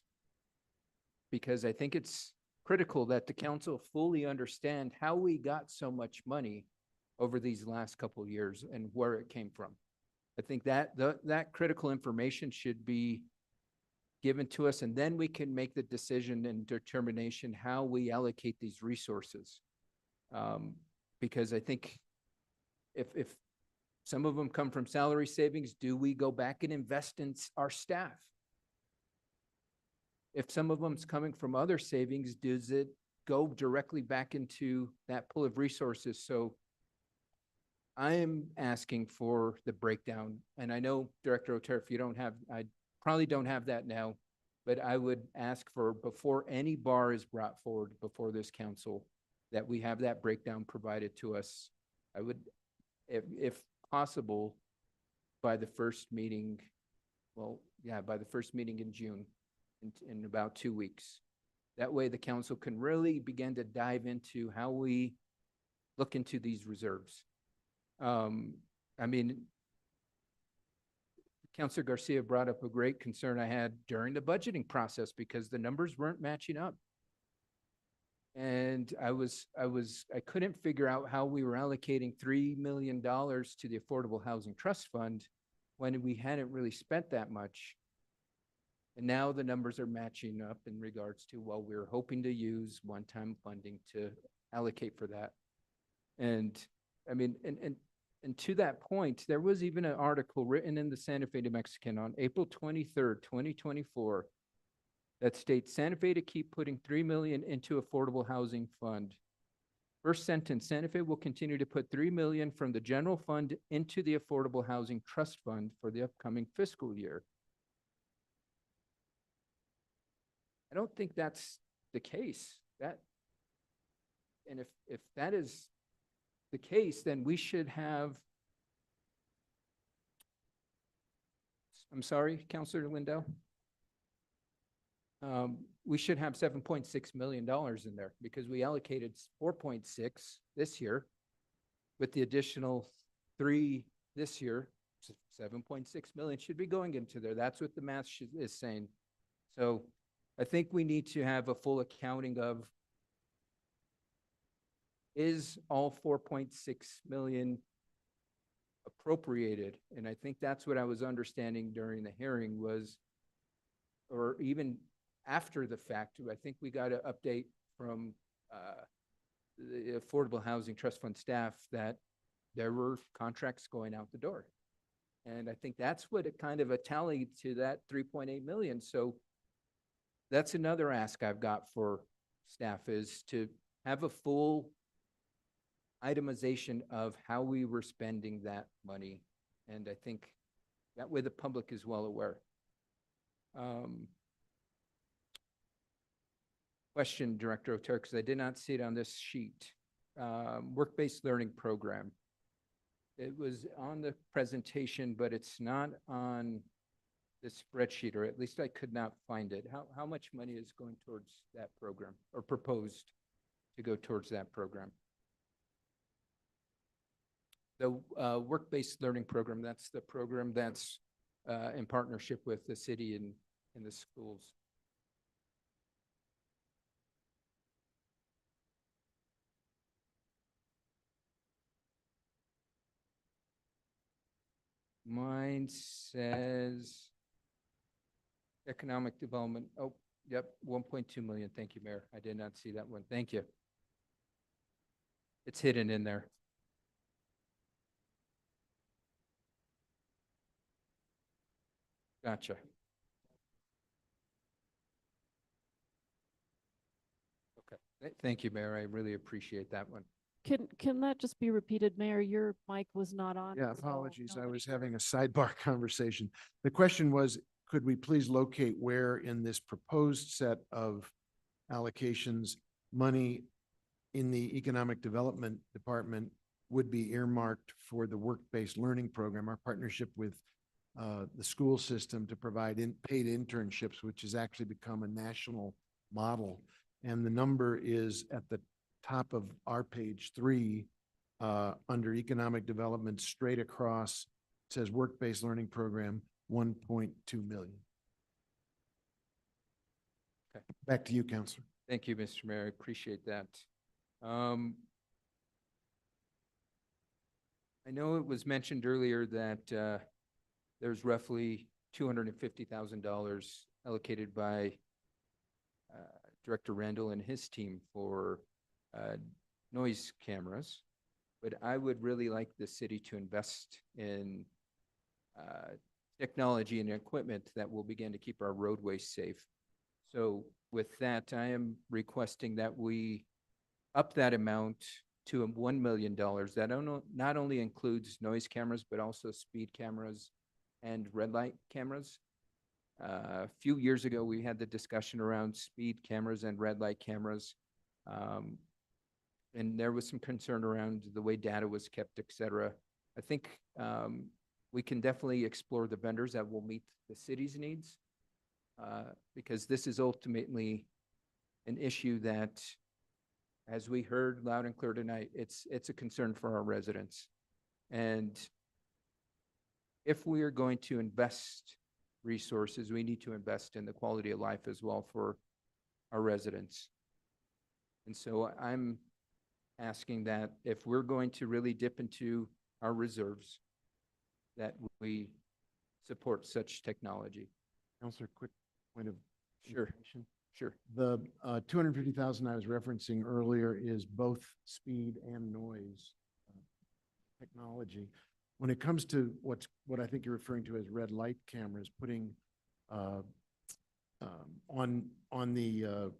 Because I think it's critical that the council fully understand how we got so much money over these last couple of years and where it came from. I think that that critical information should be given to us, and then we can make the decision and determination how we allocate these resources. Because I think if some of them come from salary savings, do we go back and invest in our staff? If some of them's coming from other savings, does it go directly back into that pool of resources? So I am asking for the breakdown, and I know, Director Otero, if you don't have, I probably don't have that now, but I would ask for, before any bar is brought forward before this council, that we have that breakdown provided to us. I would, if possible, by the first meeting, by the first meeting in June, in about 2 weeks. That way the council can really begin to dive into how we look into these reserves. I mean, Councilor Garcia brought up a great concern I had during the budgeting process because the numbers weren't matching up. And I couldn't figure out how we were allocating $3 million to the Affordable Housing Trust Fund when we hadn't really spent that much. And now the numbers are matching up in regards to, well, we were hoping to use one-time funding to allocate for that. And I mean, and to that point, there was even an article written in the Santa Fe New Mexican on April 23rd, 2024, that states Santa Fe to keep putting $3 million into affordable housing fund. First sentence, Santa Fe will continue to put $3 million from the general fund into the Affordable Housing Trust Fund for the upcoming fiscal year. I don't think that's the case. And if that is the case, then we should have, I'm sorry, Counselor Lindell? We should have $7.6 million in there because we allocated 4.6 this year with the additional 3 this year. 7.6 million should be going into there. That's what the math is saying. So I think we need to have a full accounting of, is all 4.6 million appropriated? And I think that's what I was understanding during the hearing was, or even after the fact, I think we got an update from the Affordable Housing Trust Fund staff that there were contracts going out the door. And I think that's what it kind of tallied to that 3.8 million. So that's another ask I've got for staff is to have a full itemization of how we were spending that money. And I think that way the public is well aware. Question, Director Otero, because I did not see it on this sheet. Work-based learning program. It was on the presentation, but it's not on the spreadsheet, or at least I could not find it. How much money is going towards that program or proposed to go towards that program? The work-based learning program, that's the program that's in partnership with the city and the schools. Mine says economic development. Oh, yep, 1.2 million. Thank you, Mayor. I did not see that one. Thank you. It's hidden in there. Gotcha. Okay. Thank you, Mayor. I really appreciate that one. Can that just be repeated, Mayor? Your mic was not on. Yeah, so apologies. I nobody was heard. having a sidebar conversation. The question was, could we please locate where in this proposed set of allocations, money in the Economic Development Department would be earmarked for the work-based learning program, our partnership with the school system to provide paid internships, which has actually become a national model. And the number is at the top of our page 3, under economic development, straight across, it says work-based learning program, 1.2 million. Okay. Back to you, Counselor. Thank you, Mr. Mayor. I appreciate that. I know it was mentioned earlier that there's roughly $250,000 allocated by Director Randall and his team for noise cameras, but I would really like the city to invest in technology and equipment that will begin to keep our roadways safe. So with that, I am requesting that we up that amount to $1 million. That not only includes noise cameras, but also speed cameras and red light cameras. A few years ago, we had the discussion around speed cameras and red light cameras. And there was some concern around the way data was kept, et cetera. I think we can definitely explore the vendors that will meet the city's needs, because this is ultimately an issue that, as we heard loud and clear tonight, it's a concern for our residents. And if we are going to invest resources, we need to invest in the quality of life as well for our residents. And so I'm asking that if we're going to really dip into our reserves, that we support such technology. Counselor, quick point of Sure. information. Sure. The 250,000 I was referencing earlier is both speed and noise technology. When it comes to what I think you're referring to as red light cameras, putting on the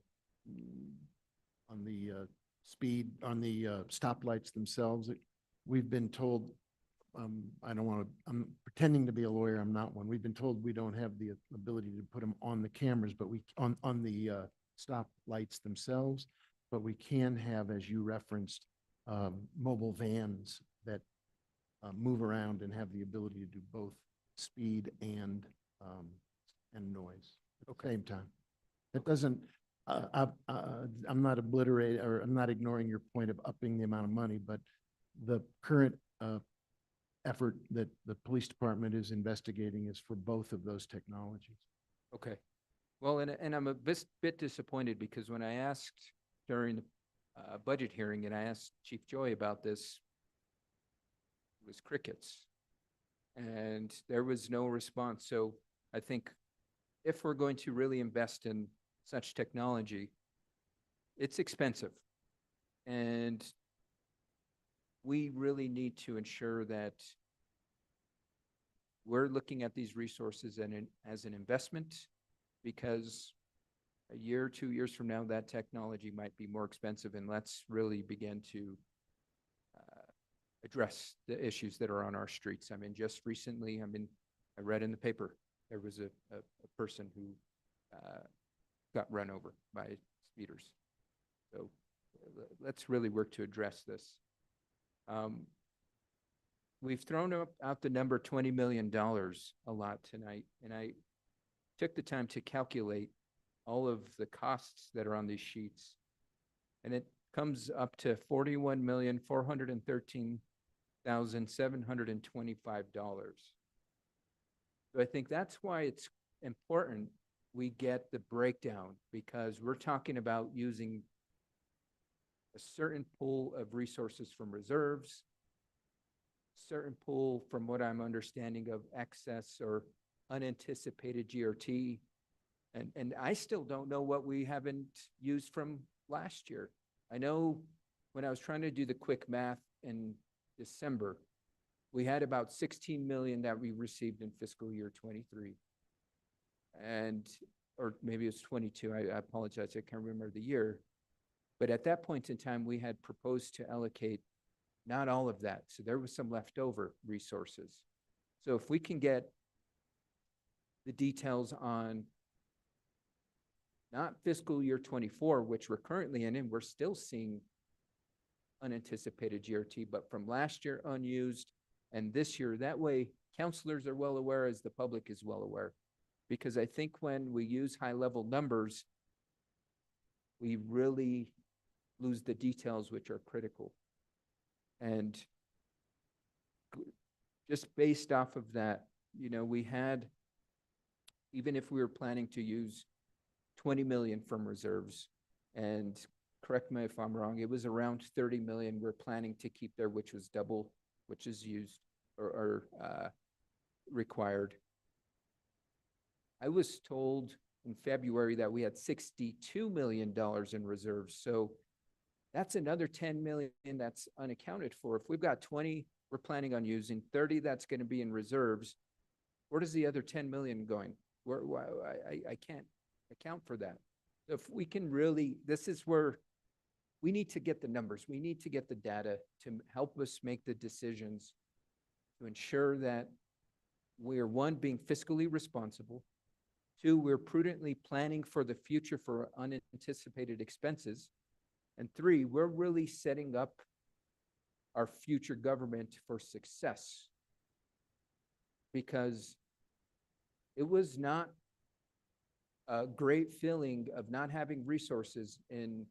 speed, on the stoplights themselves, we've been told I don't want to, I'm pretending to be a lawyer. I'm not one. We've been told we don't have the ability to put them on the cameras, but we, on the stop lights themselves, but we can have, as you referenced, mobile vans that move around and have the ability to do both speed and noise at the same time. That doesn't, I'm not obliterating, or I'm not ignoring your point of upping the amount of money, but the current effort that the police department is investigating is for both of those technologies. Okay. Well, and I'm a bit disappointed because when I asked during the budget hearing and I asked Chief Joy about this, it was crickets. And there was no response. So I think if we're going to really invest in such technology, it's expensive. And we really need to ensure that we're looking at these resources as an investment, because a year, 2 years from now, that technology might be more expensive, and let's really begin to address the issues that are on our streets. I mean, just recently, I read in the paper, there was a person who got run over by speeders. So let's really work to address this. We've thrown out the number $20 million a lot tonight, and I took the time to calculate all of the costs that are on these sheets, and it comes up to $41,413,725. So I think that's why it's important we get the breakdown, because we're talking about using a certain pool of resources from reserves, certain pool from what I'm understanding of excess or unanticipated GRT. And I still don't know what we haven't used from last year. I know when I was trying to do the quick math in December, we had about 16 million that we received in fiscal year 23. And, or maybe it's 22, I apologize, I can't remember the year. But at that point in time, we had proposed to allocate not all of that. So there was some leftover resources. So if we can get the details on not fiscal year 24, which we're currently in, and we're still seeing unanticipated GRT, but from last year unused and this year, that way counselors are well aware as the public is well aware. Because I think when we use high level numbers, we really lose the details which are critical. And just based off of that, you know, we had, even if we were planning to use 20 million from reserves, and correct me if I'm wrong, it was around 30 million we're planning to keep there, which was double, which is used or required. I was told in February that we had $62 million in reserves. So that's another 10 million that's unaccounted for. If we've got 20 we're planning on using, 30 that's going to be in reserves, where does the other 10 million going? I can't account for that. So if we can really, this is where we need to get the numbers. We need to get the data to help us make the decisions to ensure that we're, one, being fiscally responsible. Two, we're prudently planning for the future for unanticipated expenses. And three, we're really setting up our future government for success. Because it was not a great feeling of not having resources in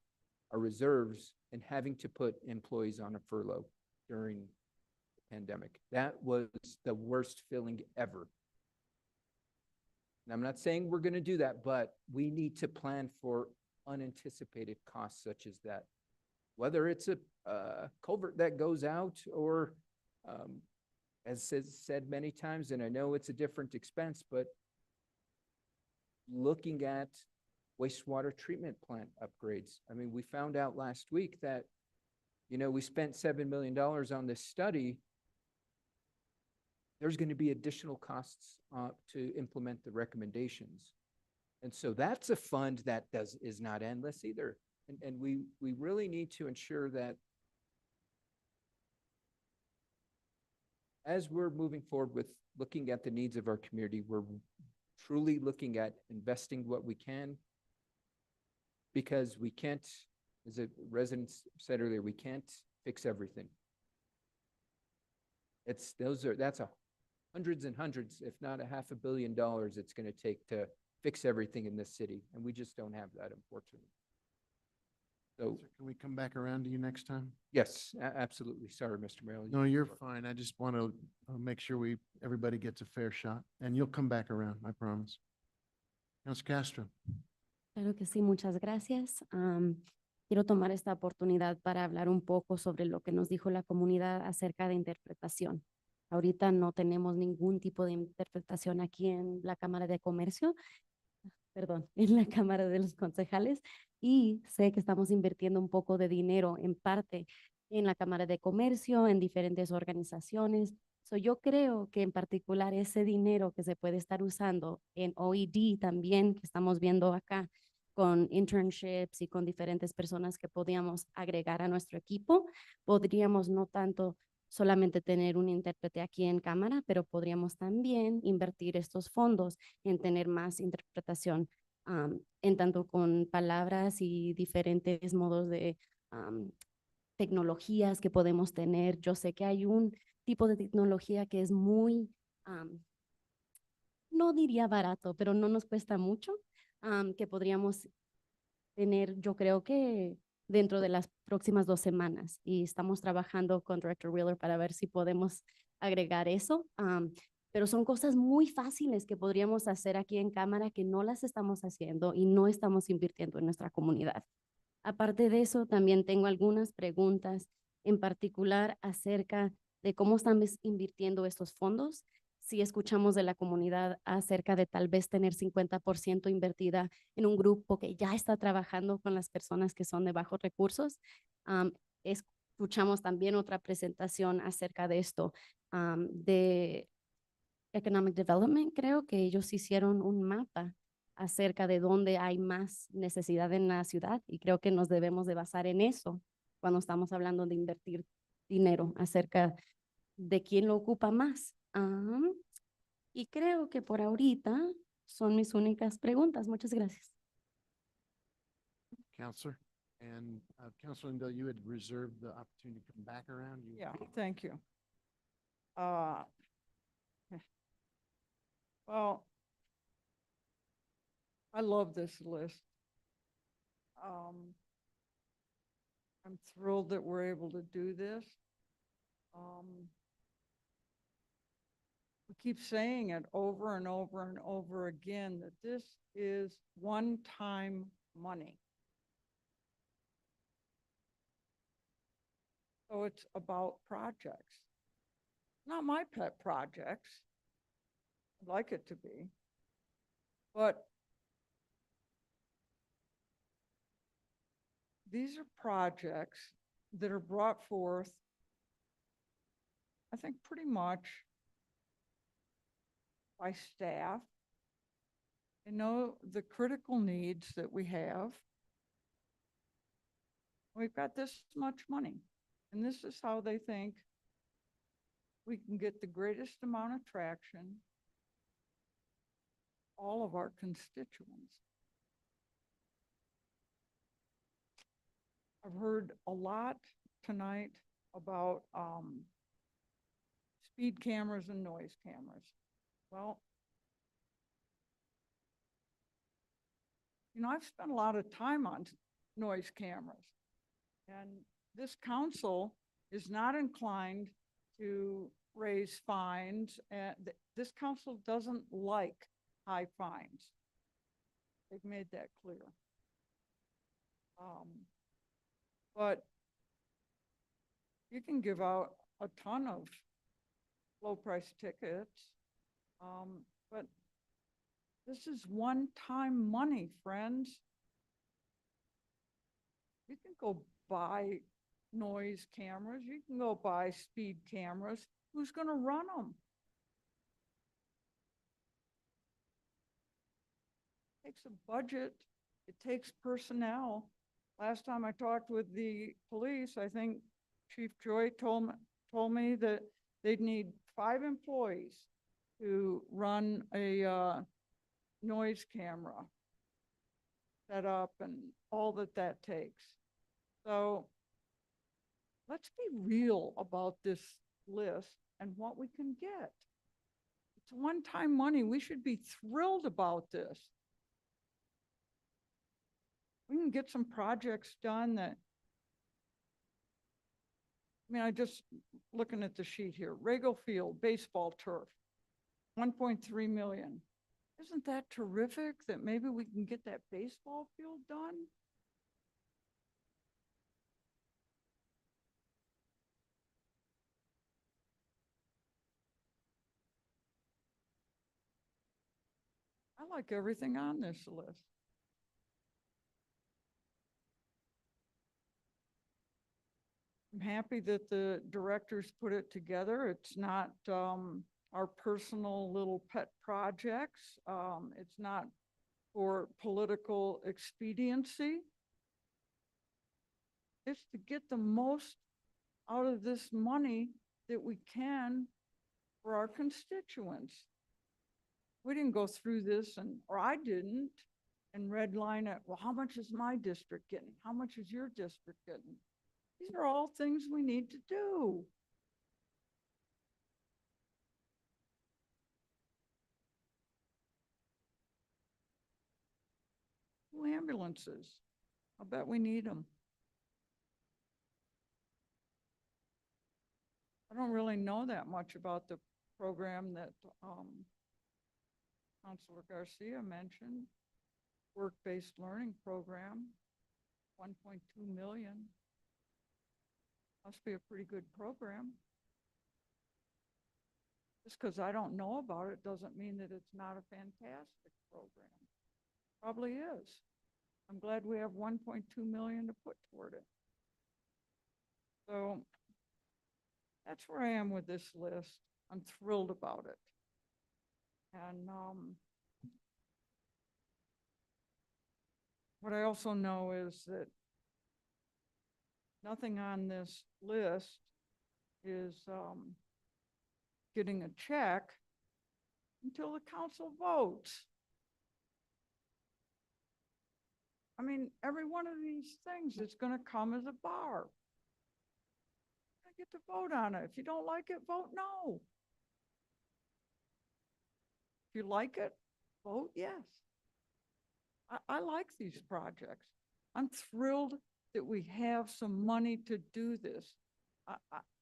our reserves and having to put employees on a furlough during the pandemic. That was the worst feeling ever. And I'm not saying we're going to do that, but we need to plan for unanticipated costs such as that. Whether it's a culvert that goes out or, as said many times, and I know it's a different expense, but looking at wastewater treatment plant upgrades. I mean, we found out last week that, you know, we spent $7 million on this study. There's going to be additional costs to implement the recommendations. And so that's a fund that is not endless either. And we we really need to ensure that as we're moving forward with looking at the needs of our community, we're truly looking at investing what we can, because we can't, as a resident said earlier, we can't fix everything. That's hundreds and hundreds, if not $500 million it's going to take to fix everything in this city, and we just don't have that, unfortunately. So, Can we come back around to you next time? yes, absolutely. Sorry, Mr. Mayor. No, you're fine. I just want to make sure everybody gets a fair shot, and you'll come back around, I promise. Councilor Castro. Claro que sí, muchas gracias. Quiero tomar esta oportunidad para hablar un poco sobre lo que nos dijo la comunidad acerca de interpretación. Ahorita no tenemos ningún tipo de interpretación aquí en la Cámara de Comercio, perdón, en la Cámara de los Concejales, y sé que estamos invirtiendo un poco de dinero en parte en la Cámara de Comercio, en diferentes organizaciones. Yo creo que en particular ese dinero que se puede estar usando en OED también, que estamos viendo acá, con internships y con diferentes personas que podríamos agregar a nuestro equipo, podríamos no tanto solamente tener un intérprete aquí en cámara, pero podríamos también invertir estos fondos en tener más interpretación, en tanto con palabras y diferentes modos de tecnologías que podemos tener. Yo sé que hay un tipo de tecnología que es muy, no diría barato, pero no nos cuesta mucho, que podríamos tener, yo creo que dentro de las próximas 2 semanas, y estamos trabajando con Director Wheeler para ver si podemos agregar eso, pero son cosas muy fáciles que podríamos hacer aquí en cámara que no las estamos haciendo y no estamos invirtiendo en nuestra comunidad. Aparte de eso, también tengo algunas preguntas en particular acerca de cómo estamos invirtiendo estos fondos. Si escuchamos de la comunidad acerca de tal vez tener 50% invertida en un grupo que ya está trabajando con las personas que son de bajos recursos. Escuchamos también otra presentación acerca de esto, de Economic Development. Creo que ellos hicieron un mapa acerca de dónde hay más necesidad en la ciudad, y creo que nos debemos de basar en eso cuando estamos hablando de invertir dinero, acerca de quién lo ocupa más. Y creo que por ahorita son mis únicas preguntas. Muchas gracias. Counselor. And Counselor Lindell, you had reserved the opportunity to come back around. Yeah, thank you. Well, I love this list. I'm thrilled that we're able to do this. We keep saying it over and over and over again that this is one-time money. So it's about projects. Not my pet projects. I'd like it to be. But these are projects that are brought forth, I think, pretty much by staff. They know the critical needs that we have. We've got this much money, and this is how they think we can get the greatest amount of traction, all of our constituents. I've heard a lot tonight about speed cameras and noise cameras. Well, I've spent a lot of time on noise cameras, and this council is not inclined to raise fines. And this council doesn't like high fines. They've made that clear. But you can give out a ton of low price tickets. But this is one-time money, friends. You can go buy noise cameras. You can go buy speed cameras. Who's going to run them? It takes a budget. It takes personnel. Last time I talked with the police, I think Chief Joy told me that they'd need 5 employees to run a noise camera set up and all that that takes. So let's be real about this list and what we can get. It's one-time money. We should be thrilled about this. We can get some projects done that, I mean, I just looking at the sheet here, Rego Field, baseball turf, 1.3 million. Isn't that terrific that maybe we can get that baseball field done? I like everything on this list. I'm happy that the directors put it together. It's not our personal little pet projects. It's not for political expediency. It's to get the most out of this money that we can for our constituents. We didn't go through this or I didn't, and redline it. Well, how much is my district getting? How much is your district getting? These are all things we need to do. New ambulances. I bet we need them. I don't really know that much about the program that Councilor Garcia mentioned, work-based learning program, 1.2 million. Must be a pretty good program. Just because I don't know about it doesn't mean that it's not a fantastic program. Probably is. I'm glad we have 1.2 million to put toward it. So that's where I am with this list. I'm thrilled about it. And what I also know is that nothing on this list is getting a check until the council votes. I mean, every one of these things is going to come as a bar. I get to vote on it. If you don't like it, vote no. If you like it, vote yes. I like these projects. I'm thrilled that we have some money to do this.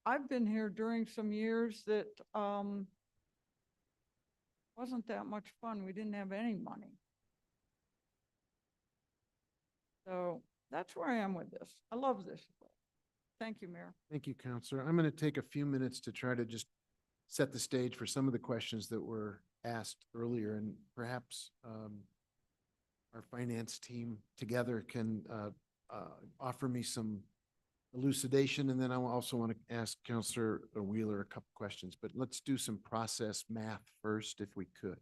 I've been here during some years that wasn't that much fun. We didn't have any money. So that's where I am with this. I love this. Thank you, Mayor. Thank you, Counselor. I'm going to take a few minutes to try to just set the stage for some of the questions that were asked earlier, and perhaps our finance team together can offer me some elucidation, and then I also want to ask Counselor Wheeler a couple questions, but let's do some process math first if we could.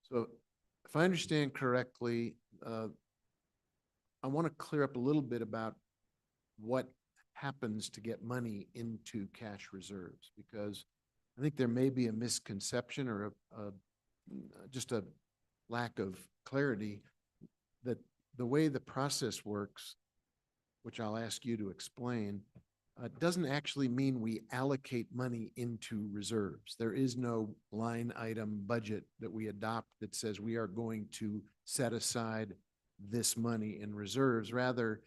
So if I understand correctly, I want to clear up a little bit about what happens to get money into cash reserves, because I think there may be a misconception or just a lack of clarity that the way the process works, which I'll ask you to explain, doesn't actually mean we allocate money into reserves. There is no line item budget that we adopt that says we are going to set aside this money in reserves. Rather,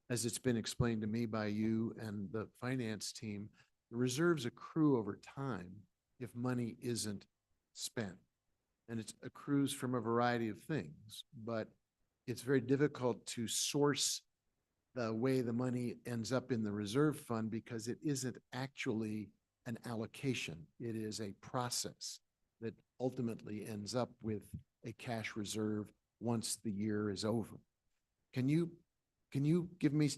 as it's been explained to me by you and the finance team, the reserves accrue over time if money isn't spent. And it accrues from a variety of things, but it's very difficult to source the way the money ends up in the reserve fund because it isn't actually an allocation. It is a process that ultimately ends up with a cash reserve once the year is over. Can you give me,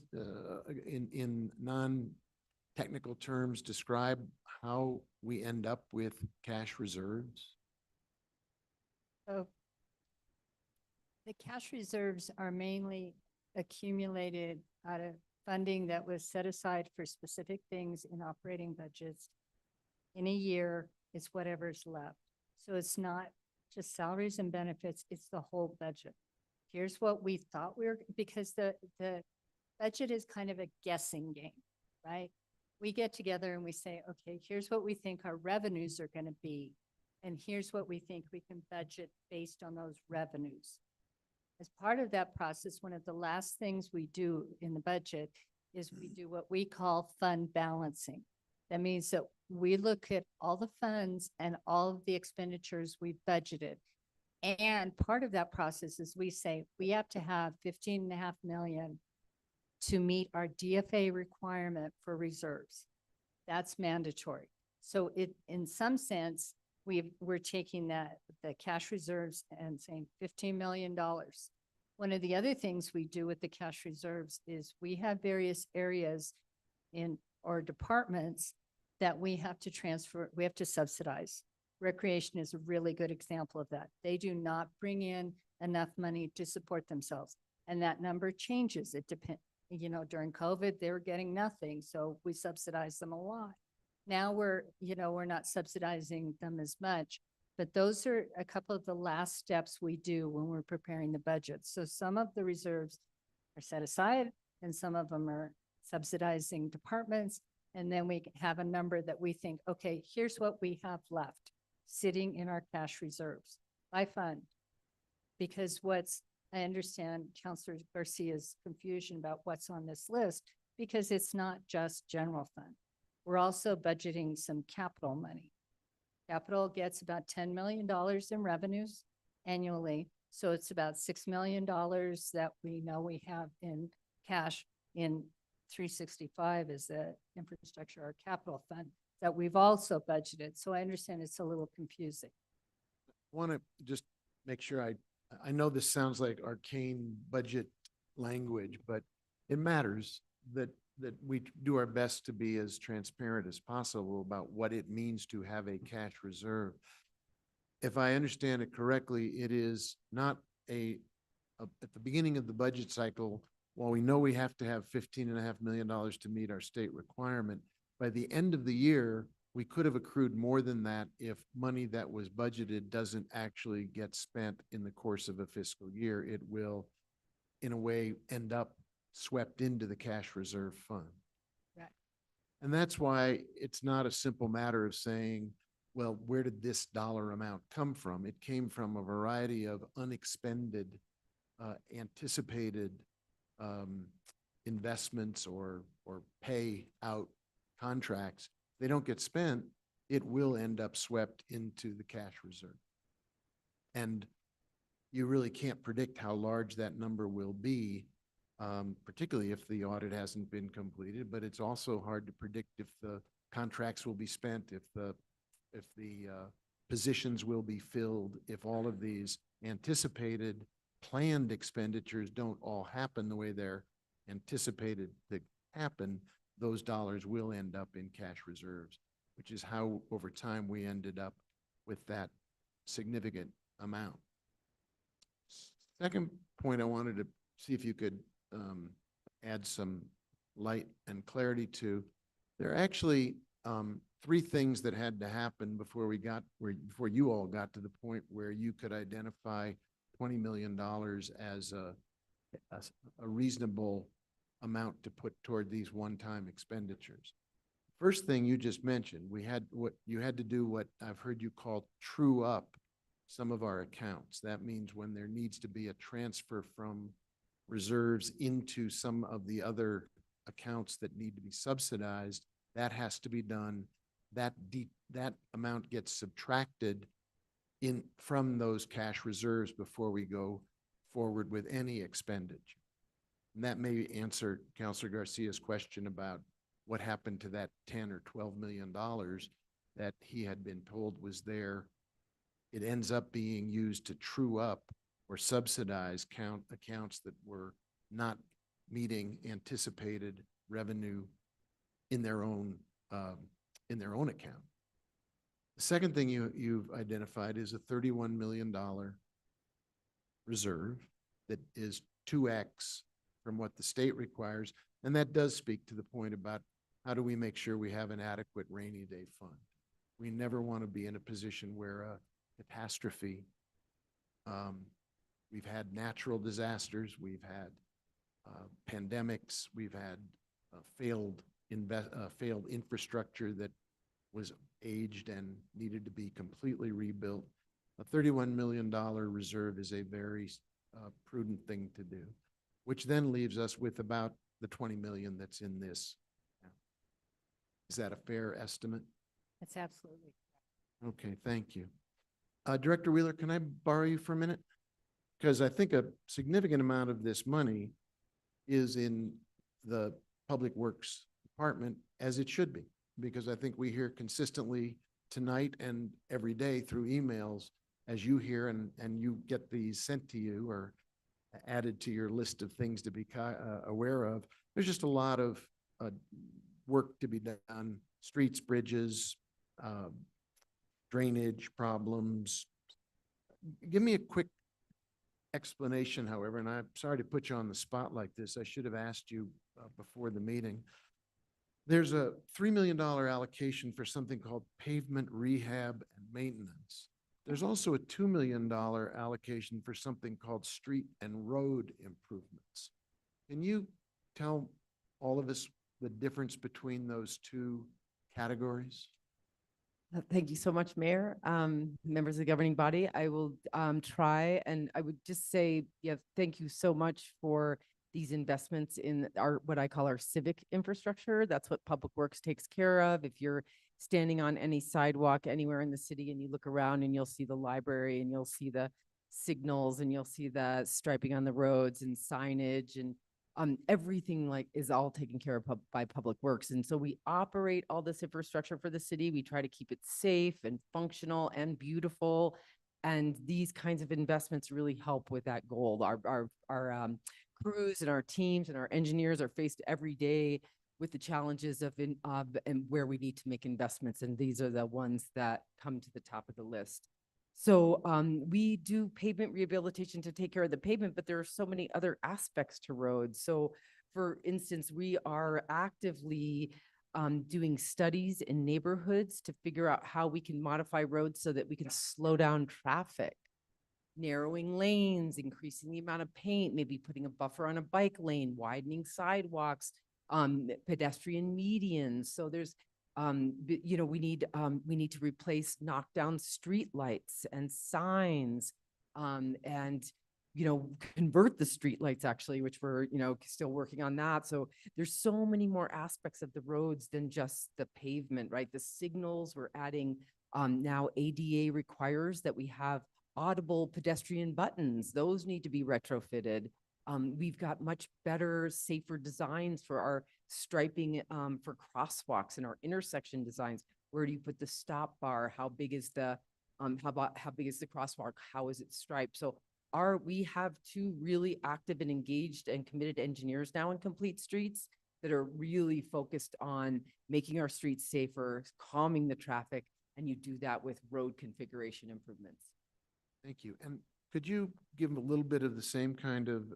in non-technical terms, describe how we end up with cash reserves? So the cash reserves are mainly accumulated out of funding that was set aside for specific things in operating budgets In a year, it's whatever's left. So it's not just salaries and benefits, it's the whole budget. Here's what we thought we were, because the budget is kind of a guessing game, right? We get together and we say, okay, here's what we think our revenues are going to be. And here's what we think we can budget based on those revenues. As part of that process, one of the last things we do in the budget is we do what we call fund balancing. That means that we look at all the funds and all of the expenditures we budgeted. And part of that process is we say we have to have 15.5 million to meet our DFA requirement for reserves. That's mandatory. So in some sense, we're taking the cash reserves and saying $15 million. One of the other things we do with the cash reserves is we have various areas in our departments that we have to transfer, we have to subsidize. Recreation is a really good example of that. They do not bring in enough money to support themselves. And that number changes. It depends, during COVID, they were getting nothing. So we subsidized them a lot. Now we're not subsidizing them as much, but those are a couple of the last steps we do when we're preparing the budget. So some of the reserves are set aside and some of them are subsidizing departments. And then we have a number that we think, okay, here's what we have left sitting in our cash reserves by fund. Because I understand Councilor Garcia's confusion about what's on this list, because it's not just general fund. We're also budgeting some capital money. Capital gets about $10 million in revenues annually. So it's about $6 million that we know we have in cash in 365 is the infrastructure or capital fund that we've also budgeted. So I understand it's a little confusing. I want to just make sure I know this sounds like arcane budget language, but it matters that we do our best to be as transparent as possible about what it means to have a cash reserve. If I understand it correctly, it is not at the beginning of the budget cycle, while we know we have to have $15.5 million to meet our state requirement, by the end of the year, we could have accrued more than that if money that was budgeted doesn't actually get spent in the course of a fiscal year. It will, in a way, end up swept into the cash reserve fund. Right. And that's why it's not a simple matter of saying, well, where did this dollar amount come from? It came from a variety of unexpended, anticipated investments or pay out contracts. If they don't get spent, it will end up swept into the cash reserve. And you really can't predict how large that number will be, particularly if the audit hasn't been completed, but it's also hard to predict if the contracts will be spent, if the positions will be filled, if all of these anticipated planned expenditures don't all happen the way they're anticipated to happen, those dollars will end up in cash reserves, which is how over time we ended up with that significant amount. Second point I wanted to see if you could add some light and clarity to. There are actually three things that had to happen before you all got to the point where you could identify $20 million as a reasonable amount to put toward these one-time expenditures. First thing you just mentioned, you had to do what I've heard you call true up some of our accounts. That means when there needs to be a transfer from reserves into some of the other accounts that need to be subsidized, that has to be done. That amount gets subtracted from those cash reserves before we go forward with any expenditure. And that may answer Councilor Garcia's question about what happened to that $10 or $12 million that he had been told was there. It ends up being used to true up or subsidize accounts that were not meeting anticipated revenue in their own account. The second thing you've identified is a $31 million reserve that is 2x from what the state requires. And that does speak to the point about how do we make sure we have an adequate rainy day fund. We never want to be in a position where a catastrophe, we've had natural disasters, we've had pandemics, we've had failed infrastructure that was aged and needed to be completely rebuilt. A $31 million reserve is a very prudent thing to do, which then leaves us with about the 20 million that's in this. Is that a fair estimate? That's absolutely. Okay, thank you. Director Wheeler, can I borrow you for a minute? Because I think a significant amount of this money is in the Public Works Department, as it should be, because I think we hear consistently tonight and every day through emails, as you hear and you get these sent to you or added to your list of things to be aware of. There's just a lot of work to be done, streets, bridges, drainage problems. Give me a quick explanation, however, and I'm sorry to put you on the spot like this. I should have asked you before the meeting. There's a $3 million allocation for something called pavement rehab and maintenance. There's also a $2 million allocation for something called street and road improvements. Can you tell all of us the difference between those two categories? Thank you so much, Mayor. Members of the governing body, I will try, and I would just say, yeah, thank you so much for these investments in our, what I call our civic infrastructure. That's what Public Works takes care of. If you're standing on any sidewalk anywhere in the city and you look around and you'll see the library and you'll see the signals and you'll see the striping on the roads and signage and everything like is all taken care of by Public Works. And so we operate all this infrastructure for the city. We try to keep it safe and functional and beautiful. And these kinds of investments really help with that goal. Our crews and our teams and our engineers are faced every day with the challenges of and where we need to make investments. And these are the ones that come to the top of the list. So we do pavement rehabilitation to take care of the pavement, but there are so many other aspects to roads. So for instance, we are actively doing studies in neighborhoods to figure out how we can modify roads so that we can slow down traffic, narrowing lanes, increasing the amount of paint, maybe putting a buffer on a bike lane, widening sidewalks, pedestrian medians. So there's you know, we need to replace knockdown street lights and signs, and, you know, convert the street lights actually, which we're, you know, still working on that. So there's so many more aspects of the roads than just the pavement, right? The signals we're adding, now ADA requires that we have audible pedestrian buttons. Those need to be retrofitted. We've got much better, safer designs for our striping for crosswalks and our intersection designs. Where do you put the stop bar? How big is the how big is the crosswalk? How is it striped? So we have two really active and engaged and committed engineers now in Complete Streets that are really focused on making our streets safer, calming the traffic, and you do that with road configuration improvements. Thank you. And could you give them a little bit of the same kind of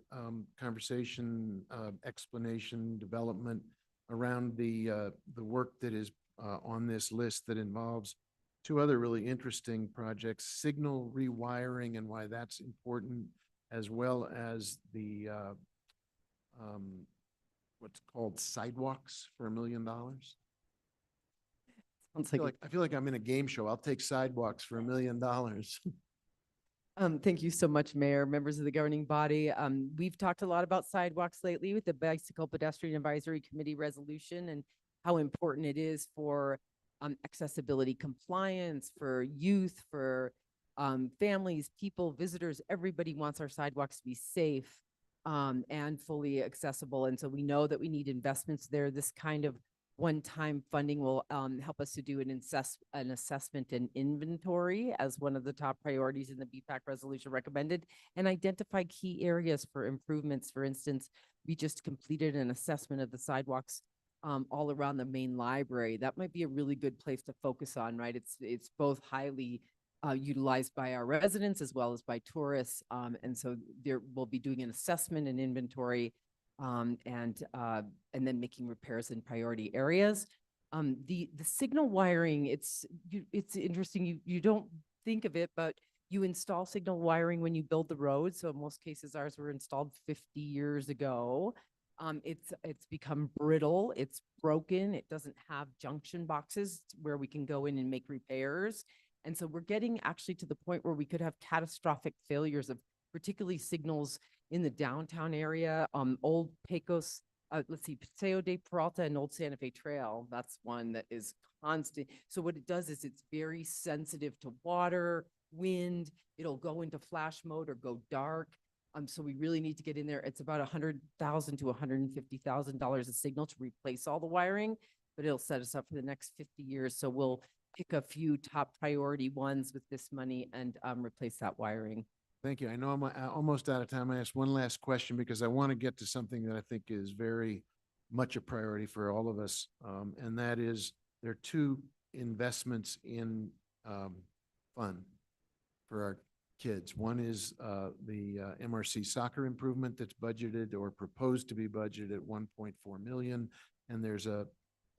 conversation, explanation, development around the work that is on this list that involves two other really interesting projects, signal rewiring and why that's important, as well as the what's called sidewalks for $1 million? I feel like I'm in a game show. I'll take sidewalks for $1 million. Thank you so much, Mayor, members of the governing body. We've talked a lot about sidewalks lately with the Bicycle Pedestrian Advisory Committee resolution and how important it is for accessibility compliance, for youth, for families, people, visitors. Everybody wants our sidewalks to be safe and fully accessible. And so we know that we need investments there. This kind of one-time funding will help us to do an assessment and inventory as one of the top priorities in the BPAC resolution recommended, and identify key areas for improvements. For instance, we just completed an assessment of the sidewalks all around the main library. That might be a really good place to focus on, right? It's both highly utilized by our residents as well as by tourists. And so there we'll be doing an assessment and inventory and then making repairs in priority areas. The signal wiring, it's interesting. You don't think of it, but you install signal wiring when you build the road. So in most cases, ours were installed 50 years ago. It's become brittle, it's broken, it doesn't have junction boxes where we can go in and make repairs. And so we're getting actually to the point where we could have catastrophic failures of particularly signals in the downtown area, Old Pecos, let's see, Paseo de Peralta and Old Santa Fe Trail. That's one that is constant. So what it does is it's very sensitive to water, wind. It'll go into flash mode or go dark. So we really need to get in there. It's about $100,000 to $150,000 a signal to replace all the wiring, but it'll set us up for the next 50 years. So we'll pick a few top priority ones with this money and replace that wiring. Thank you. I know I'm almost out of time. I ask one last question because I want to get to something that I think is very much a priority for all of us. And that is there are two investments in fun for our kids. One is the MRC soccer improvement that's budgeted or proposed to be budgeted at 1.4 million. And there's a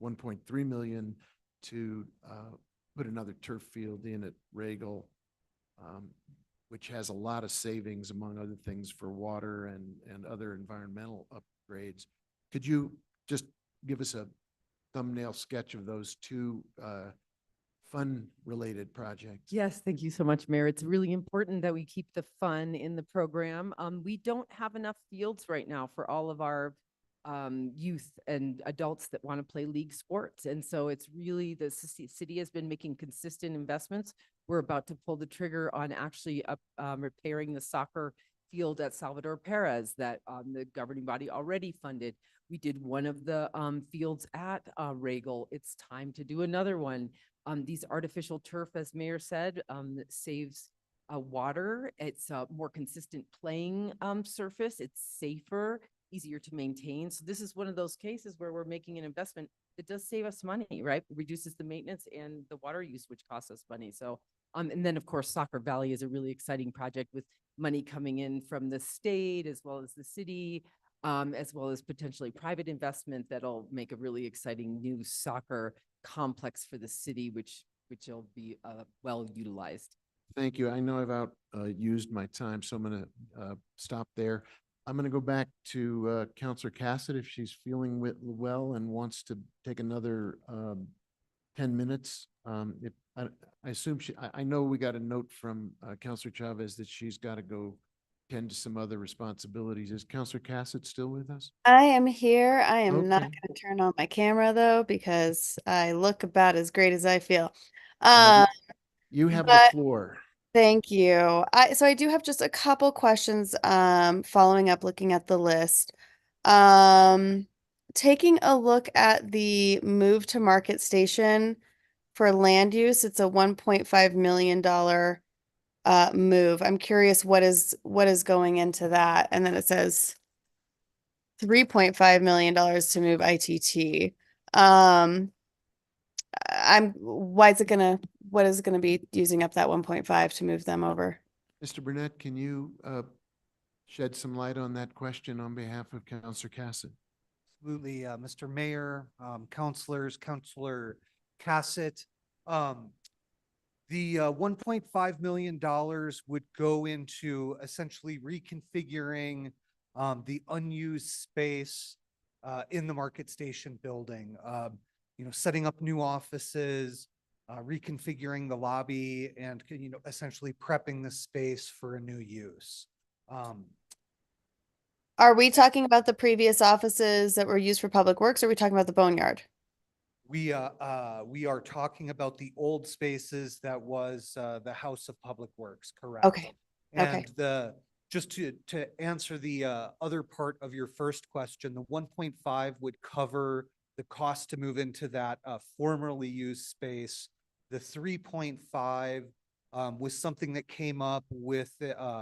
1.3 million to put another turf field in at Regal, which has a lot of savings, among other things, for water and other environmental upgrades. Could you just give us a thumbnail sketch of those two fun-related projects? Yes, thank you so much, Mayor. It's really important that we keep the fun in the program. We don't have enough fields right now for all of our youth and adults that want to play league sports. And so it's really, the city has been making consistent investments. We're about to pull the trigger on actually repairing the soccer field at Salvador Perez that the governing body already funded. We did one of the fields at Regal. It's time to do another one. These artificial turf, as Mayor said, saves water. It's a more consistent playing surface. It's safer, easier to maintain. So this is one of those cases where we're making an investment that does save us money, right? It reduces the maintenance and the water use, which costs us money. So, and then of course, Soccer Valley is a really exciting project with money coming in from the state as well as the city, as well as potentially private investment that'll make a really exciting new soccer complex for the city, which will be well utilized. Thank you. I know I've used my time, so I'm going to stop there. I'm going to go back to Councilor Cassett if she's feeling well and wants to take another 10 minutes. If I assume I know we got a note from Councilor Chavez that she's got to go tend to some other responsibilities. Is Councilor Cassett still with us? I am here. I am not Okay. going to turn on my camera though, because I look about as great as I feel. Well, you have the but floor. thank you. So I do have just a couple questions, following up, looking at the list. Taking a look at the move to Market Station for land use, it's a $1.5 million move. I'm curious what is going into that. And then it says $3.5 million to move ITT. What is it gonna be using up that 1.5 to move them over? Mr. Burnett, can you shed some light on that question on behalf of Councilor Cassett? Absolutely, Mr. Mayor, councilors, Councilor Cassett. The $1.5 million would go into essentially reconfiguring the unused space in the Market Station building. Setting up new offices, reconfiguring the lobby, and essentially prepping the space for a new use. Are we talking about the previous offices that were used for Public Works, or are we talking about the Boneyard? We are talking about the old spaces that was the House of Public Works, correct? Okay. And just to answer the other part of your first question, the 1.5 would cover the cost to move into that formerly used space. The 3.5 was something that came up with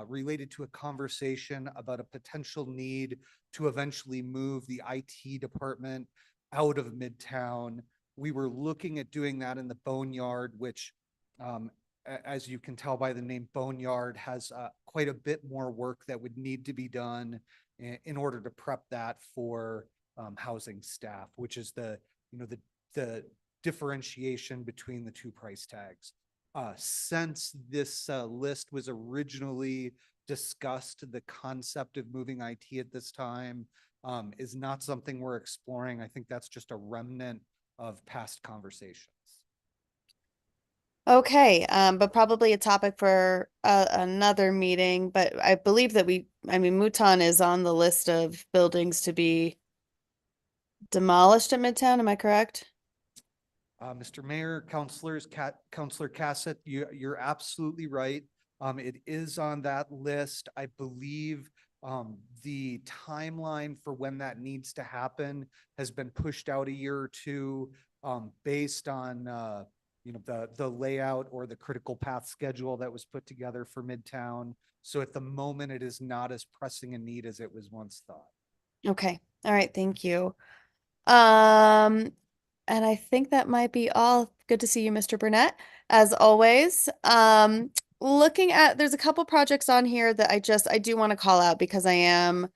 related to a conversation about a potential need to eventually move the IT department out of Midtown. We were looking at doing that in the Boneyard, which, as you can tell by the name Boneyard, has quite a bit more work that would need to be done in order to prep that for housing staff, which is the the differentiation between the two price tags. Since this list was originally discussed, the concept of moving IT at this time is not something we're exploring. I think that's just a remnant of past conversations. Okay, but probably a topic for another meeting, but I believe that Mouton is on the list of buildings to be demolished at Midtown, am I correct? Mr. Mayor, Councilor Cassett, you're absolutely right. It is on that list. I believe the timeline for when that needs to happen has been pushed out a year or two based on the layout or the critical path schedule that was put together for Midtown. So at the moment, it is not as pressing a need as it was once thought. Okay, all right, thank you. And I think that might be all. Good to see you, Mr. Burnett, as always. Looking at, there's a couple projects on here that I do want to call out because I am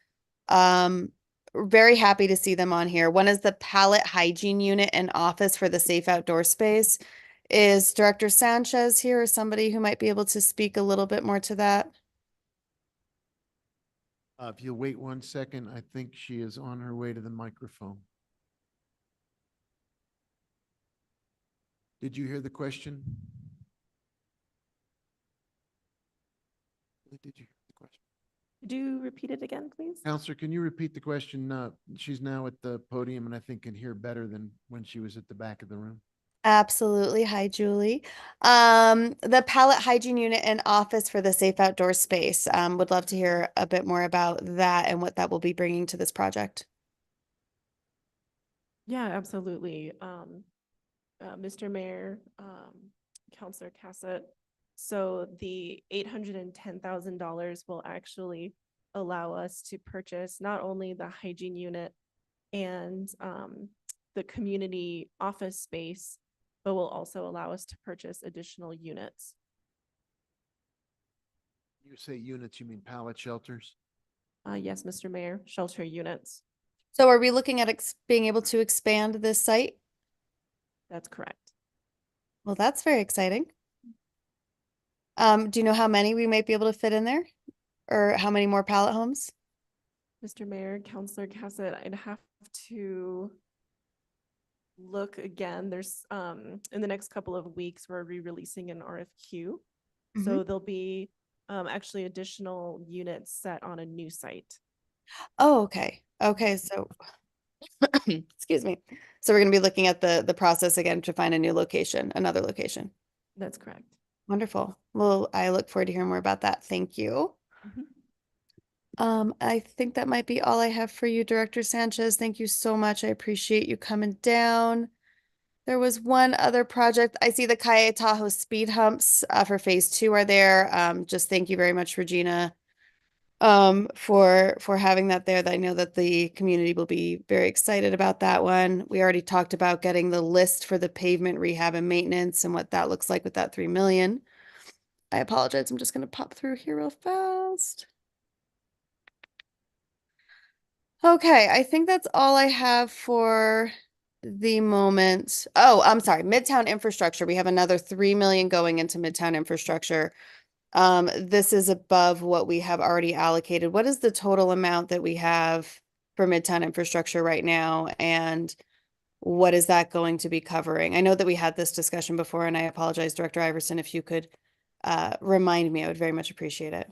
very happy to see them on here. One is the pallet hygiene unit and office for the safe outdoor space. Is Director Sanchez here or somebody who might be able to speak a little bit more to that? If you'll wait 1 second, I think she is on her way to the microphone. Did you hear the question? Did you hear the question? Could you repeat it again, please? Counselor, can you repeat the question? She's now at the podium and I think can hear better than when she was at the back of the room. Absolutely. Hi, Julie. The pallet hygiene unit and office for the safe outdoor space. Would love to hear a bit more about that and what that will be bringing to this project. Yeah, absolutely. Mr. Mayor, Councilor Cassett. So the $810,000 will actually allow us to purchase not only the hygiene unit and the community office space, but will also allow us to purchase additional units. You say units, you mean pallet shelters? Yes, Mr. Mayor, shelter units. So are we looking at being able to expand this site? That's correct. Well, that's very exciting. Do you know how many we might be able to fit in there? Or how many more pallet homes? Mr. Mayor, Councilor Cassett, I'd have to look again. There's in the next couple of weeks, we're re-releasing an RFQ. So there'll be actually additional units set on a new site. Oh, okay. Okay, so excuse me. So we're going to be looking at the process again to find a new location, another location. That's correct. Wonderful. Well, I look forward to hearing more about that. Thank you. I think that might be all I have for you, Director Sanchez. Thank you so much. I appreciate you coming down. There was one other project. I see the Calle Tahoe speed humps for phase 2 are there. Just thank you very much, Regina, for having that there. I know that the community will be very excited about that one. We already talked about getting the list for the pavement rehab and maintenance and what that looks like with that 3 million. I apologize. I'm just going to pop through here real fast. Okay, I think that's all I have for the moment. Oh, I'm sorry. Midtown infrastructure. We have another 3 million going into Midtown infrastructure. This is above what we have already allocated. What is the total amount that we have for Midtown infrastructure right now? And what is that going to be covering? I know that we had this discussion before, and I apologize, Director Iverson, if you could remind me, I would very much appreciate it.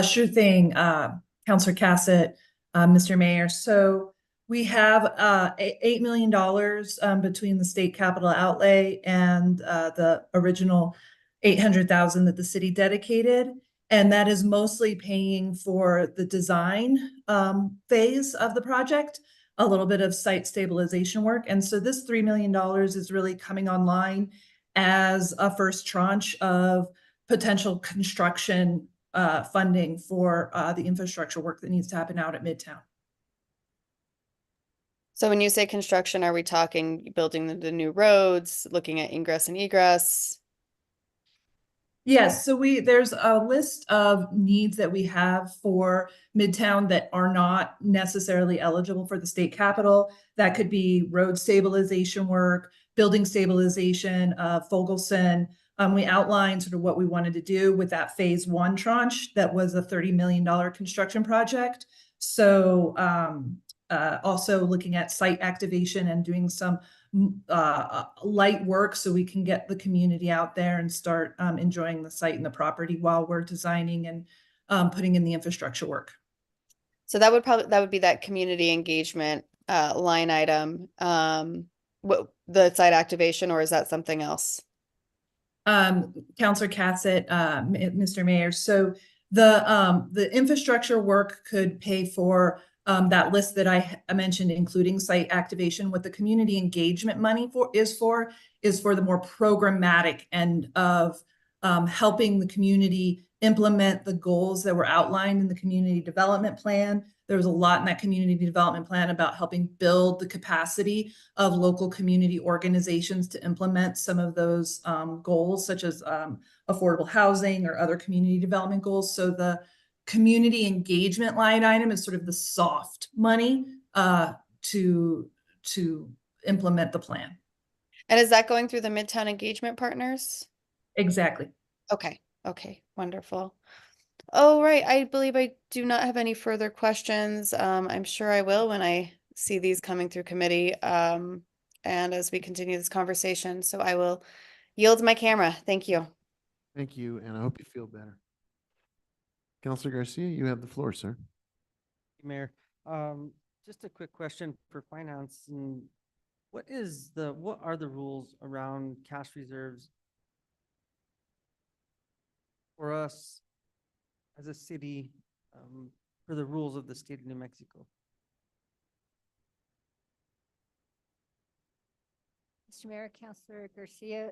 Sure thing, Councilor Cassett, Mr. Mayor. So we have $8 million between the state capital outlay and the original 800,000 that the city dedicated. And that is mostly paying for the design phase of the project, a little bit of site stabilization work. And so this $3 million is really coming online as a first tranche of potential construction funding for the infrastructure work that needs to happen out at Midtown. So when you say construction, are we talking building the new roads, looking at ingress and egress? Yes, so there's a list of needs that we have for Midtown that are not necessarily eligible for the state capital. That could be road stabilization work, building stabilization, Fogelson. We outlined sort of what we wanted to do with that phase one tranche. That was a $30 million construction project. So also looking at site activation and doing some light work so we can get the community out there and start enjoying the site and the property while we're designing and putting in the infrastructure work. So that would be that community engagement line item, the site activation, or is that something else? Councilor Cassett, Mr. Mayor. So the infrastructure work could pay for that list that I mentioned, including site activation. What the community engagement money is for the more programmatic end of helping the community implement the goals that were outlined in the community development plan. There was a lot in that community development plan about helping build the capacity of local community organizations to implement some of those goals, such as affordable housing or other community development goals. So the community engagement line item is sort of the soft money to implement the plan. And is that going through the Midtown Engagement Partners? Exactly. Okay, wonderful. All right, I believe I do not have any further questions. I'm sure I will when I see these coming through committee and as we continue this conversation. So I will yield my camera. Thank you. Thank you, and I hope you feel better. Counselor Garcia, you have the floor, sir. Mayor, just a quick question for finance. And what are the rules around cash reserves for us as a city, for the rules of the state of New Mexico? Mr. Mayor, Councilor Garcia,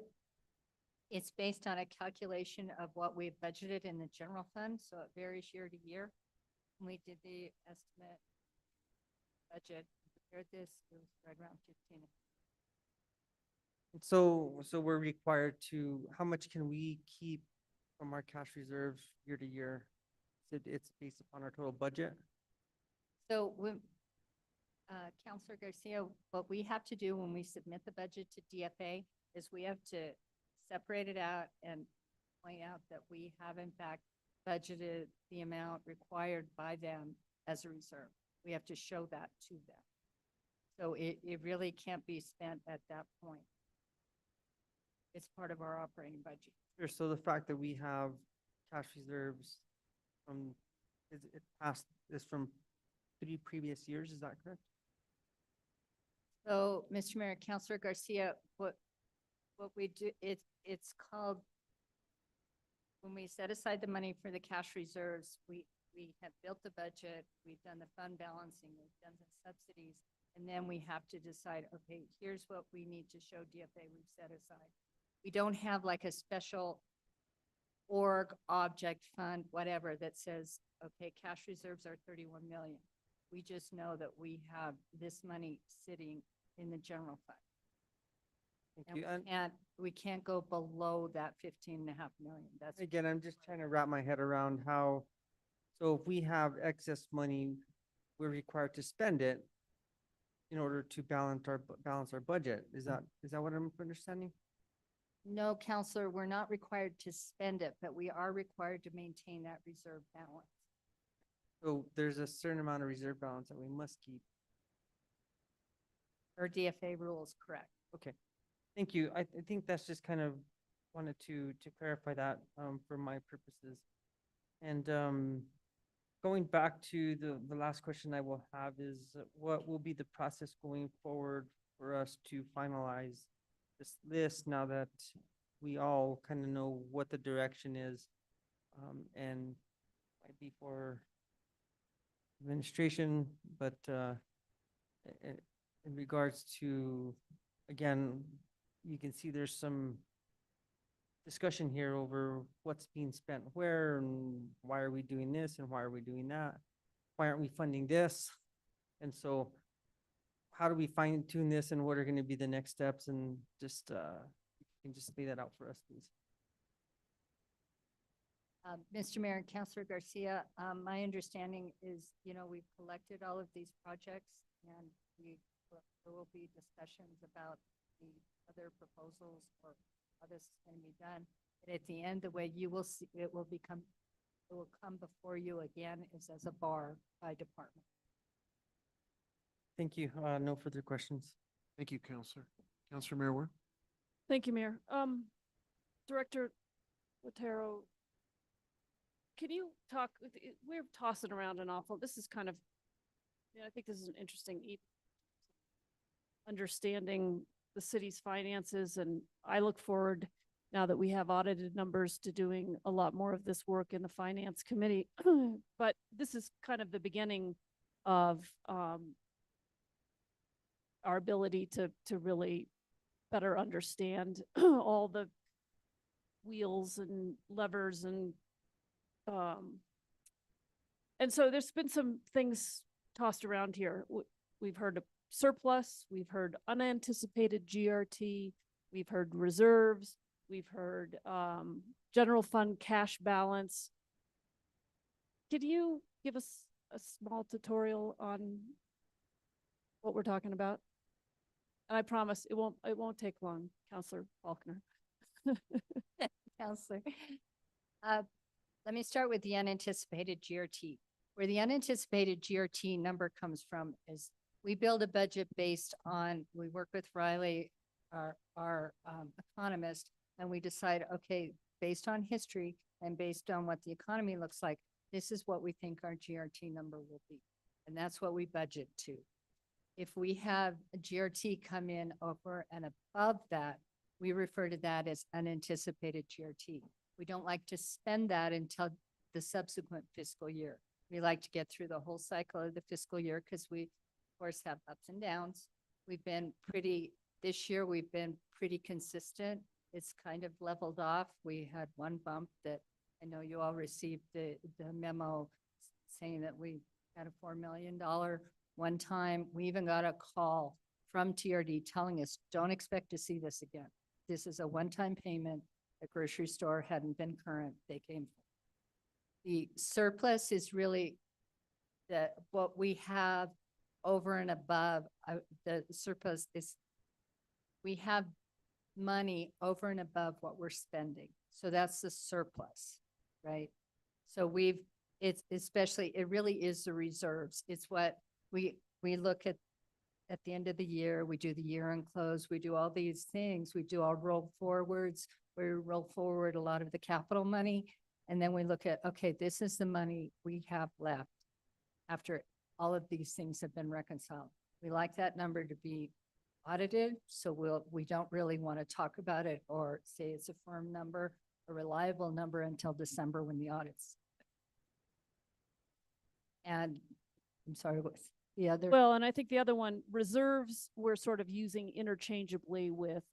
it's based on a calculation of what we've budgeted in the general fund, so it varies year to year. When we did the estimate budget, prepared this, it was right around 15. So we're required to, how much can we keep from our cash reserves year to year? It's based upon our total budget? So when, Councilor Garcia, what we have to do when we submit the budget to DFA is we have to separate it out and point out that we have in fact budgeted the amount required by them as a reserve. We have to show that to them. So it really can't be spent at that point. It's part of our operating budget. Sure, so the fact that we have cash reserves from, is from 3 previous years, is that correct? So, Mr. Mayor, Councilor Garcia, what we do, it's called, when we set aside the money for the cash reserves, we have built the budget, we've done the fund balancing, we've done the subsidies, and then we have to decide, okay, here's what we need to show DFA we've set aside. We don't have like a special org, object, fund, whatever, that says, okay, cash reserves are 31 million. We just know that we have this money sitting in the general fund. Thank And you. we can't go below that 15.5 million. That's Again, I'm just trying to wrap my head around how, so if we have excess money, we're required to spend it in order to balance our budget. Is that what I'm understanding? No, Counselor, we're not required to spend it, but we are required to maintain that reserve balance. So there's a certain amount of reserve balance that we must keep. Our DFA rules, correct. Okay, thank you. I think that's just kind of wanted to clarify that for my purposes. And going back to the last question I will have is what will be the process going forward for us to finalize this list now that we all kind of know what the direction is and might be for administration, but in regards to, again, you can see there's some discussion here over what's being spent where and why are we doing this and why are we doing that? Why aren't we funding this? And so how do we fine tune this and what are going to be the next steps? And just, you can just lay that out for us, please. Mr. Mayor and Councilor Garcia, my understanding is, we've collected all of these projects and there will be discussions about the other proposals or how this is going to be done. And at the end, the way you will see, it will come before you again is as a bar by department. Thank you. No further questions. Thank you, Counselor. Counselor Mayor Ward? Thank you, Mayor. Director Otero, can you talk, we're tossing around an awful, this is kind of, I think this is an interesting understanding the city's finances, and I look forward, now that we have audited numbers, to doing a lot more of this work in the Finance Committee. But this is kind of the beginning of our ability to really better understand all the wheels and levers and so there's been some things tossed around here. We've heard of surplus, we've heard unanticipated GRT, we've heard reserves, we've heard general fund cash balance. Could you give us a small tutorial on what we're talking about? And I promise it won't take long, Councilor Faulkner. Counselor. Let me start with the unanticipated GRT. Where the unanticipated GRT number comes from is we build a budget based on, we work with Riley, our economist, and we decide, okay, based on history and based on what the economy looks like, this is what we think our GRT number will be. And that's what we budget to. If we have a GRT come in over and above that, we refer to that as unanticipated GRT. We don't like to spend that until the subsequent fiscal year. We like to get through the whole cycle of the fiscal year because we, of course, have ups and downs. This year, we've been pretty consistent. It's kind of leveled off. We had one bump that I know you all received the memo saying that we had a $4 million one time. We even got a call from TRD telling us, don't expect to see this again. This is a one-time payment. The grocery store hadn't been current. They came. The surplus is really what we have over and above. The surplus is, we have money over and above what we're spending. So that's the surplus, right? So it really is the reserves. It's what we look at the end of the year. We do the year-end close. We do all these things. We do our roll forwards. We roll forward a lot of the capital money. And then we look at, okay, this is the money we have left after all of these things have been reconciled. We like that number to be audited. So we don't really want to talk about it or say it's a firm number, a reliable number until December when the audits. And I'm sorry, what's the other? Well, and I think the other one, reserves, we're sort of using interchangeably with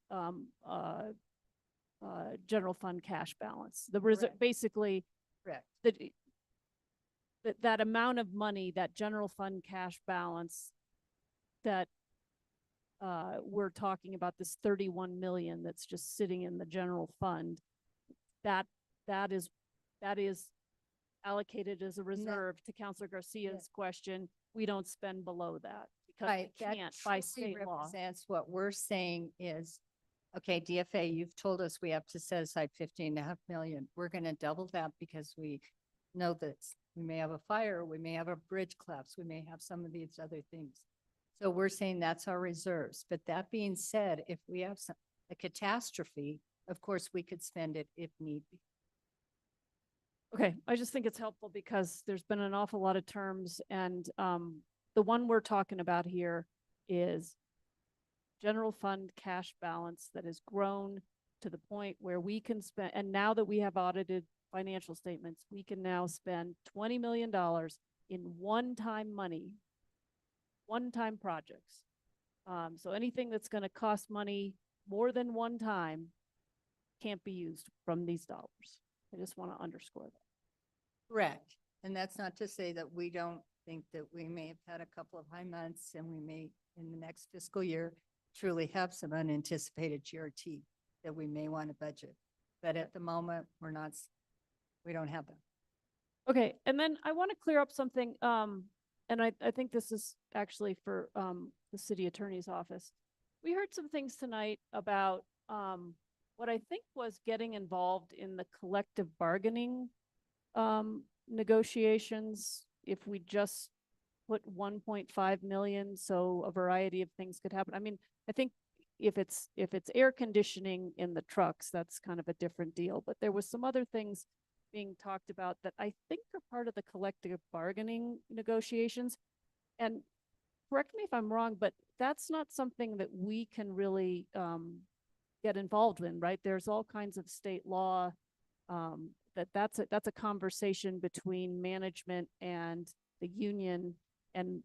general fund cash balance. The reserve, Correct. basically, Correct. that amount of money, that general fund cash balance that we're talking about, this 31 million that's just sitting in the general fund, that is allocated as a reserve. To Councilor Garcia's question, we don't spend below that because Right, we that can't by truly state law. represents what we're saying is, okay, DFA, you've told us we have to set aside 15.5 million. We're going to double that because we know that we may have a fire, we may have a bridge collapse, we may have some of these other things. So we're saying that's our reserves. But that being said, if we have a catastrophe, of course, we could spend it if need be. Okay, I just think it's helpful because there's been an awful lot of terms, and the one we're talking about here is general fund cash balance that has grown to the point where we can spend, and now that we have audited financial statements, we can now spend $20 million in one-time money, one-time projects. So anything that's going to cost money more than one time can't be used from these dollars. I just want to underscore that. Correct. And that's not to say that we don't think that we may have had a couple of high months and we may, in the next fiscal year, truly have some unanticipated GRT that we may want to budget. But at the moment, we're not We don't have them. Okay, and then I want to clear up something, and I think this is actually for the city attorney's office. We heard some things tonight about what I think was getting involved in the collective bargaining negotiations if we just put 1.5 million, so a variety of things could happen. I mean, I think if it's air conditioning in the trucks, that's kind of a different deal, but there was some other things being talked about that I think are part of the collective bargaining negotiations. And correct me if I'm wrong, but that's not something that we can really get involved in, right? There's all kinds of state law that's a conversation between management and the union. And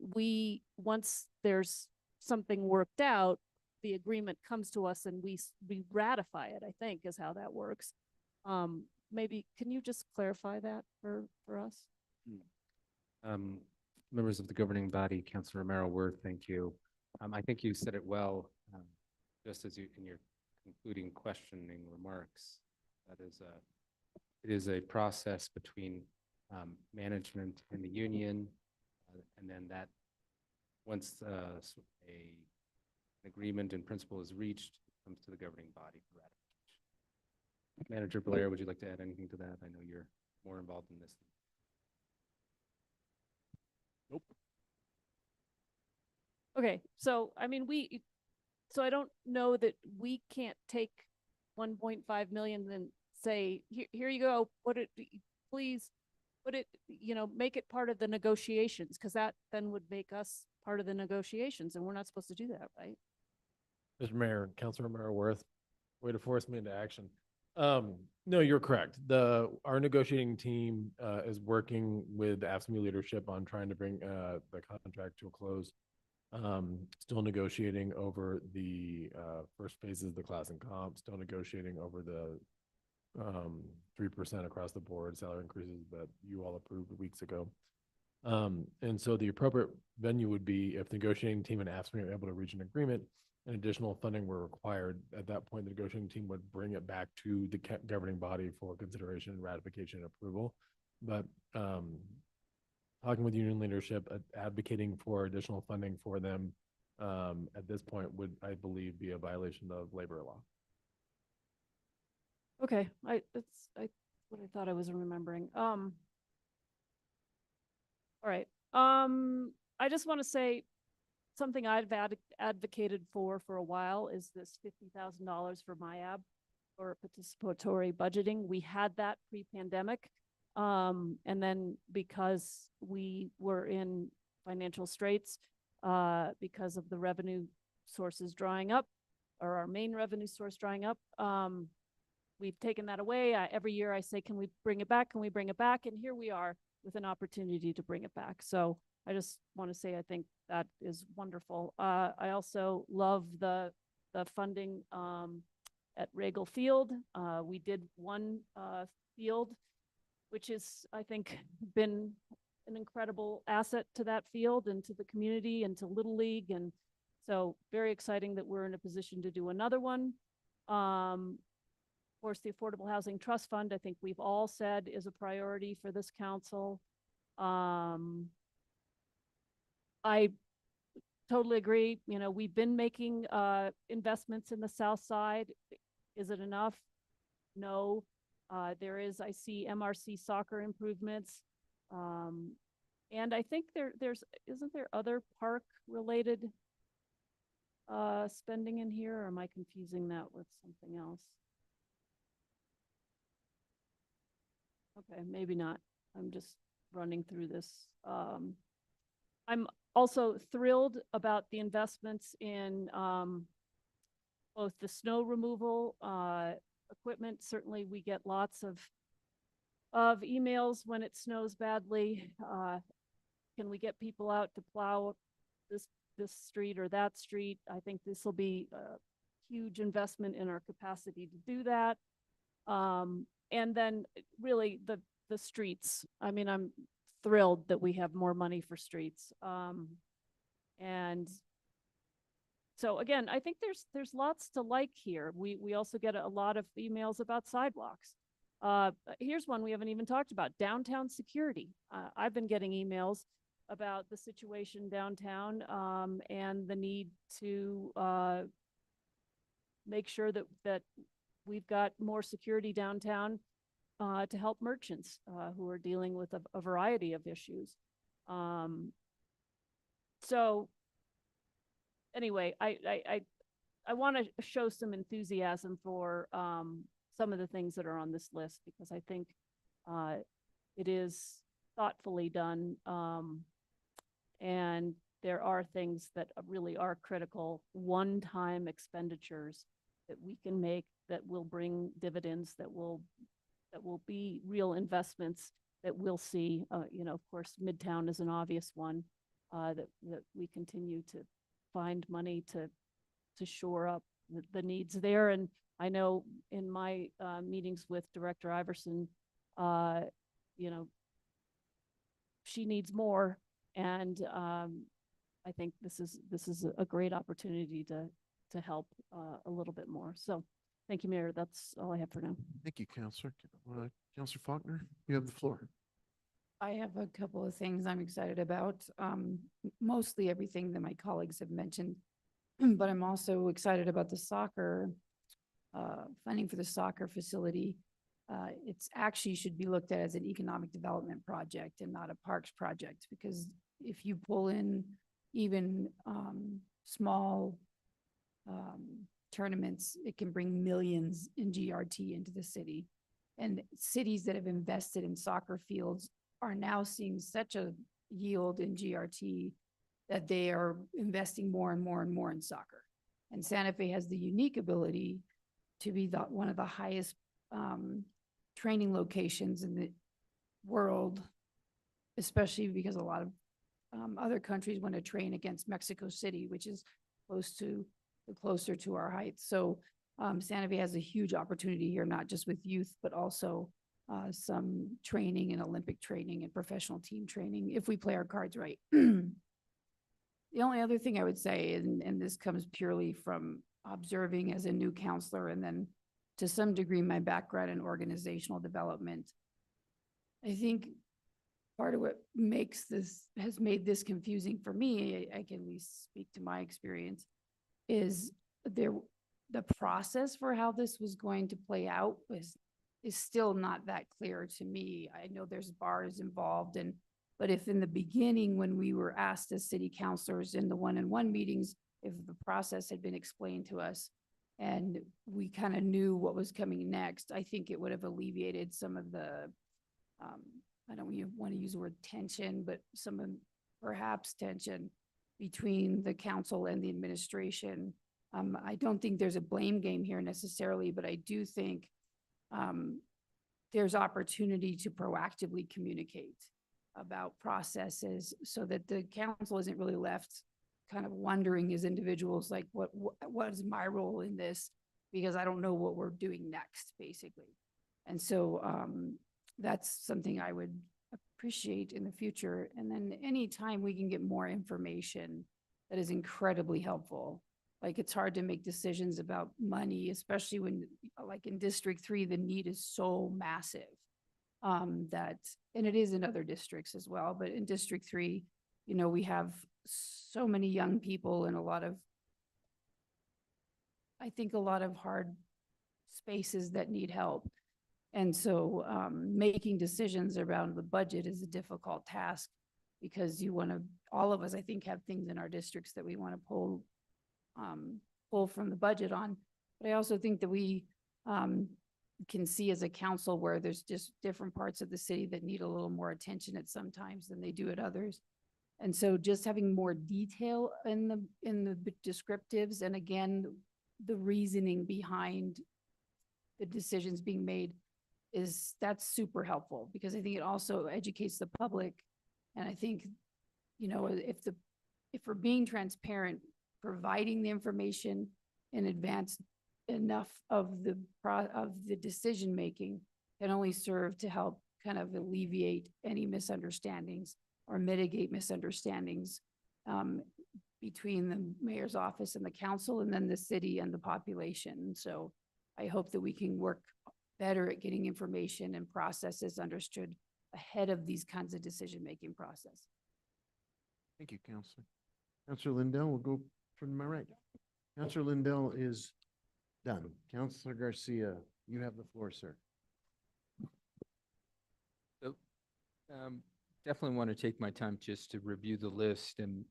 once there's something worked out, the agreement comes to us and we ratify it, I think is how that works. Maybe, can you just clarify that for us? Members of the governing body, Councilor Romero Worth, thank you. I think you said it well, just as you in your concluding questioning remarks. It is a process between management and the union, and then that once an agreement in principle is reached, it comes to the governing body for ratification. Manager Blair, would you like to add anything to that? I know you're more involved in this. Nope. Okay, so I mean, so I don't know that we can't take 1.5 million and say, here you go, please put it, make it part of the negotiations, because that then would make us part of the negotiations, and we're not supposed to do that, right? Mr. Mayor, Councilor Romero Worth, way to force me into action. No, you're correct. Our negotiating team is working with AFSCME leadership on trying to bring the contract to a close. Still negotiating over the first phases of the class and comp, still negotiating over the 3% across the board salary increases that you all approved weeks ago. And so the appropriate venue would be if the negotiating team and AFSCME are able to reach an agreement and additional funding were required. At that point, the negotiating team would bring it back to the governing body for consideration, ratification, and approval. But talking with union leadership, advocating for additional funding for them at this point would, I believe, be a violation of labor law. Okay, that's what I thought I was remembering. All right. I just want to say something I've advocated for a while is this $50,000 for MIAB or participatory budgeting. We had that pre-pandemic. And then because we were in financial straits, because of the revenue sources drying up, or our main revenue source drying up, we've taken that away. Every year I say, can we bring it back? Can we bring it back? And here we are with an opportunity to bring it back. So I just want to say, I think that is wonderful. I also love the funding at Regal Field. We did one field, which is, I think, been an incredible asset to that field and to the community and to Little League. And so very exciting that we're in a position to do another one. Of course, the Affordable Housing Trust Fund, I think we've all said is a priority for this council. I totally agree. We've been making investments in the South Side. Is it enough? No. There is, I see MRC soccer improvements. And I think isn't there other park related spending in here, or am I confusing that with something else? Okay, maybe not. I'm just running through this. I'm also thrilled about the investments in both the snow removal equipment. Certainly we get lots of emails when it snows badly. Can we get people out to plow this street or that street? I think this will be a huge investment in our capacity to do that. And then really the streets. I mean, I'm thrilled that we have more money for streets. And so again, I think there's lots to like here. We also get a lot of emails about sidewalks. Here's one we haven't even talked about, downtown security. I've been getting emails about the situation downtown, and the need to, make sure that we've got more security downtown, to help merchants, who are dealing with a variety of issues. So anyway, I want to show some enthusiasm for, some of the things that are on this list, because I think, it is thoughtfully done. And there are things that really are critical, one-time expenditures that we can make that will bring dividends, that will be real investments that we'll see. Of course, Midtown is an obvious one, that we continue to find money to shore up the needs there. And I know in my meetings with Director Iverson, she needs more. And I think this is a great opportunity to help a little bit more. So thank you, Mayor. That's all I have for now. Thank you, Counselor. Counselor Faulkner, you have the floor. I have a couple of things I'm excited about. Mostly everything that my colleagues have mentioned, but I'm also excited about the soccer, funding for the soccer facility. It's actually should be looked at as an economic development project and not a parks project, because if you pull in even small tournaments, it can bring millions in GRT into the city. And cities that have invested in soccer fields are now seeing such a yield in GRT that they are investing more and more and more in soccer. And Santa Fe has the unique ability to be one of the highest training locations in the world, especially because a lot of other countries want to train against Mexico City, which is closer to our heights. So Santa Fe has a huge opportunity here, not just with youth, but also some training and Olympic training and professional team training if we play our cards right. The only other thing I would say, and this comes purely from observing as a new counselor, and then to some degree my background in organizational development, I think part of what has made this confusing for me, I can at least speak to my experience, is the process for how this was going to play out is still not that clear to me. I know there's bars involved, but if in the beginning, when we were asked as city councilors in the one-on-one meetings, if the process had been explained to us and we kind of knew what was coming next, I think it would have alleviated some of the, I don't want to use the word tension, but some of perhaps tension between the council and the administration. I don't think there's a blame game here necessarily, but I do think there's opportunity to proactively communicate about processes so that the council isn't really left kind of wondering as individuals, like what is my role in this? Because I don't know what we're doing next, basically. And so that's something I would appreciate in the future. And then anytime we can get more information, that is incredibly helpful. Like, it's hard to make decisions about money, especially when, like in District 3, the need is so massive and it is in other districts as well. But in District 3, we have so many young people and a lot of hard spaces that need help. And so making decisions around the budget is a difficult task, because all of us, I think, have things in our districts that we want to pull from the budget on. But I also think that we can see as a council where there's just different parts of the city that need a little more attention at some times than they do at others. And so just having more detail in the descriptives, and again, the reasoning behind the decisions being made, that's super helpful, because I think it also educates the public. And I think, if we're being transparent, providing the information in advance enough of the decision making can only serve to help kind of alleviate any misunderstandings or mitigate misunderstandings between the mayor's office and the council, and then the city and the population. So I hope that we can work better at getting information and processes understood ahead of these kinds of decision-making process. Thank you, Counselor. Counselor Lindell, we'll go from my right. Counselor Lindell is done. Counselor Garcia, you have the floor, sir. So, definitely want to take my time just to review the list and,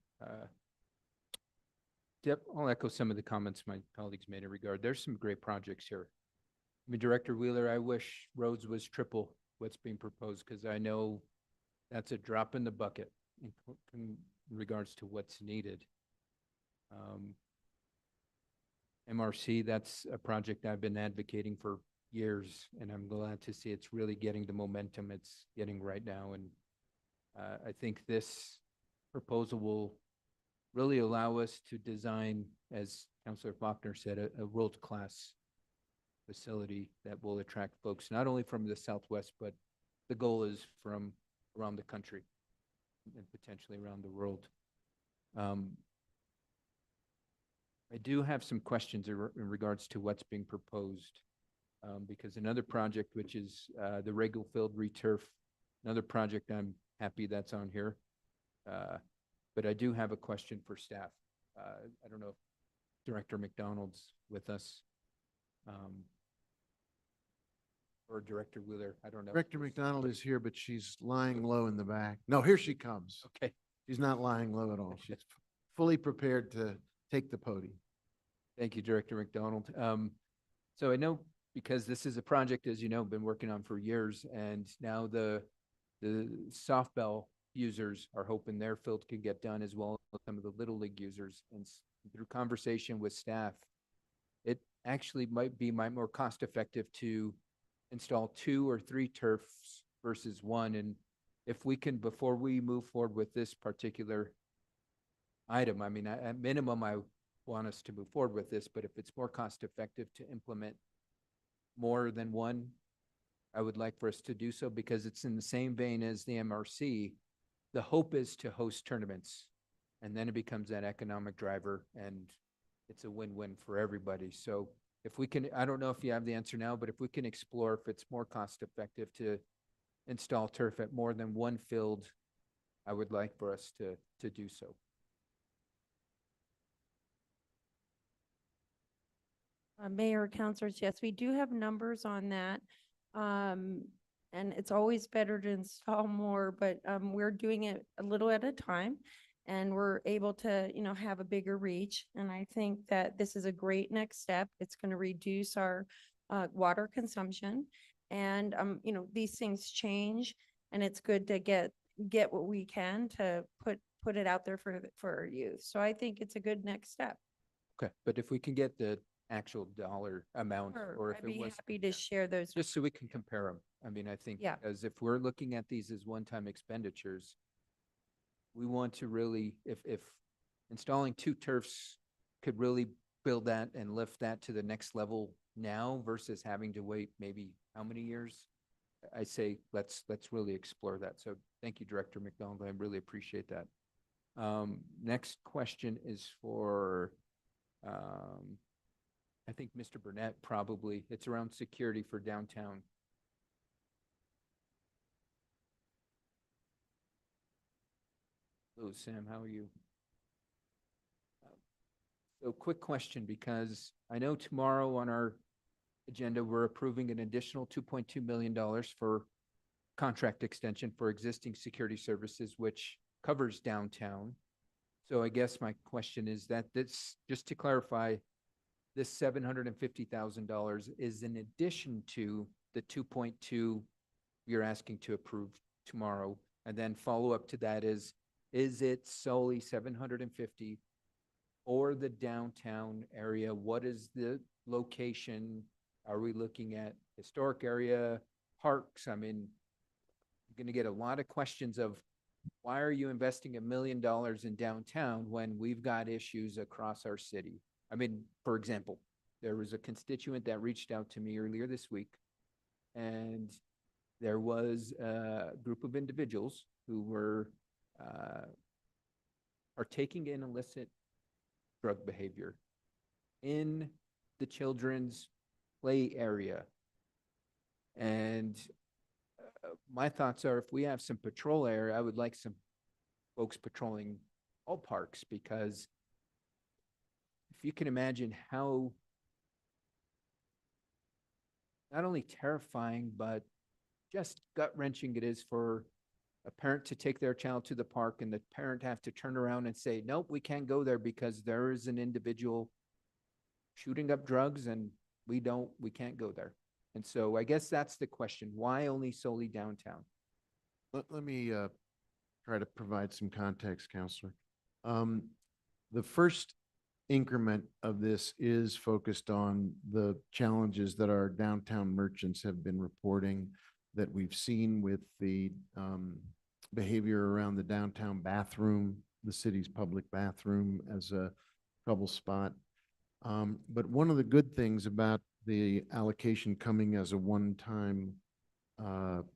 I'll echo some of the comments my colleagues made in regard. There's some great projects here. I mean, Director Wheeler, I wish roads was triple what's being proposed, because I know that's a drop in the bucket in regards to what's needed. MRC, that's a project I've been advocating for years, and I'm glad to see it's really getting the momentum it's getting right now. And I think this proposal will really allow us to design, as Councilor Faulkner said, a world-class facility that will attract folks not only from the Southwest, but the goal is from around the country and potentially around the world. I do have some questions in regards to what's being proposed, because another project, which is the Regal Field returf, another project I'm happy that's on here. But I do have a question for staff. I don't know if Director McDonald's with us. Or Director Wheeler, I don't know. Director McDonald is here, but she's lying low in the back. No, here she comes. Okay. She's not lying low at all. She's fully prepared to take the podium. Thank you, Director McDonald. So I know, because this is a project, as you know, been working on for years, and now the softball users are hoping their field can get done, as well as some of the Little League users. And through conversation with staff, it actually might be more cost effective to install 2 or 3 turfs versus 1. And if we can, before we move forward with this particular item, I mean, at minimum, I want us to move forward with this, but if it's more cost effective to implement more than 1, I would like for us to do so, because it's in the same vein as the MRC. The hope is to host tournaments, and then it becomes that economic driver, and it's a win-win for everybody. So if we can, I don't know if you have the answer now, but if we can explore if it's more cost effective to install turf at more than 1 field, I would like for us to do so. Mayor, councilors, yes, we do have numbers on that. And it's always better to install more, but we're doing it a little at a time. And we're able to, have a bigger reach. And I think that this is a great next step. It's going to reduce our water consumption. And, these things change, and it's good to get what we can to put it out there for our youth. So I think it's a good next step. Okay, but if we can get the actual dollar amount, Sure, or if I'd it be was, happy to share those. just so we can compare them. I mean, I think, Yeah. as if we're looking at these as one-time expenditures, we want to really, if installing 2 turfs could really build that and lift that to the next level now versus having to wait maybe how many years? I say, let's really explore that. So thank you, Director McDonald. I really appreciate that. Next question is for, I think Mr. Burnett, probably. It's around security for downtown. Hello, Sam, how are you? So quick question, because I know tomorrow on our agenda, we're approving an additional $2.2 million for contract extension for existing security services, which covers downtown. So I guess my question is that this, just to clarify, this $750,000 is in addition to the 2.2 you're asking to approve tomorrow. And then follow up to that is it solely 750 or the downtown area? What is the location? Are we looking at historic area, parks? I mean, I'm going to get a lot of questions of, why are you investing $1 million in downtown when we've got issues across our city? I mean, for example, there was a constituent that reached out to me earlier this week, and there was a group of individuals who were partaking in illicit drug behavior in the children's play area And my thoughts are, if we have some patrol area, I would like some folks patrolling all parks, because if you can imagine how not only terrifying, but just gut wrenching it is for a parent to take their child to the park and the parent have to turn around and say, nope, we can't go there because there is an individual shooting up drugs and we can't go there. And so I guess that's the question. Why only solely downtown? Let me try to provide some context, Counselor. The first increment of this is focused on the challenges that our downtown merchants have been reporting, that we've seen with the behavior around the downtown bathroom, the city's public bathroom as a trouble spot. But one of the good things about the allocation coming as a one-time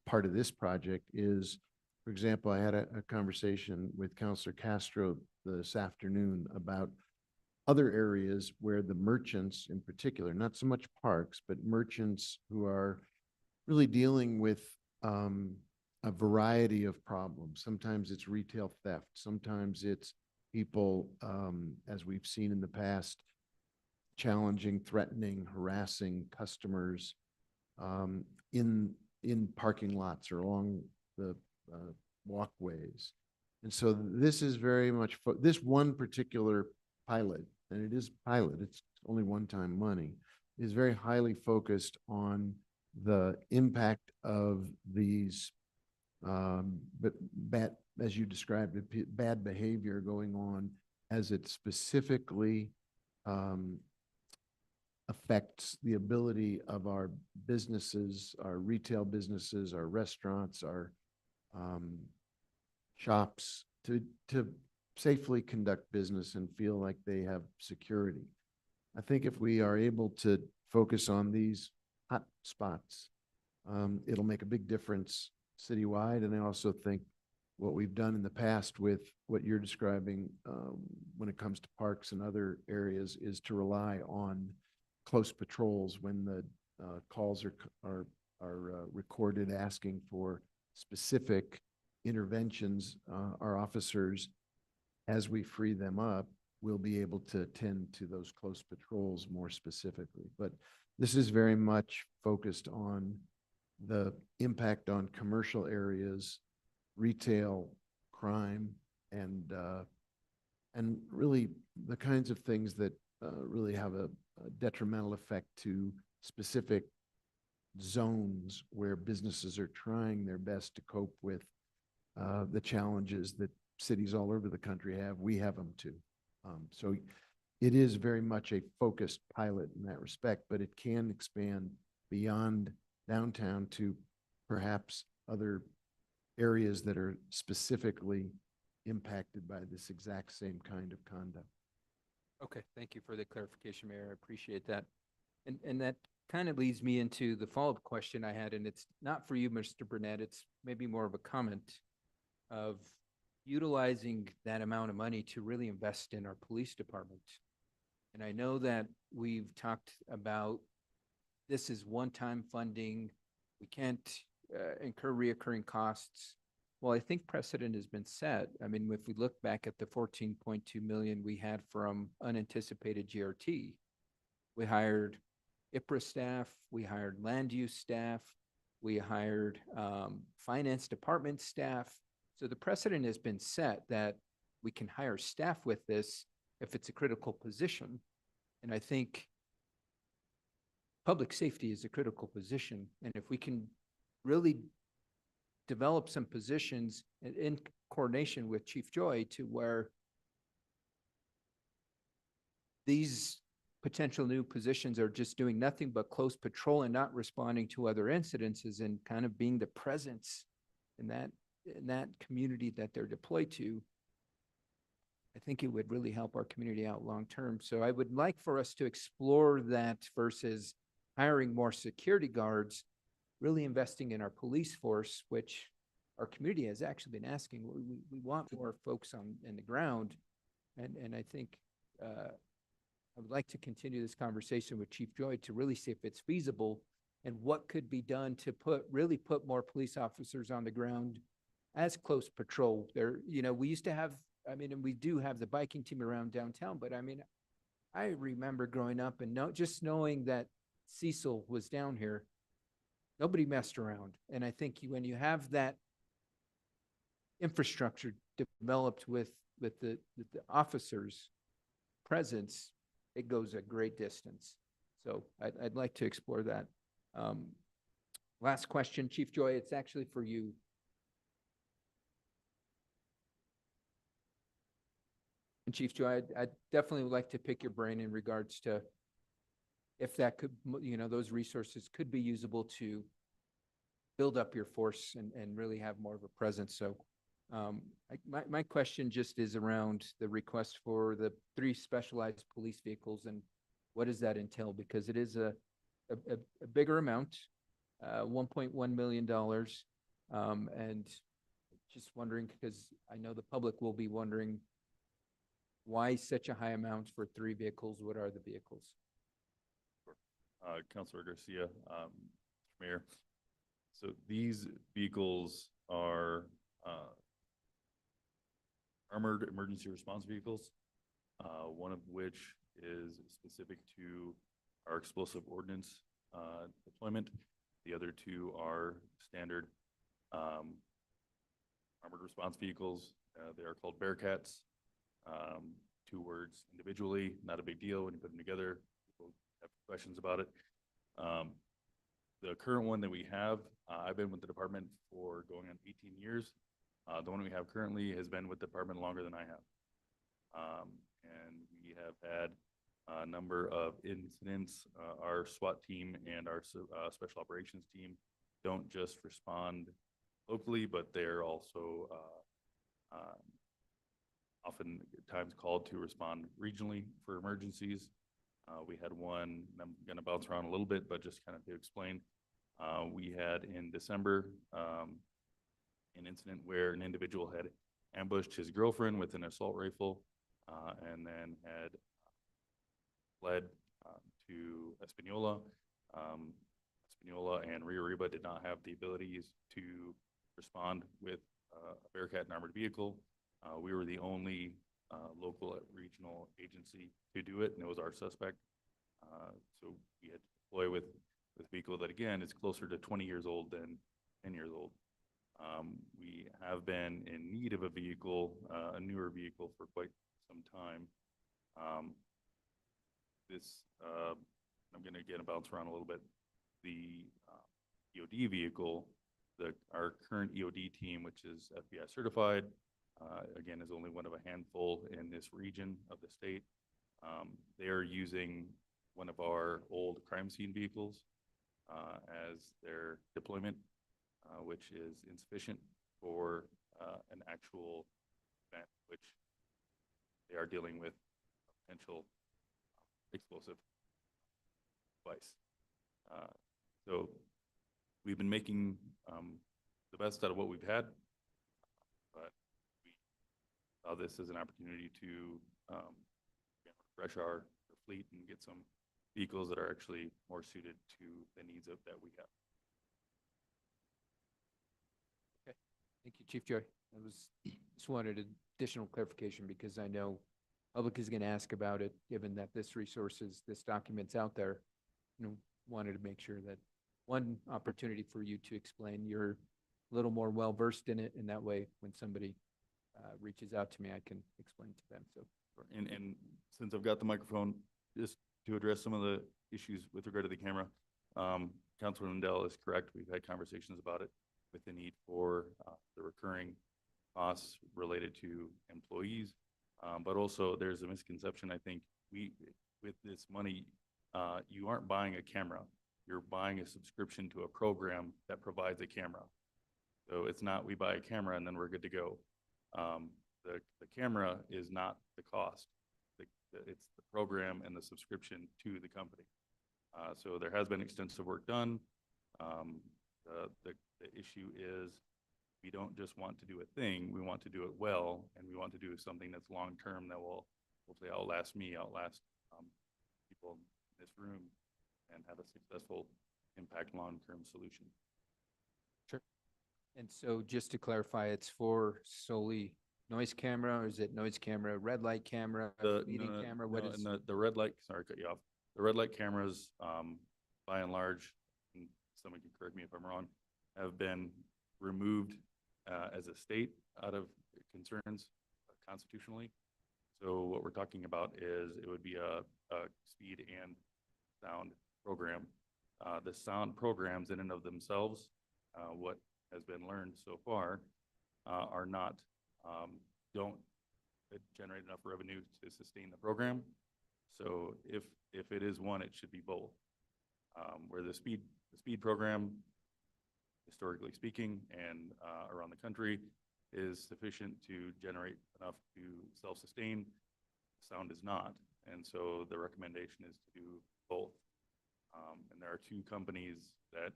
part of this project is, for example, I had a conversation with Councilor Castro this afternoon about other areas where the merchants in particular, not so much parks, but merchants who are really dealing with a variety of problems. Sometimes it's retail theft. Sometimes it's people, as we've seen in the past, challenging, threatening, harassing customers in parking lots or along the walkways. And so this is very much, this one particular pilot, and it is pilot, it's only one-time money, is very highly focused on the impact of these but bad, as you described it, bad behavior going on as it specifically affects the ability of our businesses, our retail businesses, our restaurants, our shops to safely conduct business and feel like they have security. I think if we are able to focus on these hot spots, it'll make a big difference citywide. And I also think what we've done in the past with what you're describing when it comes to parks and other areas is to rely on close patrols when the calls are recorded asking for specific interventions. Our officers, as we free them up, will be able to attend to those close patrols more specifically. But this is very much focused on the impact on commercial areas, retail, crime, and really the kinds of things that really have a detrimental effect to specific zones where businesses are trying their best to cope with the challenges that cities all over the country have. We have them too. So it is very much a focused pilot in that respect, but it can expand beyond downtown to perhaps other areas that are specifically impacted by this exact same kind of conduct. Okay, thank you for the clarification, Mayor. I appreciate that. And that kind of leads me into the follow-up question I had, and it's not for you, Mr. Burnett, it's maybe more of a comment of utilizing that amount of money to really invest in our police department. And I know that we've talked about this is one-time funding. We can't incur reoccurring costs. Well, I think precedent has been set. I mean, if we look back at the 14.2 million we had from unanticipated GRT, we hired IPRA staff, we hired land use staff, we hired finance department staff. So the precedent has been set that we can hire staff with this if it's a critical position. And I think public safety is a critical position. And if we can really develop some positions in coordination with Chief Joy to where these potential new positions are just doing nothing but close patrol and not responding to other incidences and kind of being the presence in that community that they're deployed to, I think it would really help our community out long term. So I would like for us to explore that versus hiring more security guards, really investing in our police force, which our community has actually been asking. We want more folks in the ground. And I think I would like to continue this conversation with Chief Joy to really see if it's feasible and what could be done to really put more police officers on the ground as close patrol. There, we used to have, and we do have the biking team around downtown, but I remember growing up and just knowing that Cecil was down here, nobody messed around. And I think when you have that infrastructure developed with the officers' presence, it goes a great distance. So I'd like to explore that. Last question, Chief Joy, it's actually for you. And Chief Joy, I'd definitely would like to pick your brain in regards to if that could, those resources could be usable to build up your force and really have more of a presence. So my question just is around the request for the 3 specialized police vehicles, and what does that entail? Because it is a bigger amount, $1.1 million. And just wondering, because I know the public will be wondering, why such a high amount for 3 vehicles? What are the vehicles? Councilor Garcia, Mayor. So these vehicles are armored emergency response vehicles, one of which is specific to our explosive ordnance deployment. The other 2 are standard armored response vehicles. They are called Bearcats. 2 words individually, not a big deal. When you put them together, people have questions about it. The current one that we have, I've been with the department for going on 18 years. The one we have currently has been with the department longer than I have. And we have had a number of incidents. Our SWAT team and our special operations team don't just respond locally, but they're also oftentimes called to respond regionally for emergencies. We had one, and I'm going to bounce around a little bit, but just kind of to explain, we had in December an incident where an individual had ambushed his girlfriend with an assault rifle and then had fled to Espanola. Espanola and Rio Arriba did not have the abilities to respond with a Bearcat and armored vehicle. We were the only local regional agency to do it, and it was our suspect. So we had to deploy with a vehicle that, again, is closer to 20 years old than 10 years old. We have been in need of a vehicle, a newer vehicle, for quite some time. I'm going to again bounce around a little bit. The EOD vehicle, our current EOD team, which is FBI certified, again, is only one of a handful in this region of the state. They are using one of our old crime scene vehicles as their deployment, which is insufficient for an actual event, which they are dealing with a potential explosive device. So we've been making the best out of what we've had, but we saw this as an opportunity to refresh our fleet and get some vehicles that are actually more suited to the needs of that we have. Okay, thank you, Chief Joy. I just wanted additional clarification because I know public is going to ask about it, given that this document's out there. Wanted to make sure that one opportunity for you to explain, you're a little more well-versed in it, and that way when somebody reaches out to me, I can explain to them. So, and since I've got the microphone, just to address some of the issues with regard to the camera, Councilor Lindell is correct. We've had conversations about it with the need for the recurring costs related to employees, but also there's a misconception. I think with this money, you aren't buying a camera. You're buying a subscription to a program that provides a camera. So it's not we buy a camera and then we're good to go. The camera is not the cost. It's the program and the subscription to the company. So there has been extensive work done. The issue is we don't just want to do a thing. We want to do it well, and we want to do something that's long-term that will hopefully outlast me, outlast people in this room, and have a successful impact long-term solution. Sure. And so just to clarify, it's for solely noise camera, or is it noise camera, red light camera, speeding camera? What is? And the red light, sorry, cut you off. The red light cameras, by and large, and someone can correct me if I'm wrong, have been removed as a state out of concerns constitutionally. So what we're talking about is it would be a speed and sound program. The sound programs in and of themselves, what has been learned so far, are not, don't generate enough revenue to sustain the program. So if it is one, it should be both. Where the speed program, historically speaking, and around the country, is sufficient to generate enough to self-sustain. Sound is not, and so the recommendation is to do both. And there are two companies that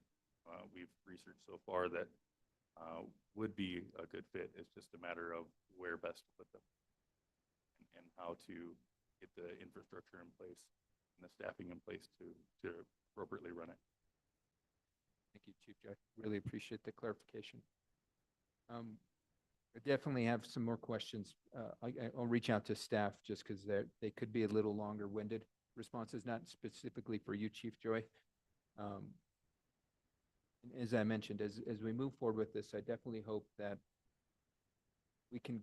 we've researched so far that would be a good fit. It's just a matter of where best to put them and how to get the infrastructure in place and the staffing in place to appropriately run it. Thank you, Chief Judge. Really appreciate the clarification. I definitely have some more questions. I'll reach out to staff just because they could be a little longer winded responses, not specifically for you, Chief Joy. As I mentioned, as we move forward with this, I definitely hope that we can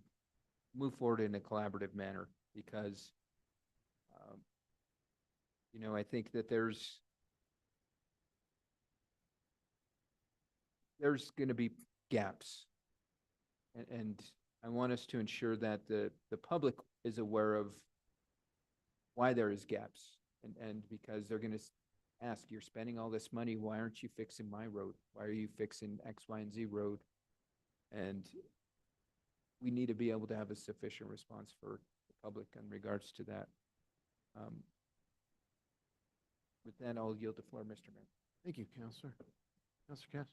move forward in a collaborative manner because, I think that there's going to be gaps. And I want us to ensure that the public is aware of why there is gaps. And because they're going to ask, you're spending all this money, why aren't you fixing my road? Why are you fixing X, Y, and Z road? And we need to be able to have a sufficient response for the public in regards to that. With that, I'll yield the floor, Mr. Mayor. Thank you, Counselor. Counselor Castro.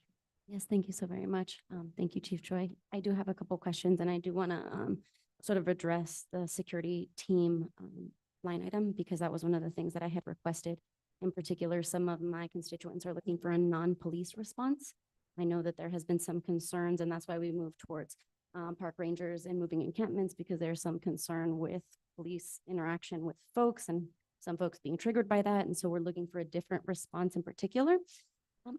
Yes, thank you so very much. Thank you, Chief Choi. I do have a couple questions and I do want to sort of address the security team line item because that was one of the things that I had requested. In particular, some of my constituents are looking for a non-police response. I know that there has been some concerns and that's why we moved towards park rangers and moving encampments because there's some concern with police interaction with folks and some folks being triggered by that. And so we're looking for a different response in particular.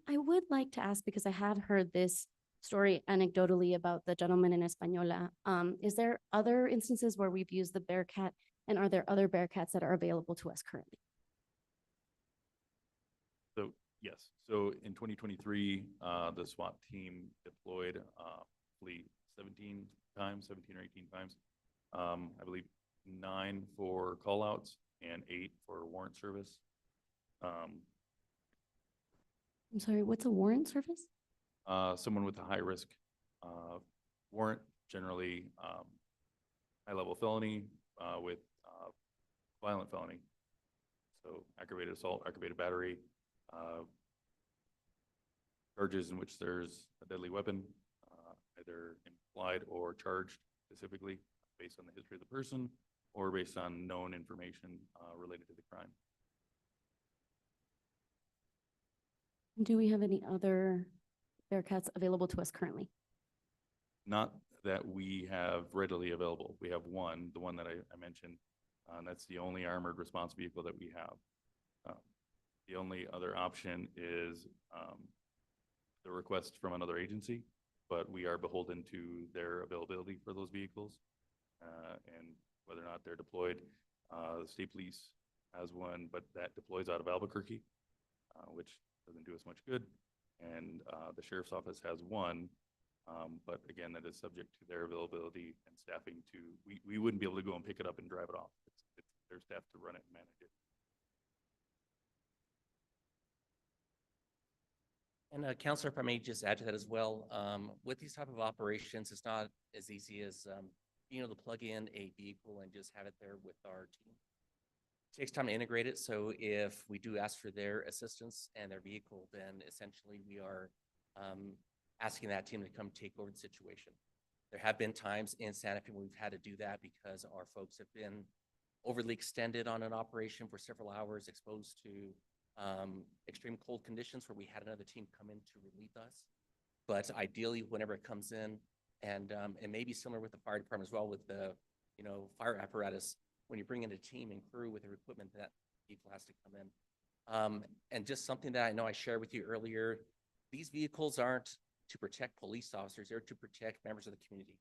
I would like to ask, because I had heard this story anecdotally about the gentleman in Española. Is there other instances where we've used the Bearcat and are there other Bearcats that are available to us currently? So yes, so in 2023, the SWAT team deployed fleet 17 or 18 times. I believe 9 for callouts and 8 for warrant service. I'm sorry, what's a warrant service? Someone with a high risk warrant, generally high-level felony with violent felony. So aggravated assault, aggravated battery, charges in which there's a deadly weapon, either implied or charged specifically based on the history of the person or based on known information related to the crime. Do we have any other Bearcats available to us currently? Not that we have readily available. We have one, the one that I mentioned, and that's the only armored response vehicle that we have. The only other option is the request from another agency, but we are beholden to their availability for those vehicles and whether or not they're deployed. The state police has one, but that deploys out of Albuquerque, which doesn't do us much good. And the sheriff's office has one, but again, that is subject to their availability and staffing to, we wouldn't be able to go and pick it up and drive it off. It's their staff to run it and manage it. And Counselor, if I may just add to that as well, with these type of operations, it's not as easy as being able to plug in a vehicle and just have it there with our team. It takes time to integrate it. So if we do ask for their assistance and their vehicle, then essentially we are asking that team to come take over the situation. There have been times in Santa Fe when we've had to do that because our folks have been overly extended on an operation for several hours, exposed to extreme cold conditions where we had another team come in to relieve us. But ideally, whenever it comes in, and it may be similar with the fire department as well with the, fire apparatus, when you bring in a team and crew with their equipment, that vehicle has to come in. And just something that I know I shared with you earlier, these vehicles aren't to protect police officers, they're to protect members of the community.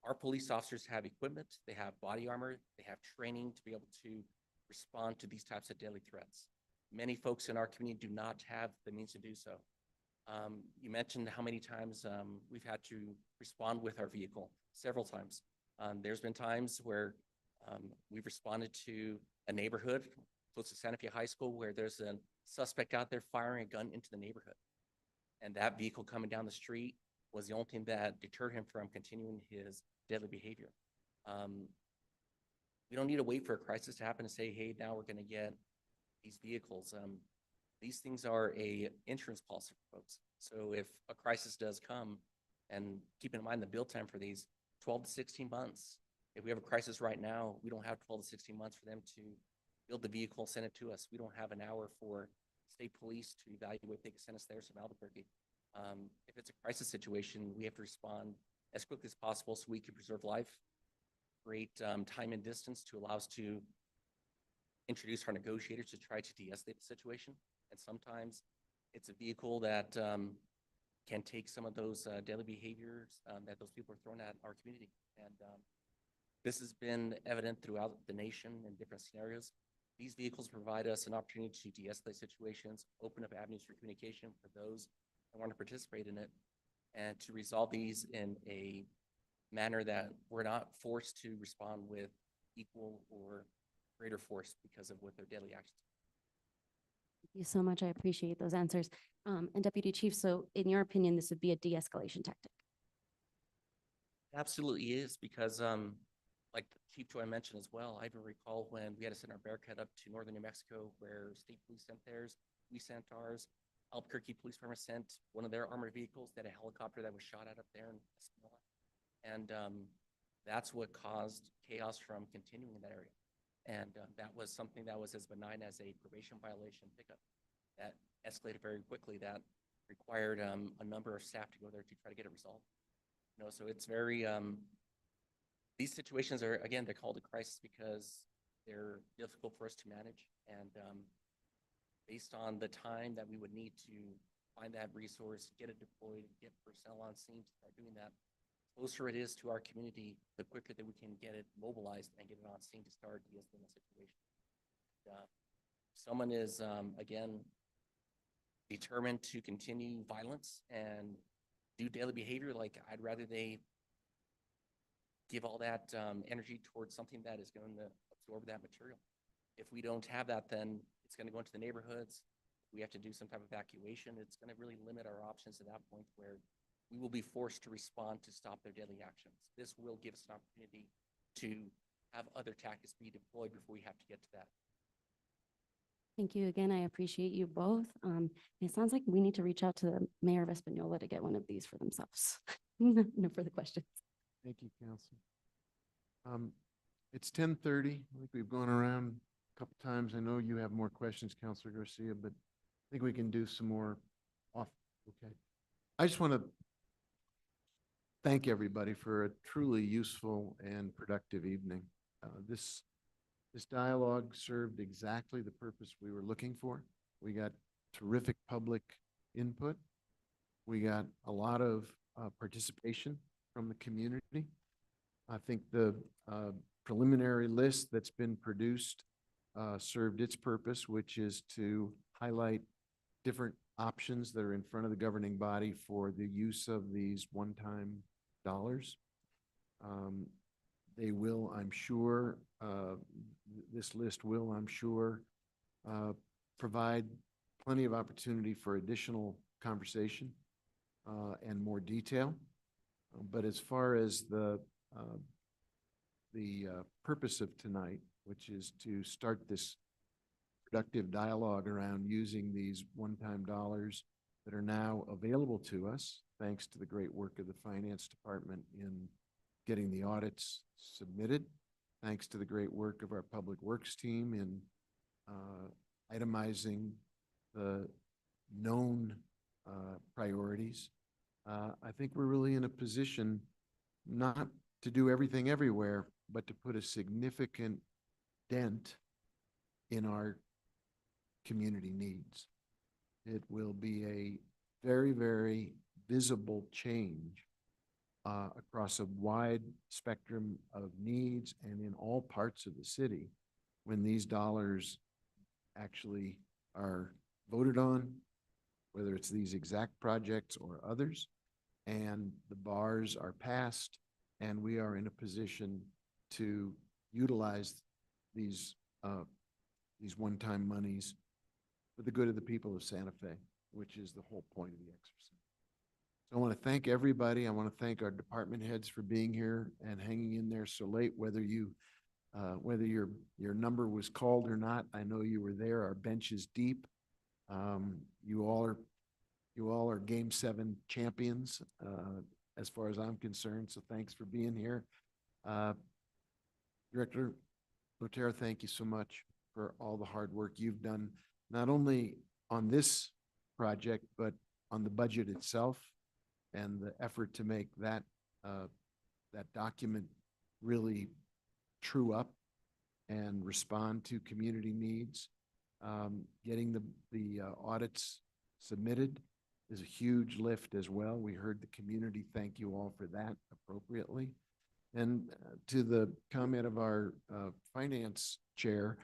Our police officers have equipment, they have body armor, they have training to be able to respond to these types of deadly threats. Many folks in our community do not have the means to do so. You mentioned how many times we've had to respond with our vehicle, several times. There's been times where we've responded to a neighborhood close to Santa Fe High School where there's a suspect out there firing a gun into the neighborhood. And that vehicle coming down the street was the only thing that deterred him from continuing his deadly behavior. We don't need to wait for a crisis to happen to say, hey, now we're going to get these vehicles. These things are a insurance policy for folks. So if a crisis does come, and keep in mind the build time for these, 12 to 16 months. If we have a crisis right now, we don't have 12 to 16 months for them to build the vehicle, send it to us. We don't have an hour for state police to evaluate, they can send us there from Albuquerque. If it's a crisis situation, we have to respond as quickly as possible so we can preserve life, create time and distance to allow us to introduce our negotiators to try to de-escalate the situation. And sometimes it's a vehicle that can take some of those deadly behaviors that those people are throwing at our community. And this has been evident throughout the nation in different scenarios. These vehicles provide us an opportunity to de-escalate situations, open up avenues for communication for those that want to participate in it, and to resolve these in a manner that we're not forced to respond with equal or greater force because of what their daily actions. Thank you so much. I appreciate those answers. And Deputy Chief, so in your opinion, this would be a de-escalation tactic? Absolutely is, because like Chief Joy mentioned as well, I even recall when we had to send our Bearcat up to northern New Mexico where state police sent theirs, we sent ours. Albuquerque Police Department sent one of their armored vehicles, that a helicopter that was shot at up there in Espanola. And that's what caused chaos from continuing in that area. And that was something that was as benign as a probation violation pickup that escalated very quickly, that required a number of staff to go there to try to get it resolved. So it's very, these situations are, again, they're called a crisis because they're difficult for us to manage. And based on the time that we would need to find that resource, get it deployed, get personnel on scene to start doing that, closer it is to our community, the quicker that we can get it mobilized and get it on scene to start de-escalating the situation. Someone is, again, determined to continue violence and do daily behavior, like I'd rather they give all that energy towards something that is going to absorb that material. If we don't have that, then it's going to go into the neighborhoods. We have to do some type of evacuation. It's going to really limit our options at that point where we will be forced to respond to stop their deadly actions. This will give us an opportunity to have other tactics be deployed before we have to get to that. Thank you again. I appreciate you both. It sounds like we need to reach out to the mayor of Espanola to get one of these for themselves. No further questions. Thank you, Council. It's 10:30. I think we've gone around a couple times. I know you have more questions, Councilor Garcia, but I think we can do some more off. Okay. I just want to thank everybody for a truly useful and productive evening. This dialogue served exactly the purpose we were looking for. We got terrific public input. We got a lot of participation from the community. I think the preliminary list that's been produced served its purpose, which is to highlight different options that are in front of the governing body for the use of these one-time dollars. They will, I'm sure, this list will, I'm sure, provide plenty of opportunity for additional conversation and more detail. But as far as the purpose of tonight, which is to start this productive dialogue around using these one-time dollars that are now available to us, thanks to the great work of the Finance Department in getting the audits submitted, thanks to the great work of our Public Works team in itemizing the known priorities. I think we're really in a position not to do everything everywhere, but to put a significant dent in our community needs. It will be a very, very visible change across a wide spectrum of needs and in all parts of the city when these dollars actually are voted on, whether it's these exact projects or others, and the bars are passed, and we are in a position to utilize these one-time monies for the good of the people of Santa Fe, which is the whole point of the exercise. So I want to thank everybody. I want to thank our department heads for being here and hanging in there so late, whether your number was called or not. I know you were there. Our bench is deep. You all are Game 7 champions, as far as I'm concerned. So thanks for being here. Director Lotero, thank you so much for all the hard work you've done, not only on this project, but on the budget itself and the effort to make that document really true up and respond to community needs. Getting the audits submitted is a huge lift as well. We heard the community thank you all for that appropriately. And to the comment of our finance chair,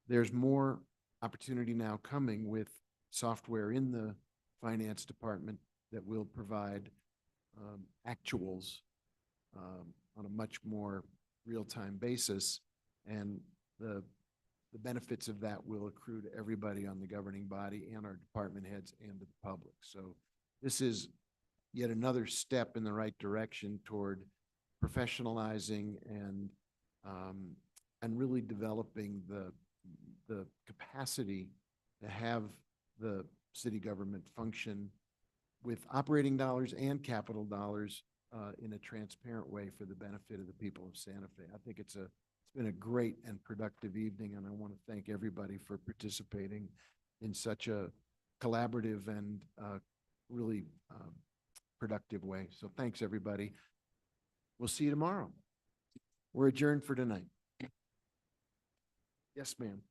there's more opportunity now coming with software in the finance department that will provide actuals on a much more real-time basis. And the benefits of that will accrue to everybody on the governing body and our department heads and to the public. So this is yet another step in the right direction toward professionalizing and really developing the capacity to have the city government function with operating dollars and capital dollars in a transparent way for the benefit of the people of Santa Fe. I think it's been a great and productive evening, and I want to thank everybody for participating in such a collaborative and really productive way. So thanks, everybody. We'll see you tomorrow. We're adjourned for tonight. Yes, ma'am.